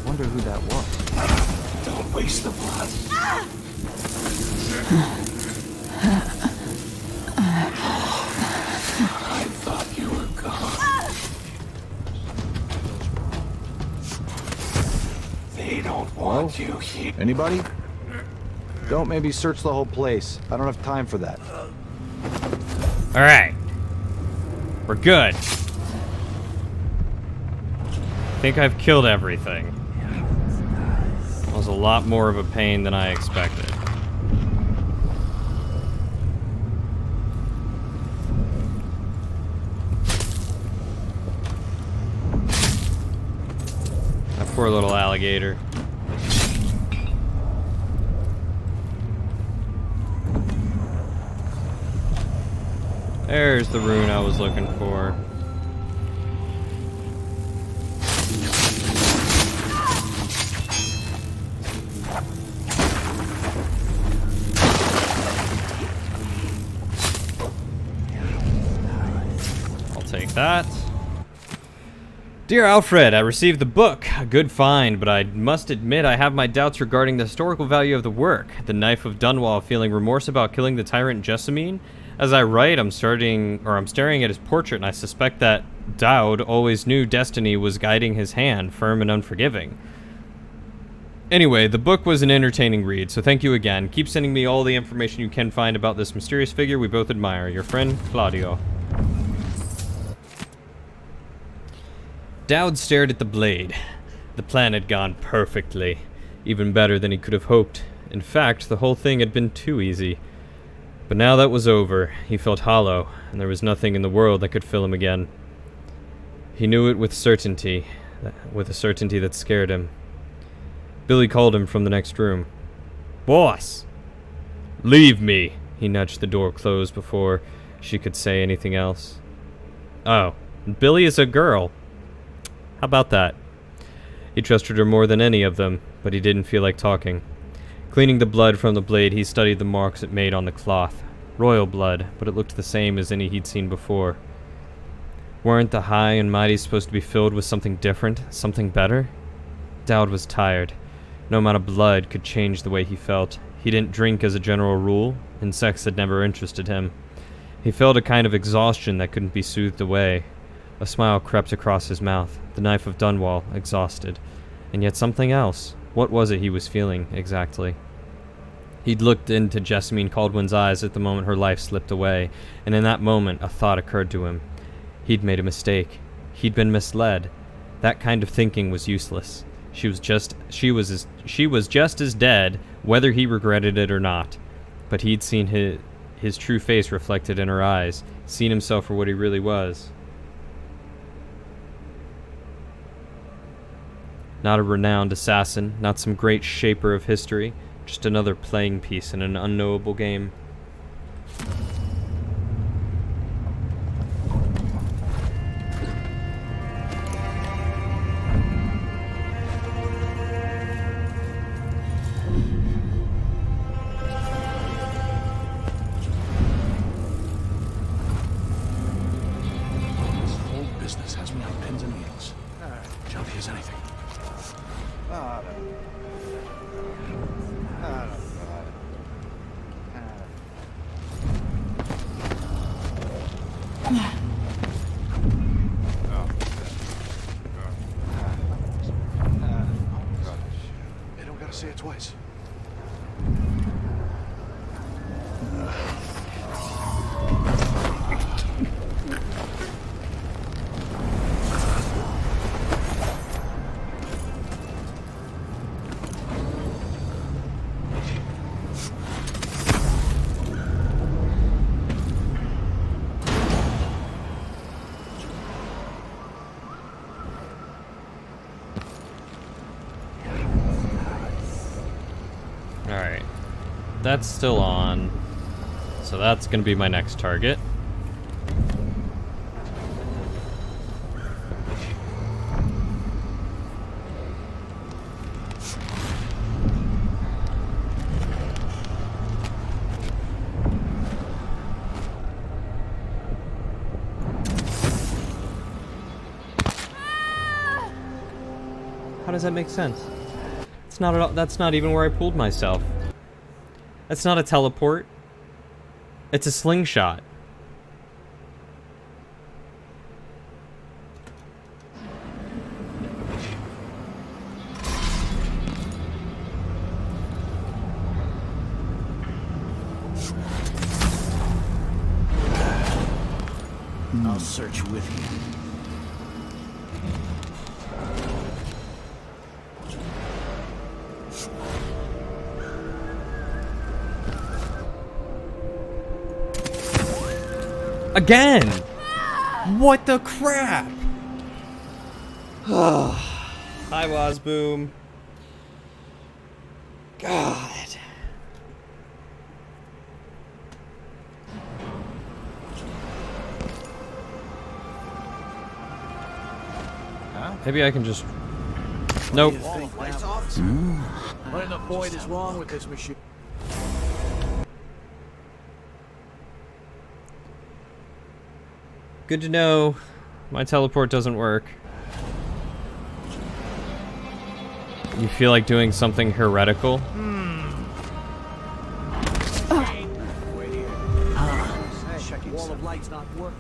Wonder who that was. Don't waste the blood. I thought you were gone. They don't want you here. Anybody? Don't maybe search the whole place. I don't have time for that. Alright. We're good. I think I've killed everything. That was a lot more of a pain than I expected. That poor little alligator. There's the rune I was looking for. I'll take that. Dear Alfred, I received the book. A good find, but I must admit I have my doubts regarding the historical value of the work. The Knife of Dunwall feeling remorse about killing the tyrant Jessamine. As I write, I'm staring at his portrait, and I suspect that Dowd always knew destiny was guiding his hand, firm and unforgiving. Anyway, the book was an entertaining read, so thank you again. Keep sending me all the information you can find about this mysterious figure we both admire. Your friend, Claudio. Dowd stared at the blade. The plan had gone perfectly, even better than he could have hoped. In fact, the whole thing had been too easy. But now that was over, he felt hollow, and there was nothing in the world that could fill him again. He knew it with a certainty that scared him. Billy called him from the next room. "Boss!" "Leave me!" He nudged the door closed before she could say anything else. "Oh, Billy is a girl. How about that?" He trusted her more than any of them, but he didn't feel like talking. Cleaning the blood from the blade, he studied the marks it made on the cloth. Royal blood, but it looked the same as any he'd seen before. Weren't the high and mighty supposed to be filled with something different, something better? Dowd was tired. No amount of blood could change the way he felt. He didn't drink as a general rule, and sex had never interested him. He felt a kind of exhaustion that couldn't be soothed away. A smile crept across his mouth. The Knife of Dunwall, exhausted. And yet something else. What was it he was feeling, exactly? He'd looked into Jessamine Caldwin's eyes at the moment her life slipped away, and in that moment a thought occurred to him. He'd made a mistake. He'd been misled. That kind of thinking was useless. She was just as dead, whether he regretted it or not. But he'd seen his true face reflected in her eyes, seen himself for what he really was. Not a renowned assassin, not some great shaper of history, just another playing piece in an unknowable game. This whole business has me on pins and needles. They don't gotta say it twice. Alright. That's still on. So that's gonna be my next target. How does that make sense? It's not at all, that's not even where I pulled myself. That's not a teleport. It's a slingshot. I'll search with you. Again! What the crap? Hi, Wazboom. God. Maybe I can just... Nope. What in the void is wrong with this machine? Good to know. My teleport doesn't work. You feel like doing something heretical? Wall of light's not working.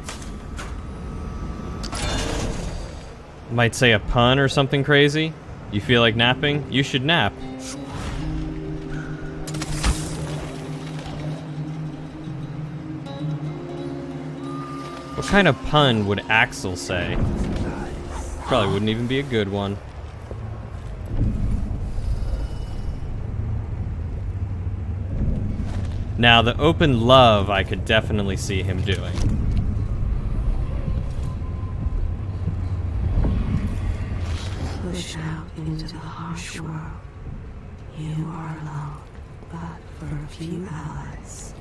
Might say a pun or something crazy? You feel like napping? You should nap. What kind of pun would Axel say? Probably wouldn't even be a good one. Now, the open love I could definitely see him doing. Push out into the harsh world. You are alone, but for a few allies.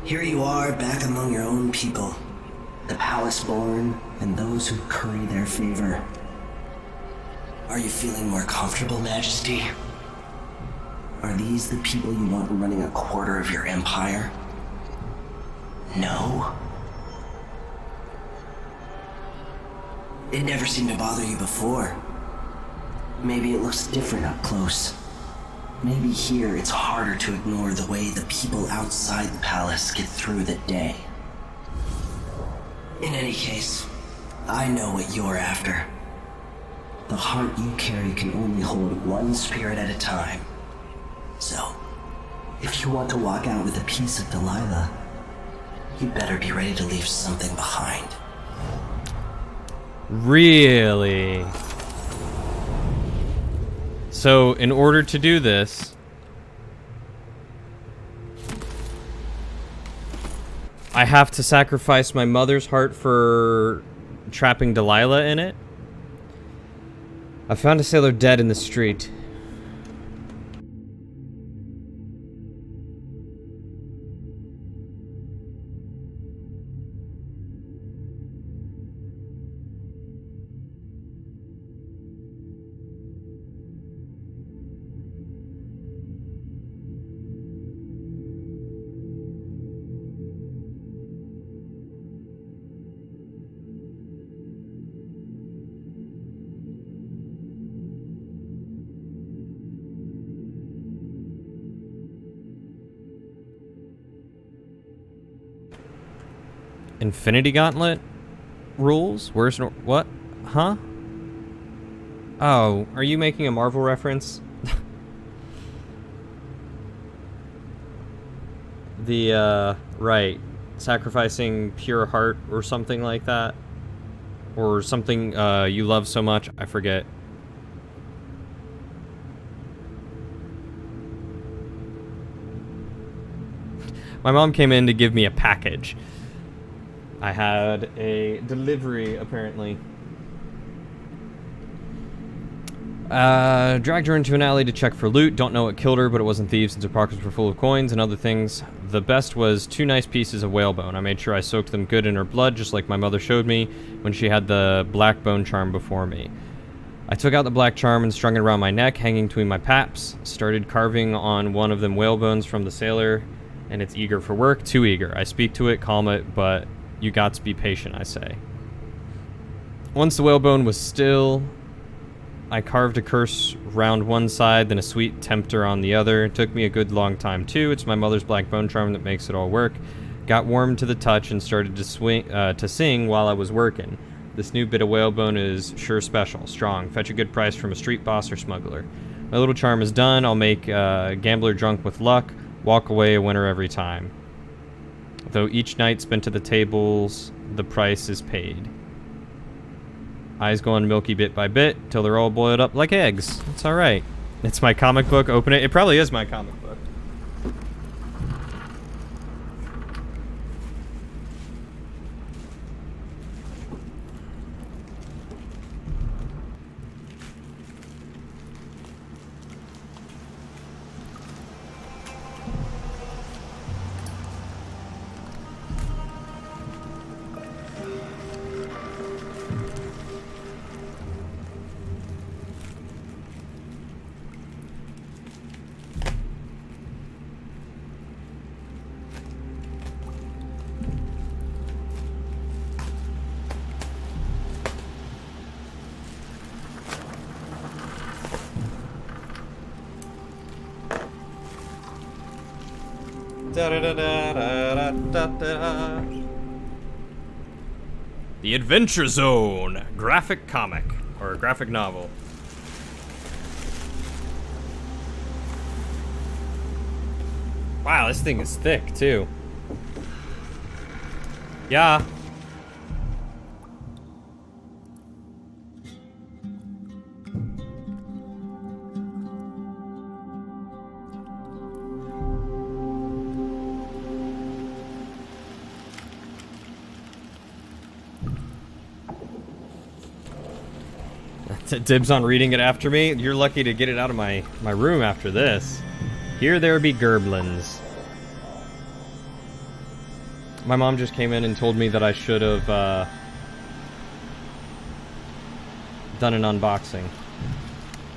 Here you are, back among your own people. The palace born, and those who curry their favor. Are you feeling more comfortable, Majesty? Are these the people you want running a quarter of your empire? No? It never seemed to bother you before. Maybe it looks different up close. Maybe here it's harder to ignore the way the people outside the palace get through the day. In any case, I know what you're after. The heart you carry can only hold one spirit at a time. So, if you want to walk out with a piece of Delilah, you better be ready to leave something behind. Really? So, in order to do this, I have to sacrifice my mother's heart for trapping Delilah in it? I found a sailor dead in the street. Infinity Gauntlet rules? Where's what? Huh? Oh, are you making a Marvel reference? Right. Sacrificing pure heart or something like that. Or something you love so much. I forget. My mom came in to give me a package. I had a delivery, apparently. Dragged her into an alley to check for loot. Don't know what killed her, but it wasn't thieves since her pockets were full of coins and other things. The best was 2 nice pieces of whalebone. I made sure I soaked them good in her blood, just like my mother showed me when she had the black bone charm before me. I took out the black charm and strung it around my neck, hanging between my paps. Started carving on one of them whalebones from the sailor, and it's eager for work. Too eager. I speak to it, calm it, but you got to be patient, I say. Once the whalebone was still, I carved a curse round one side, then a sweet tempter on the other. It took me a good long time, too. It's my mother's black bone charm that makes it all work. Got warm to the touch and started to sing while I was working. This new bit of whalebone is sure special, strong. Fetch a good price from a street boss or smuggler. My little charm is done. I'll make a gambler drunk with luck. Walk away a winner every time. Though each night spent at the tables, the price is paid. Eyes going milky bit by bit till they're all boiled up like eggs. It's alright. It's my comic book. Open it. It probably is my comic book. The Adventure Zone graphic comic or graphic novel. Wow, this thing is thick too. Yeah. Dibs on reading it after me. You're lucky to get it out of my room after this. Here there be gerblins. My mom just came in and told me that I should have done an unboxing.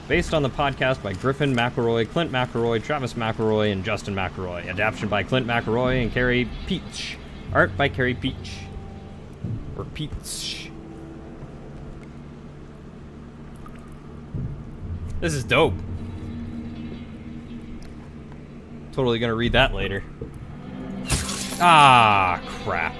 Based on the podcast by Griffin McElroy, Clint McElroy, Travis McElroy, and Justin McElroy. Adaptation by Clint McElroy and Carrie Peach. Art by Carrie Peach. Or Peach. This is dope. Totally gonna read that later. Ah, crap.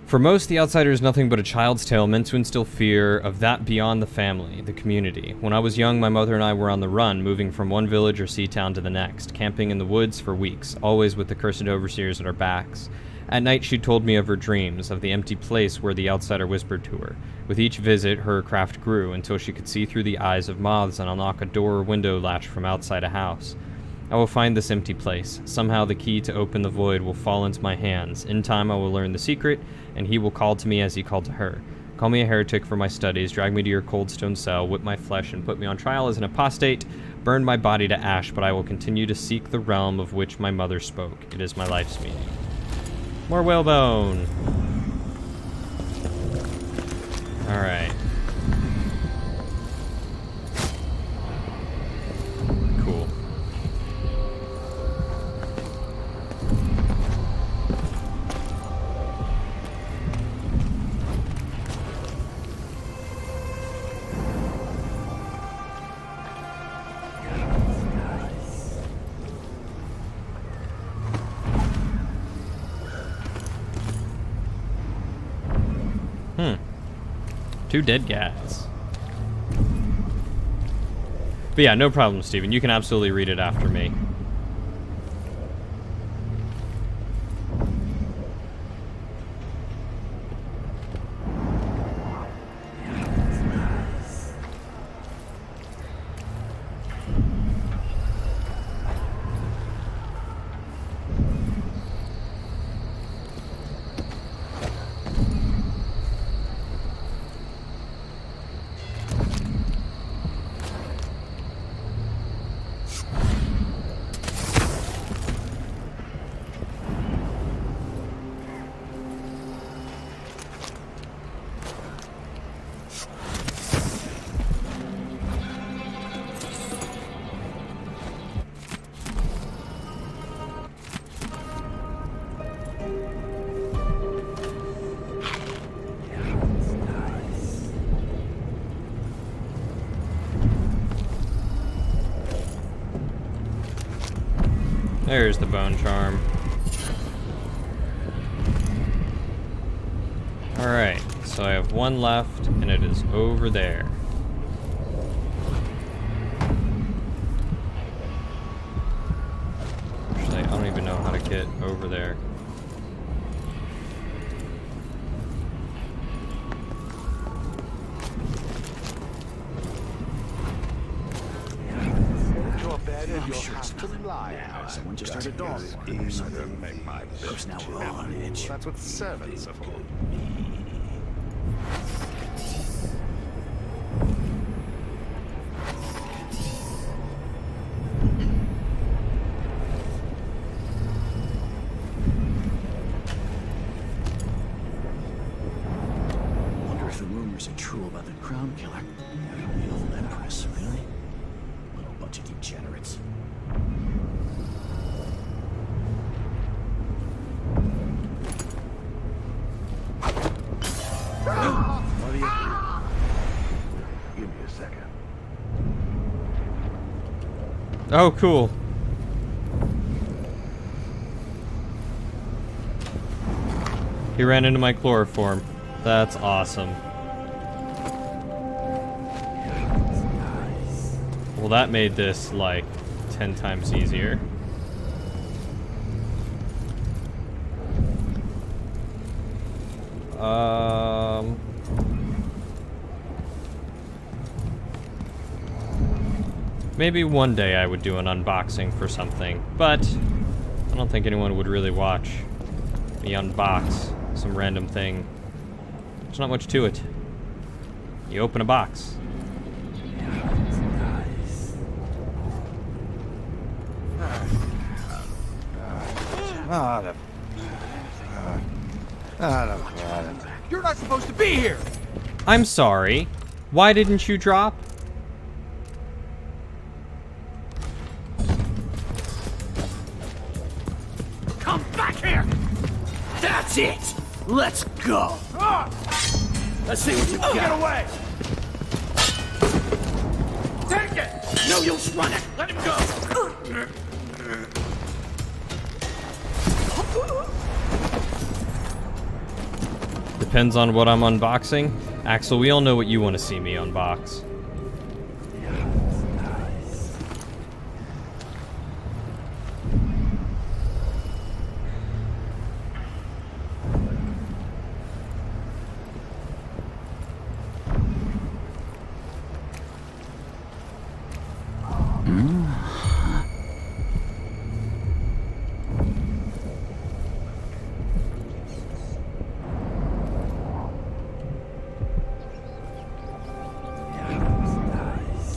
For most, the outsider is nothing but a child's tale meant to instill fear of that beyond the family, the community. When I was young, my mother and I were on the run, moving from one village or sea town to the next, camping in the woods for weeks, always with the cursed overseers at our backs. At night, she told me of her dreams, of the empty place where the outsider whispered to her. With each visit, her craft grew, until she could see through the eyes of moths and unlock a door or window latch from outside a house. I will find this empty place. Somehow the key to open the void will fall into my hands. In time I will learn the secret, and he will call to me as he called to her. Call me a heretic for my studies, drag me to your cold stone cell, whip my flesh and put me on trial as an apostate, burn my body to ash, but I will continue to seek the realm of which my mother spoke. It is my life's meaning. More whalebone. Alright. 2 dead guys. But yeah, no problem, Steven. You can absolutely read it after me. There's the bone charm. Alright, so I have 1 left, and it is over there. Actually, I don't even know how to get over there. Someone just heard a dog. Of course, now we're all on edge. That's what servants are for. Wonder if the rumors are true about the crown killer. The old empress, really? What a bunch of degenerates. Give me a second. Oh, cool. He ran into my chloroform. That's awesome. Well, that made this, like, 10 times easier. Maybe one day I would do an unboxing for something, but I don't think anyone would really watch me unbox some random thing. There's not much to it. You open a box. You're not supposed to be here! I'm sorry. Why didn't you drop? Come back here! That's it! Let's go! Let's see what you got. Get away! Take it! No use running! Let him go! Depends on what I'm unboxing. Axel, we all know what you want to see me unbox.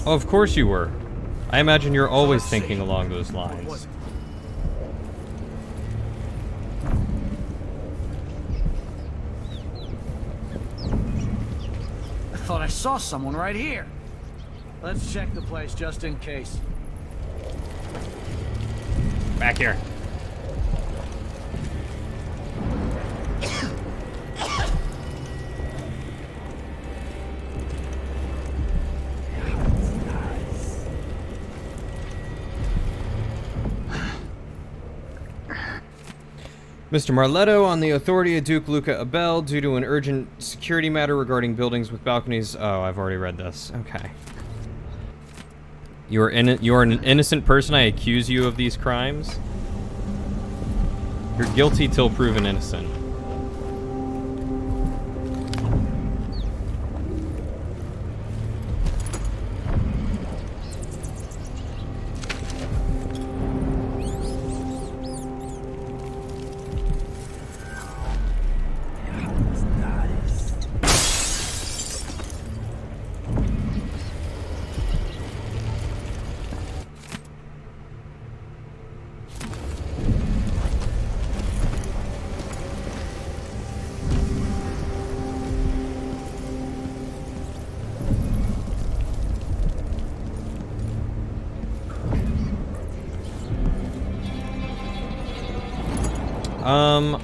Oh, of course you were. I imagine you're always thinking along those lines. I thought I saw someone right here. Let's check the place just in case. Back here. Mr. Marletto on the authority of Duke Luca Abel due to an urgent security matter regarding buildings with balconies. Oh, I've already read this. Okay. You are an innocent person. I accuse you of these crimes. You're guilty till proven innocent.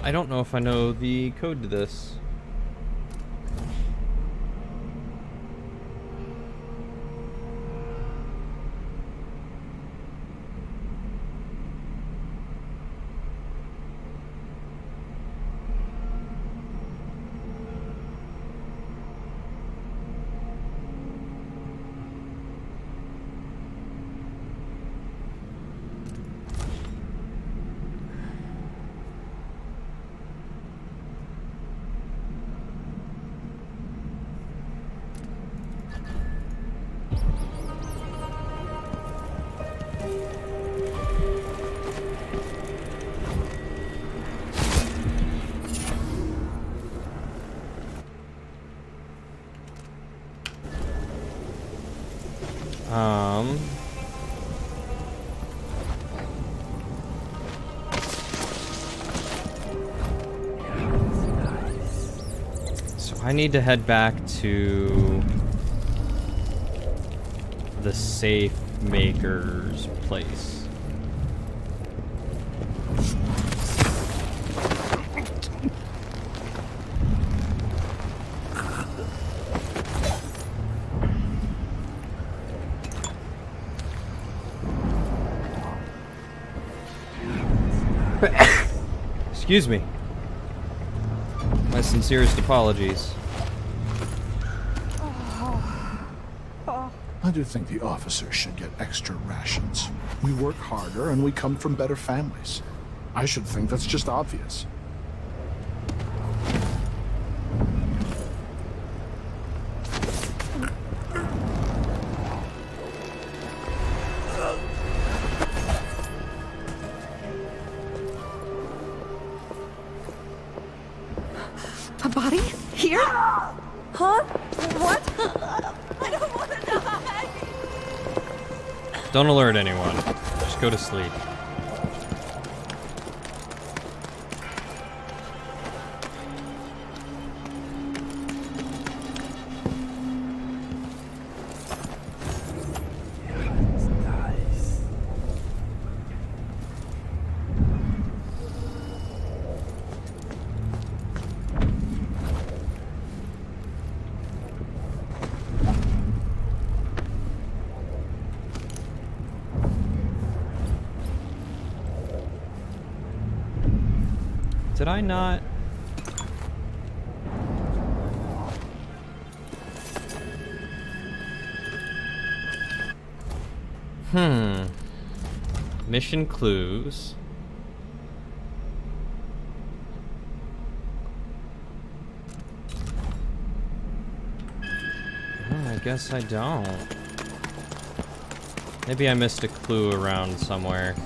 I don't know if I know the code to this. So I need to head back to the safe maker's place. Excuse me. My sincerest apologies. I do think the officers should get extra rations. We work harder and we come from better families. I should think that's just obvious. A body? Here? Huh? What? I don't want to die. Don't alert anyone. Just go to sleep. Did I not? Mission clues. Oh, I guess I don't. Maybe I missed a clue around somewhere.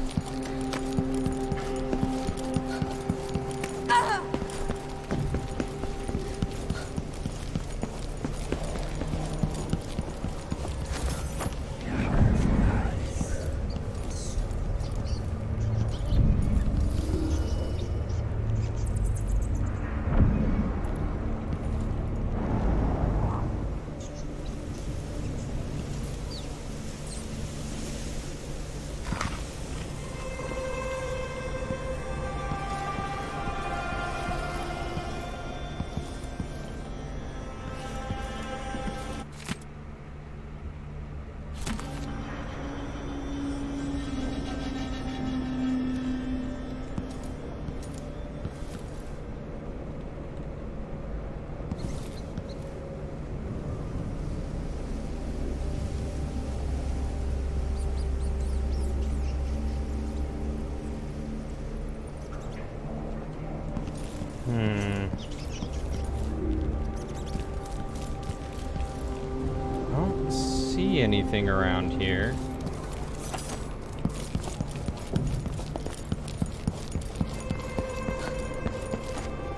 anything around here.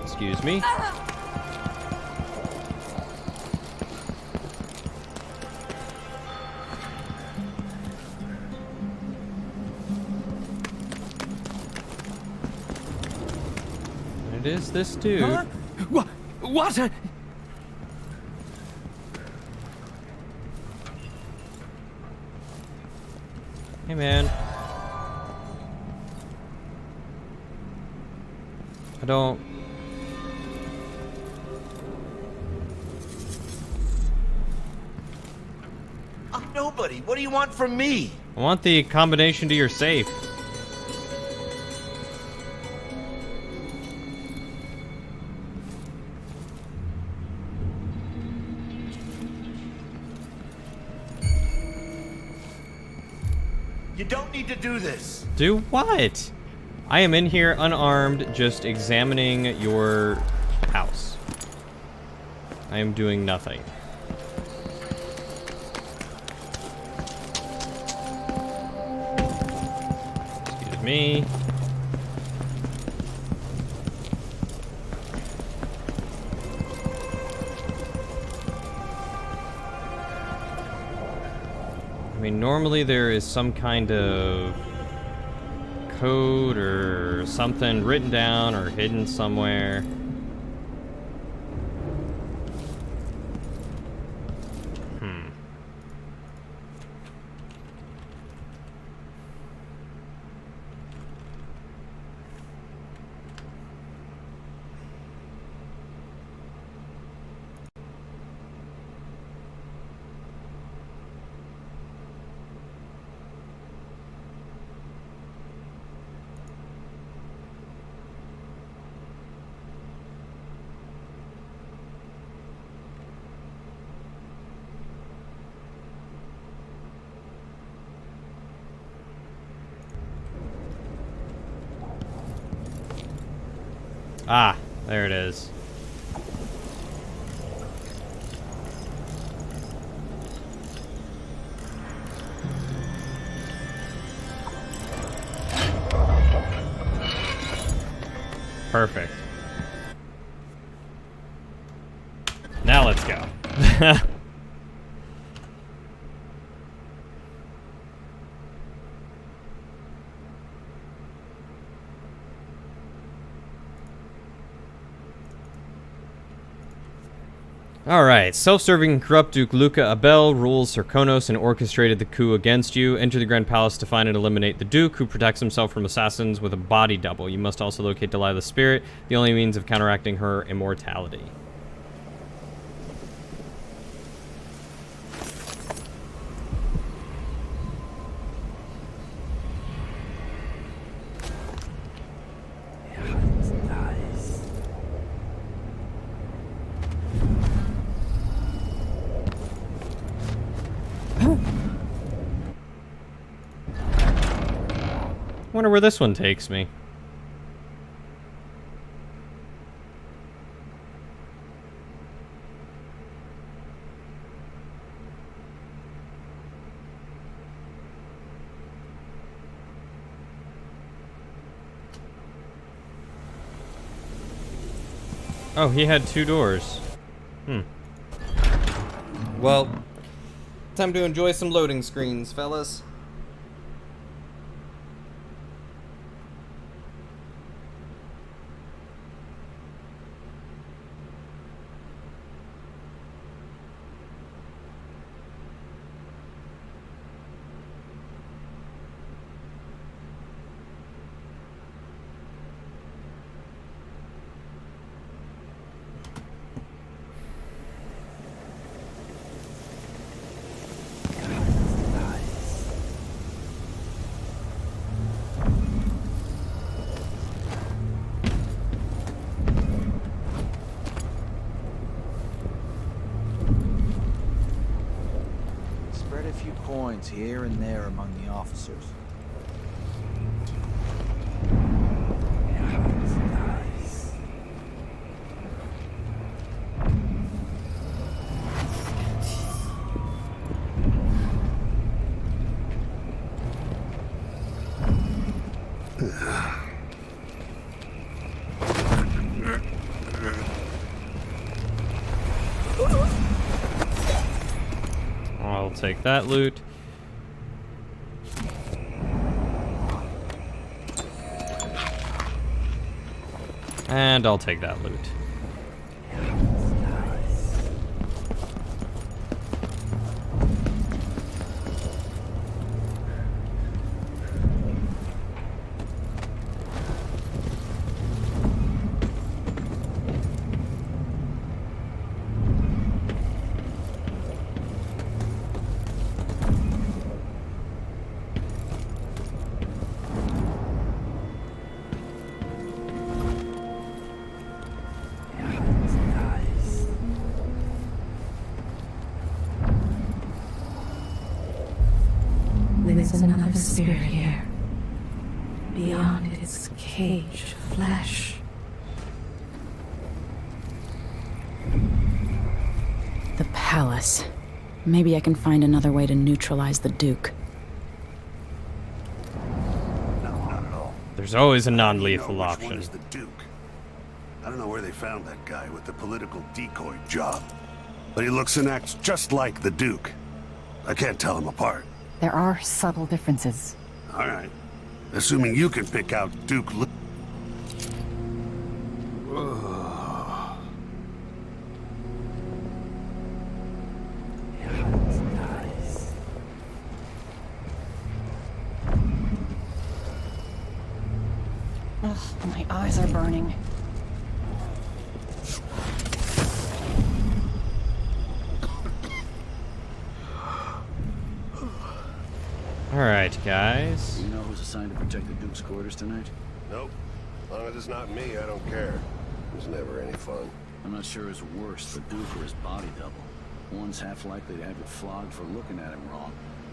Excuse me. It is this dude. Huh? What? Hey, man. I don't... I'm nobody. What do you want from me? I want the combination to your safe. You don't need to do this. Do what? I am in here unarmed, just examining your house. I am doing nothing. Excuse me. I mean, normally there is some kind of code or something written down or hidden somewhere. Ah, there it is. Perfect. Now let's go. Alright, self-serving and corrupt Duke Luca Abel rules Serkonos and orchestrated the coup against you. Enter the Grand Palace to find and eliminate the Duke, who protects himself from assassins with a body double. You must also locate Delilah's spirit, the only means of counteracting her immortality. Wonder where this one takes me. Oh, he had two doors. Well, time to enjoy some loading screens, fellas. Spread a few coins here and there among the officers. take that loot. And I'll take that loot. There's another spirit here. Beyond its cage of flesh. The palace. Maybe I can find another way to neutralize the Duke. There's always a non-lethal Which one option. is the Duke? I don't know where they found that guy with the political decoy job, but he looks and acts just like the Duke. I can't tell him apart. There are subtle differences. All right. Assuming you can pick out Duke. Ugh, my eyes are burning. Alright, guys. You know who's assigned to protect the Duke's quarters tonight? Nope. As long as it's not me, I don't care. It's never any fun. I'm not sure who's worse, the Duke or his body double. One's half likely to have you flogged for looking at him wrong.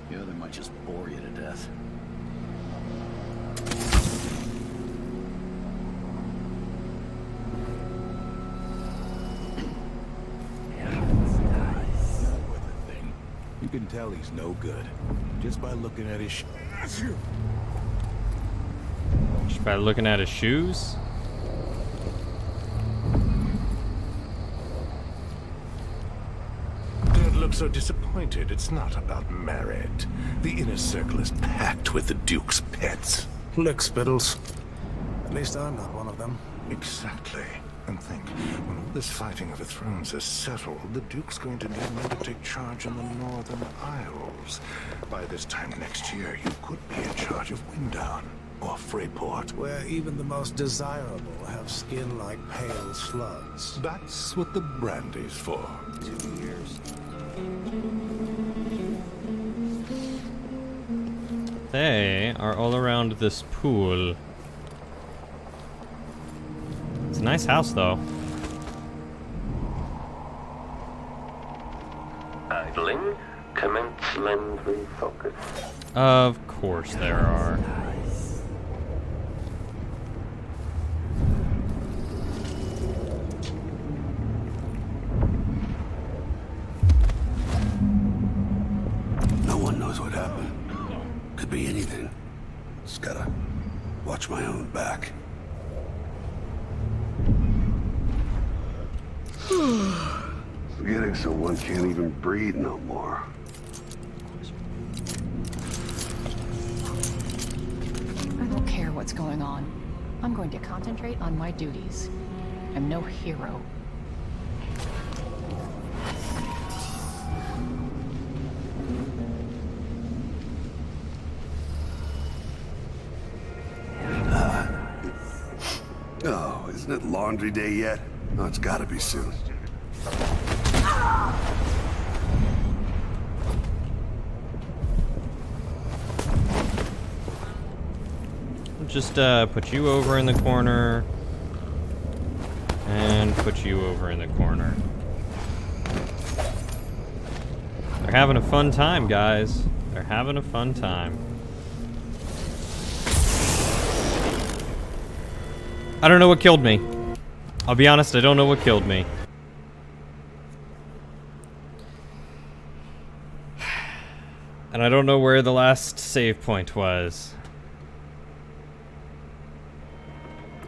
The other might just bore you to death. You can tell he's no good just by looking at his Just by looking at his shoes? Don't look so disappointed. It's not about merit. The inner circle is packed with the Duke's pets. Lickspittles. At least I'm not one of them. Exactly. And think, when all this fighting over thrones is settled, the Duke's going to need men to take charge in the Northern Isles. By this time next year, you could be in charge of Windown or Freeport. Where even the most desirable have skin like pale slugs. That's what the brandy's for. 2 years. They are all around this pool. It's a nice house, though. Idling. Commence lens refocus. Of course there are. No one knows what happened. Could be anything. Just gotta watch my own back. Getting so one can't even breathe no more. I don't care what's going on. I'm going to concentrate on my duties. I'm no hero. Oh, isn't it laundry day yet? Oh, it's gotta be soon. Just put you over in the corner. And put you over in the corner. They're having a fun time, guys. They're having a fun time. I don't know what killed me. I'll be honest, I don't know what killed me. And I don't know where the last save point was.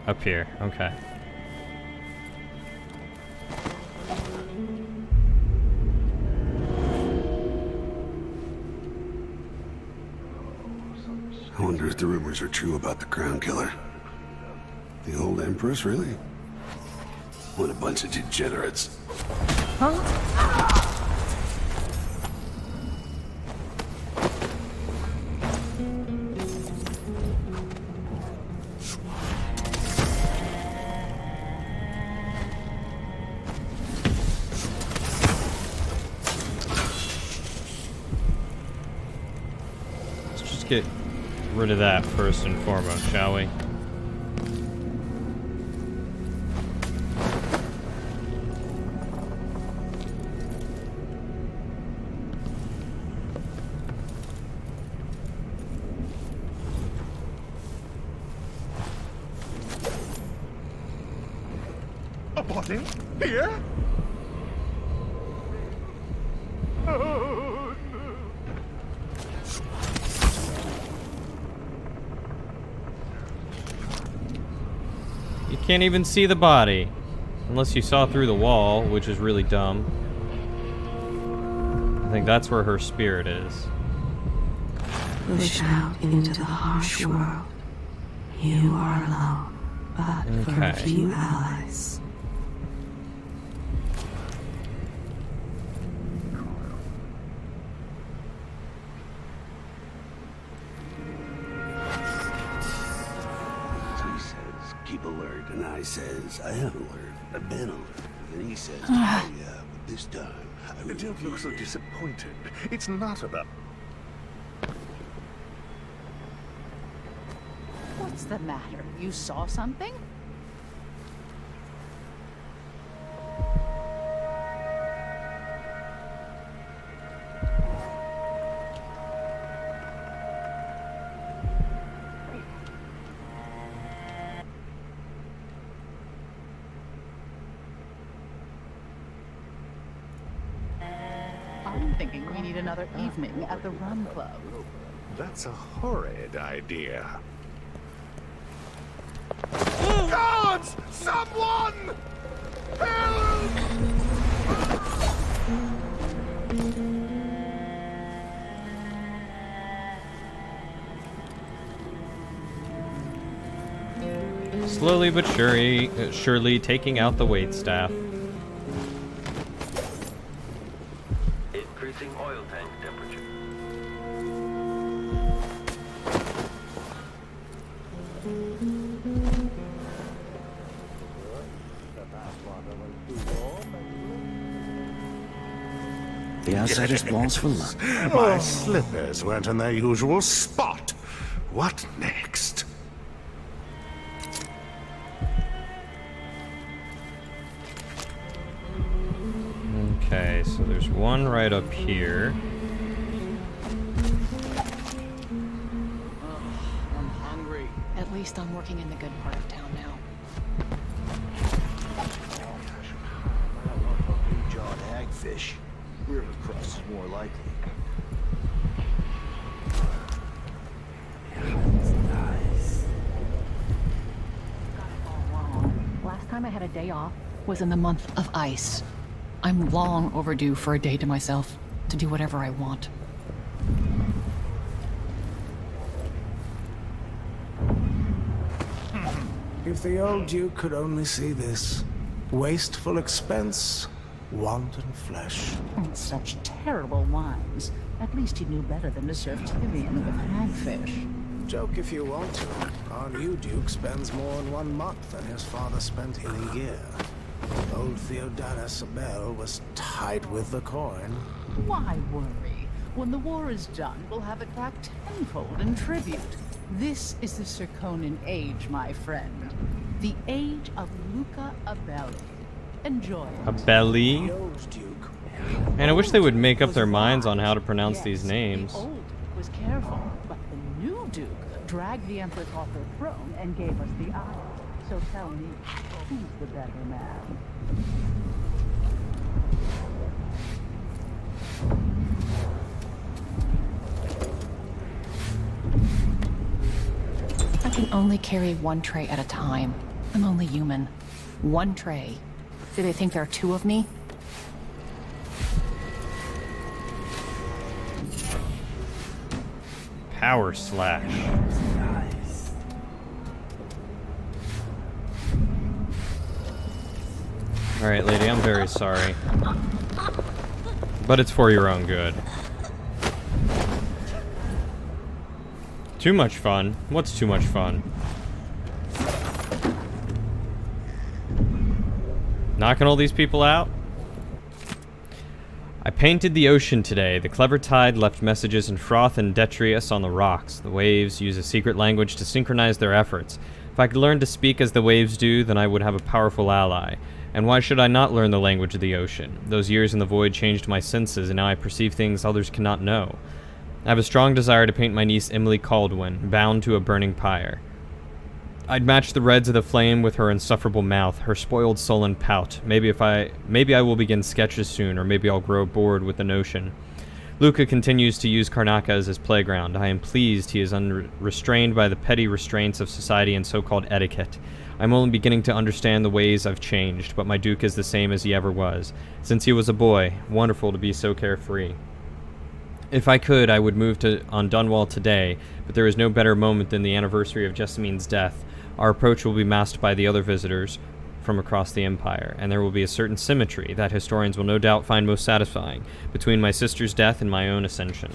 Up here, okay. if the rumors are true about the Crown Killer. The old Empress, really? What a bunch of degenerates. Let's just get rid of that first and foremost, shall we? A body? Here? Oh, no. You can't even see the body. Unless you saw through the wall, which is really dumb. I think that's where her spirit is. Push out into the harsh world. You are alone, but for a few allies. Keep alert, and I says, I am alert. I've been alert. And he says, oh yeah, but this time, I will Don't look so disappointed. It's not about... What's the matter? You saw something? I'm thinking we need another evening at the Rum Club. That's a horrid idea. Guards! Someone! Help! Slowly but surely taking out the waitstaff. Increasing oil tank temperature. The outsider's balls for luck. My slippers weren't in their usual spot. What next? Okay, so there's one right up here. I'm hungry. At least I'm working in the good part of town now. Blue-jawed hagfish. River crust is more likely. Last time I had a day off was in the month of ice. I'm long overdue for a day to myself, to do whatever I want. If the old Duke could only see this. Wasteful expense, wanton flesh. Such terrible wines. At least he knew better than to serve Tivian with hagfish. Joke if you want to. Our new Duke spends more in 1 month than his father spent in a year. Old Theodanis Abel was tight with the coin. Why worry? When the war is done, we'll have it back tenfold in tribute. This is the Circonan age, my friend. The age of Luca Abelli. Enjoy it. Abelli? The old Duke. And I wish they would make up their minds on how to pronounce these names. The old Duke was careful, but the new Duke dragged the Empress off her throne and gave us the eye. So tell me, who's the better man? I can only carry one tray at a time. I'm only human. One tray. Do they think there are two of me? Power slash. Alright, lady, I'm very sorry. But it's for your own good. Too much fun? What's too much fun? Knocking all these people out? I painted the ocean today. The clever tide left messages in froth and detritus on the rocks. The waves use a secret language to synchronize their efforts. If I could learn to speak as the waves do, then I would have a powerful ally. And why should I not learn the language of the ocean? Those years in the void changed my senses, and now I perceive things others cannot know. I have a strong desire to paint my niece Emily Caldwin, bound to a burning pyre. I'd match the reds of the flame with her insufferable mouth, her spoiled sullen pout. Maybe I will begin sketches soon, or maybe I'll grow bored with the notion. Luca continues to use Karnaca as his playground. I am pleased he is unrestrained by the petty restraints of society and so-called etiquette. I'm only beginning to understand the ways I've changed, but my Duke is the same as he ever was. Since he was a boy, wonderful to be so carefree. If I could, I would move on Dunwall today, but there is no better moment than the anniversary of Jessamine's death. Our approach will be masked by the other visitors from across the Empire, and there will be a certain symmetry that historians will no doubt find most satisfying between my sister's death and my own ascension.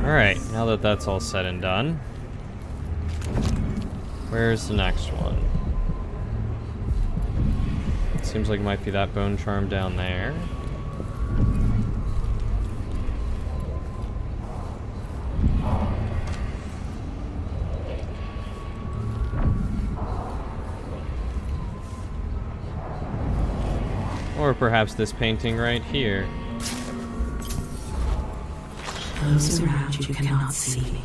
Alright, now that that's all said and done, where's the next one? Seems like it might be that bone charm down there. Or perhaps this painting right here. Those around you cannot see me.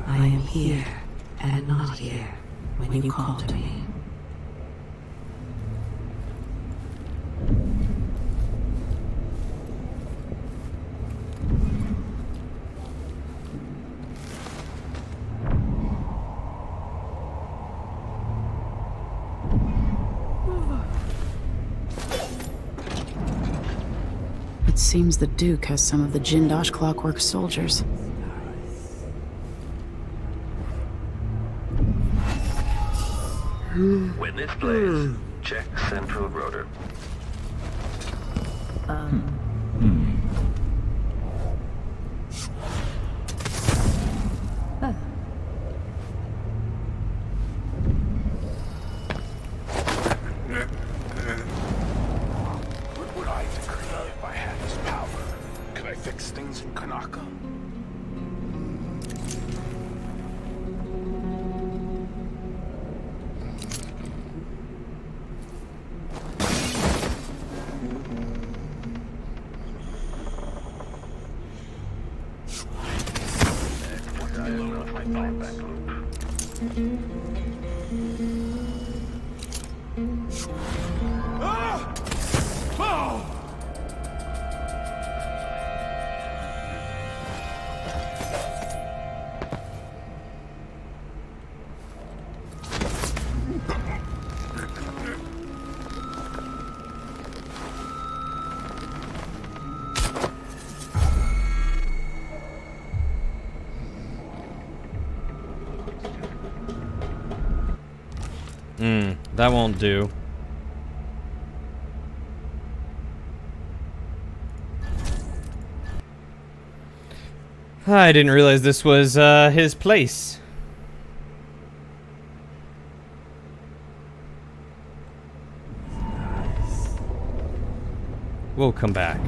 I am here and not here when you call to me. It seems the Duke has some of the Jindosh Clockwork soldiers. When this plays, check central rotor. What would I decree if I had this power? Could I fix things in Karnaca? That won't do. I didn't realize this was his place. We'll come back.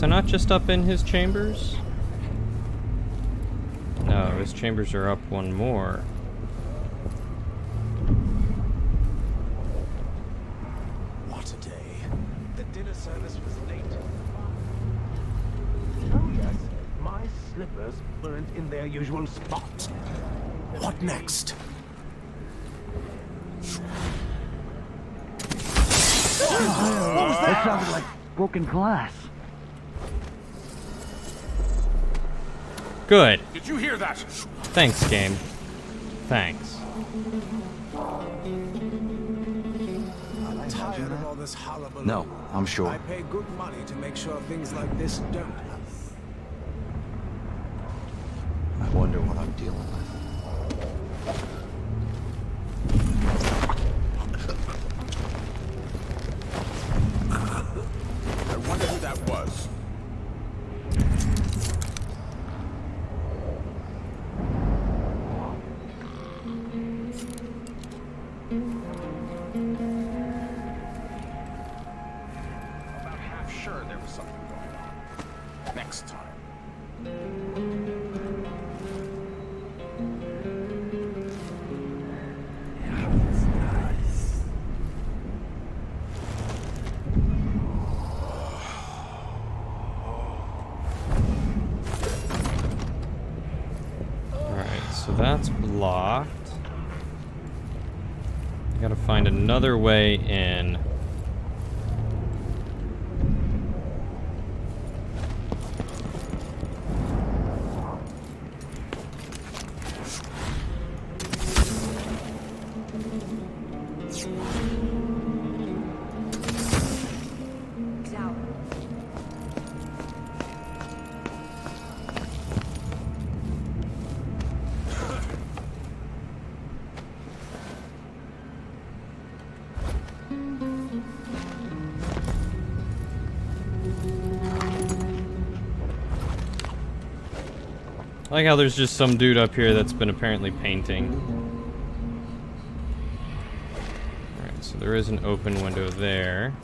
Was I not just up in his chambers? No, his chambers are up one more. What a day. The dinner service was late. Oh yes, my slippers weren't in their usual spot. What next? What was that? That sounded like broken glass. Good. Did you hear that? Thanks, game. Thanks. I'm tired of all this hullabaloo. No, I'm sure. I pay good money to make sure things like this don't happen. I wonder what I'm dealing with. I wonder who that was. About half sure there was something going on. Next time. Alright, so that's blocked. Gotta find another way in. I like how there's just some dude up here that's been apparently painting. Alright, so there is an open window there.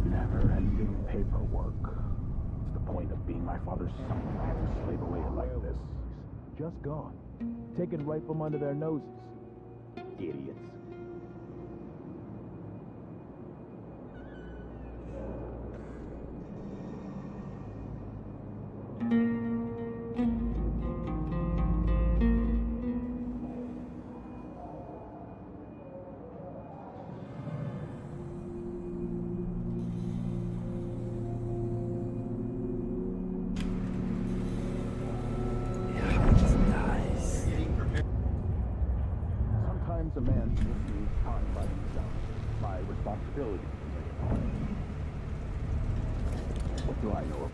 Never-ending paperwork. What's the point of being my father's son if I have to slave away like this? Just gone. Taken right from under their noses. Idiots. Sometimes a man just needs time by himself. My responsibility. What do I know of?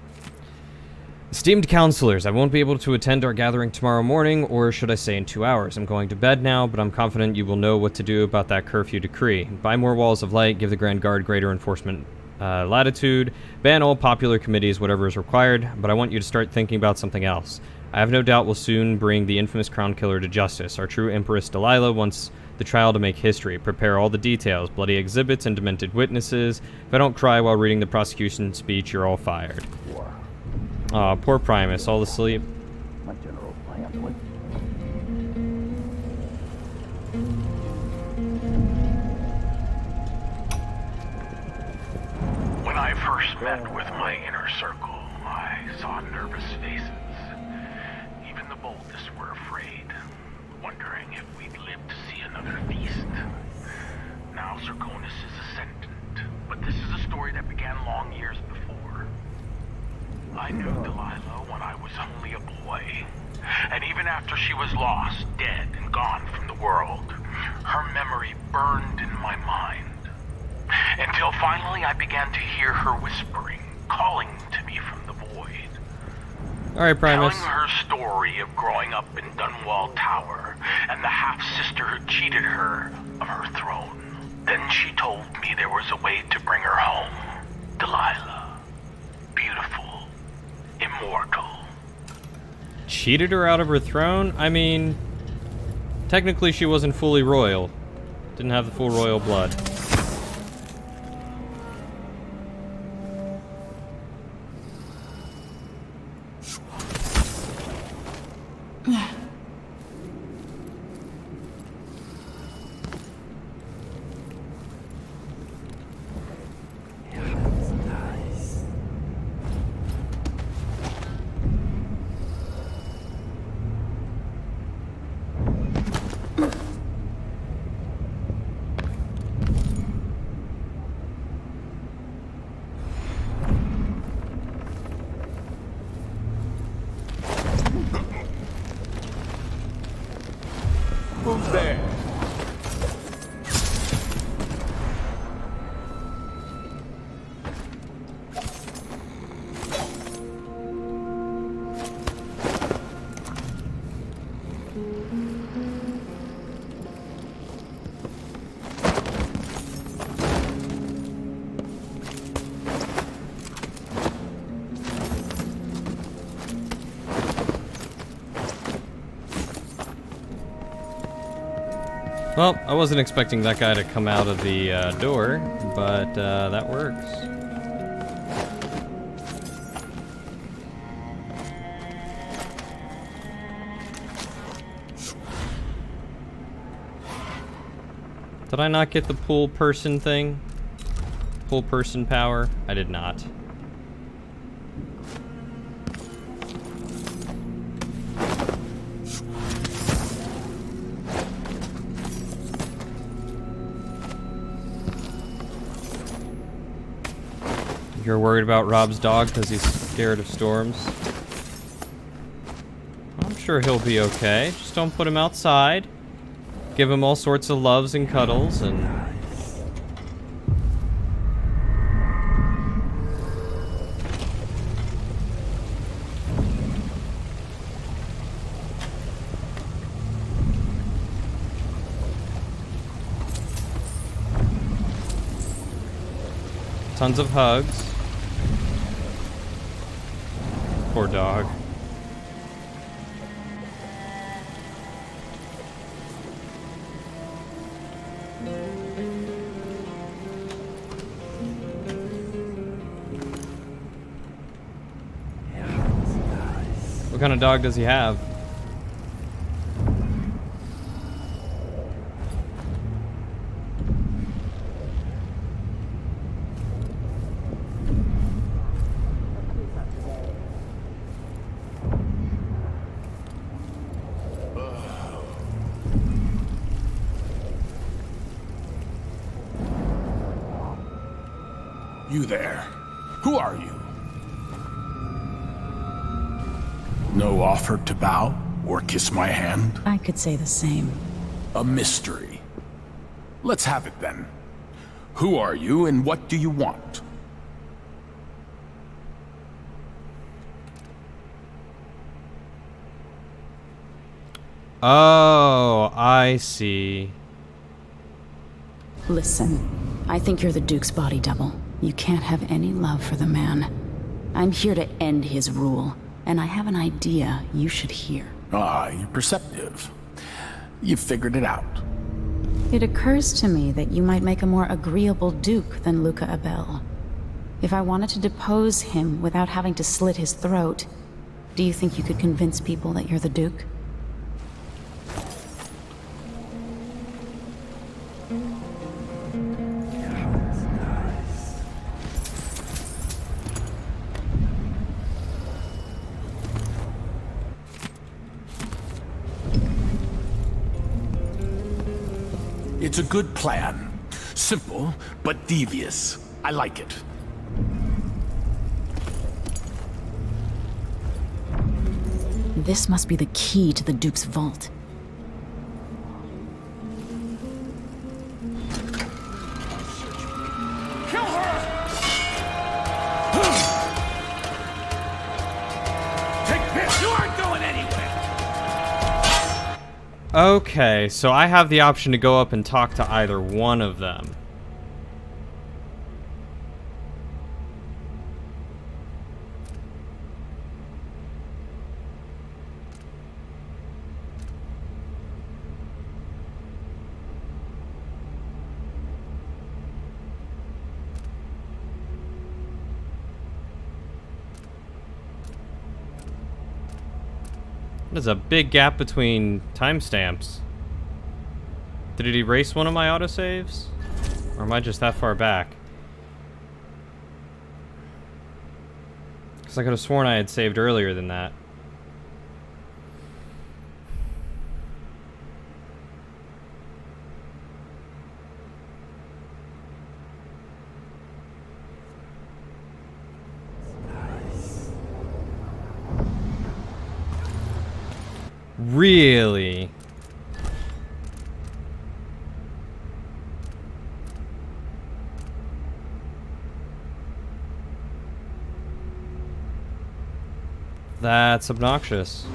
Esteemed counselors, I won't be able to attend our gathering tomorrow morning, or should I say in 2 hours. I'm going to bed now, but I'm confident you will know what to do about that curfew decree. Buy more walls of light, give the Grand Guard greater enforcement latitude, ban all popular committees, whatever is required, but I want you to start thinking about something else. I have no doubt we'll soon bring the infamous Crown Killer to justice. Our true Empress Delilah wants the trial to make history. Prepare all the details, bloody exhibits and demented witnesses. If I don't cry while reading the prosecution speech, you're all fired. Aw, poor Primus, all asleep. My general plan. When I first met with my inner circle, I saw nervous faces. Even the boldest were afraid, wondering if we'd live to see another feast. Now Zirconis is ascendant, but this is a story that began long years before. I knew Delilah when I was only a boy, and even after she was lost, dead, and gone from the world, her memory burned in my mind. Until finally I began to hear her whispering, calling to me from the void. Alright, Primus. Telling her story of growing up in Dunwall Tower, and the half-sister who cheated her of her throne. Then she told was a way to bring her home. Delilah. Beautiful. Immortal. Cheated her out of her throne? I mean, technically she wasn't fully royal. Didn't have the full royal blood. Who's there? Well, I wasn't expecting that guy to come out of the door, but that works. Did I not get the pull person thing? Pull person power? I did not. You're worried about Rob's dog because he's scared of storms? I'm sure he'll be okay. Just don't put him outside. Give him all sorts of loves and cuddles and... Tons of hugs. Poor dog. What kind of dog does he have? You there. Who are you? No offer to bow or kiss my hand? I could say the same. A mystery. Let's have it then. Who are you and what do you want? Oh, I see. Listen, I think you're the Duke's body double. You can't have any love for the man. I'm here to end his rule, and I have an idea you should hear. Ah, you're perceptive. You figured it out. It occurs to me that you might make a more agreeable Duke than Luca Abel. If I wanted to depose him without having to slit his throat, do you think you could convince people that you're the Duke? It's a good plan. Simple, but devious. I like it. This must be the key to the Duke's vault. Kill her! Take this! You aren't going anywhere! Okay, so I have the option to go up and talk to either one of them. There's a big gap between timestamps. Did it erase one of my autosaves? Or am I just that far back? Because I could have sworn I had saved earlier than that. Really? That's obnoxious.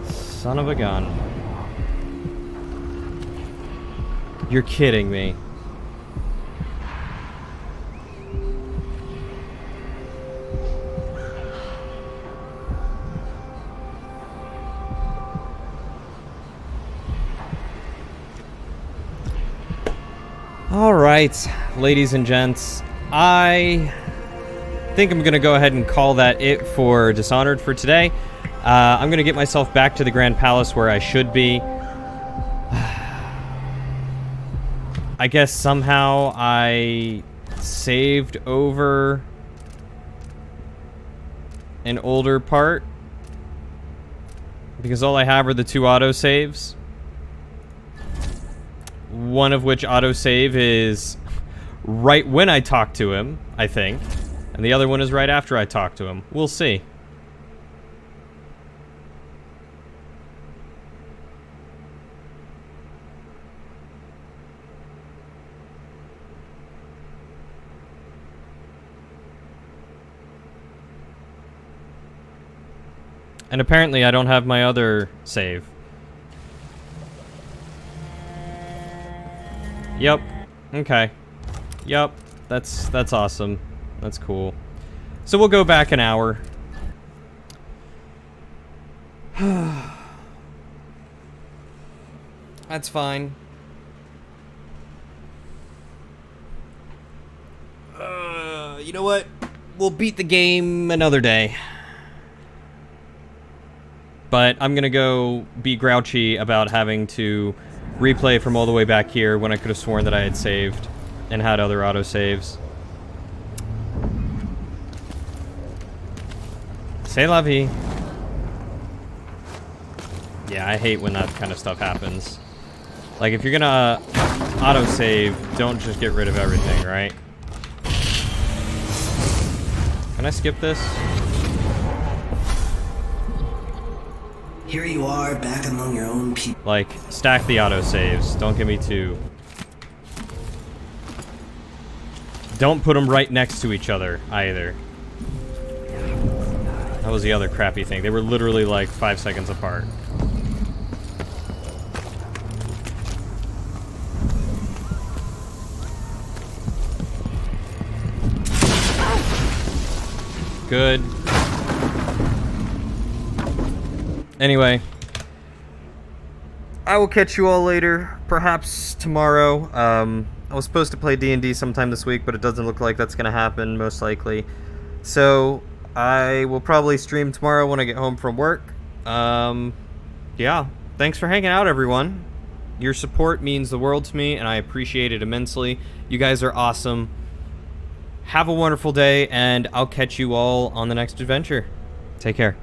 Son of a gun. You're kidding me. Alright, ladies and gents, I think I'm going to go ahead and call that it for Dishonored for today. I'm going to get myself back to the Grand Palace where I should be. I guess somehow I saved over an older part because all I have are the 2 autosaves. One of which autosave is right when I talk to him, I think. And the other one is right after I talk to him. We'll see. And apparently I don't have my other save. Yep. Okay. Yep. That's awesome. That's cool. So we'll go back an hour. That's fine. You know what? We'll beat the game another day. But I'm gonna go be grouchy about having to replay from all the way back here when I could have sworn that I had saved and had other autosaves. C'est la vie. Yeah, I hate when that kind of stuff happens. Like, if you're gonna autosave, don't just get rid of everything, right? Can I skip this? Here you are, back among your own people. Like, stack the autosaves. Don't give me 2. Don't put them right next to each other, either. That was the other crappy thing. They were literally, like, 5 seconds apart. Good. Anyway, I will catch you all later, perhaps tomorrow. I was supposed to play D&D sometime this week, but it doesn't look like that's going to happen, most likely. So, I will probably stream tomorrow when I get home from work. Yeah, thanks for hanging out, everyone. Your support means the world to me, and I appreciate it immensely. You guys are awesome. Have a wonderful day, and I'll catch you all on the next adventure. Take care.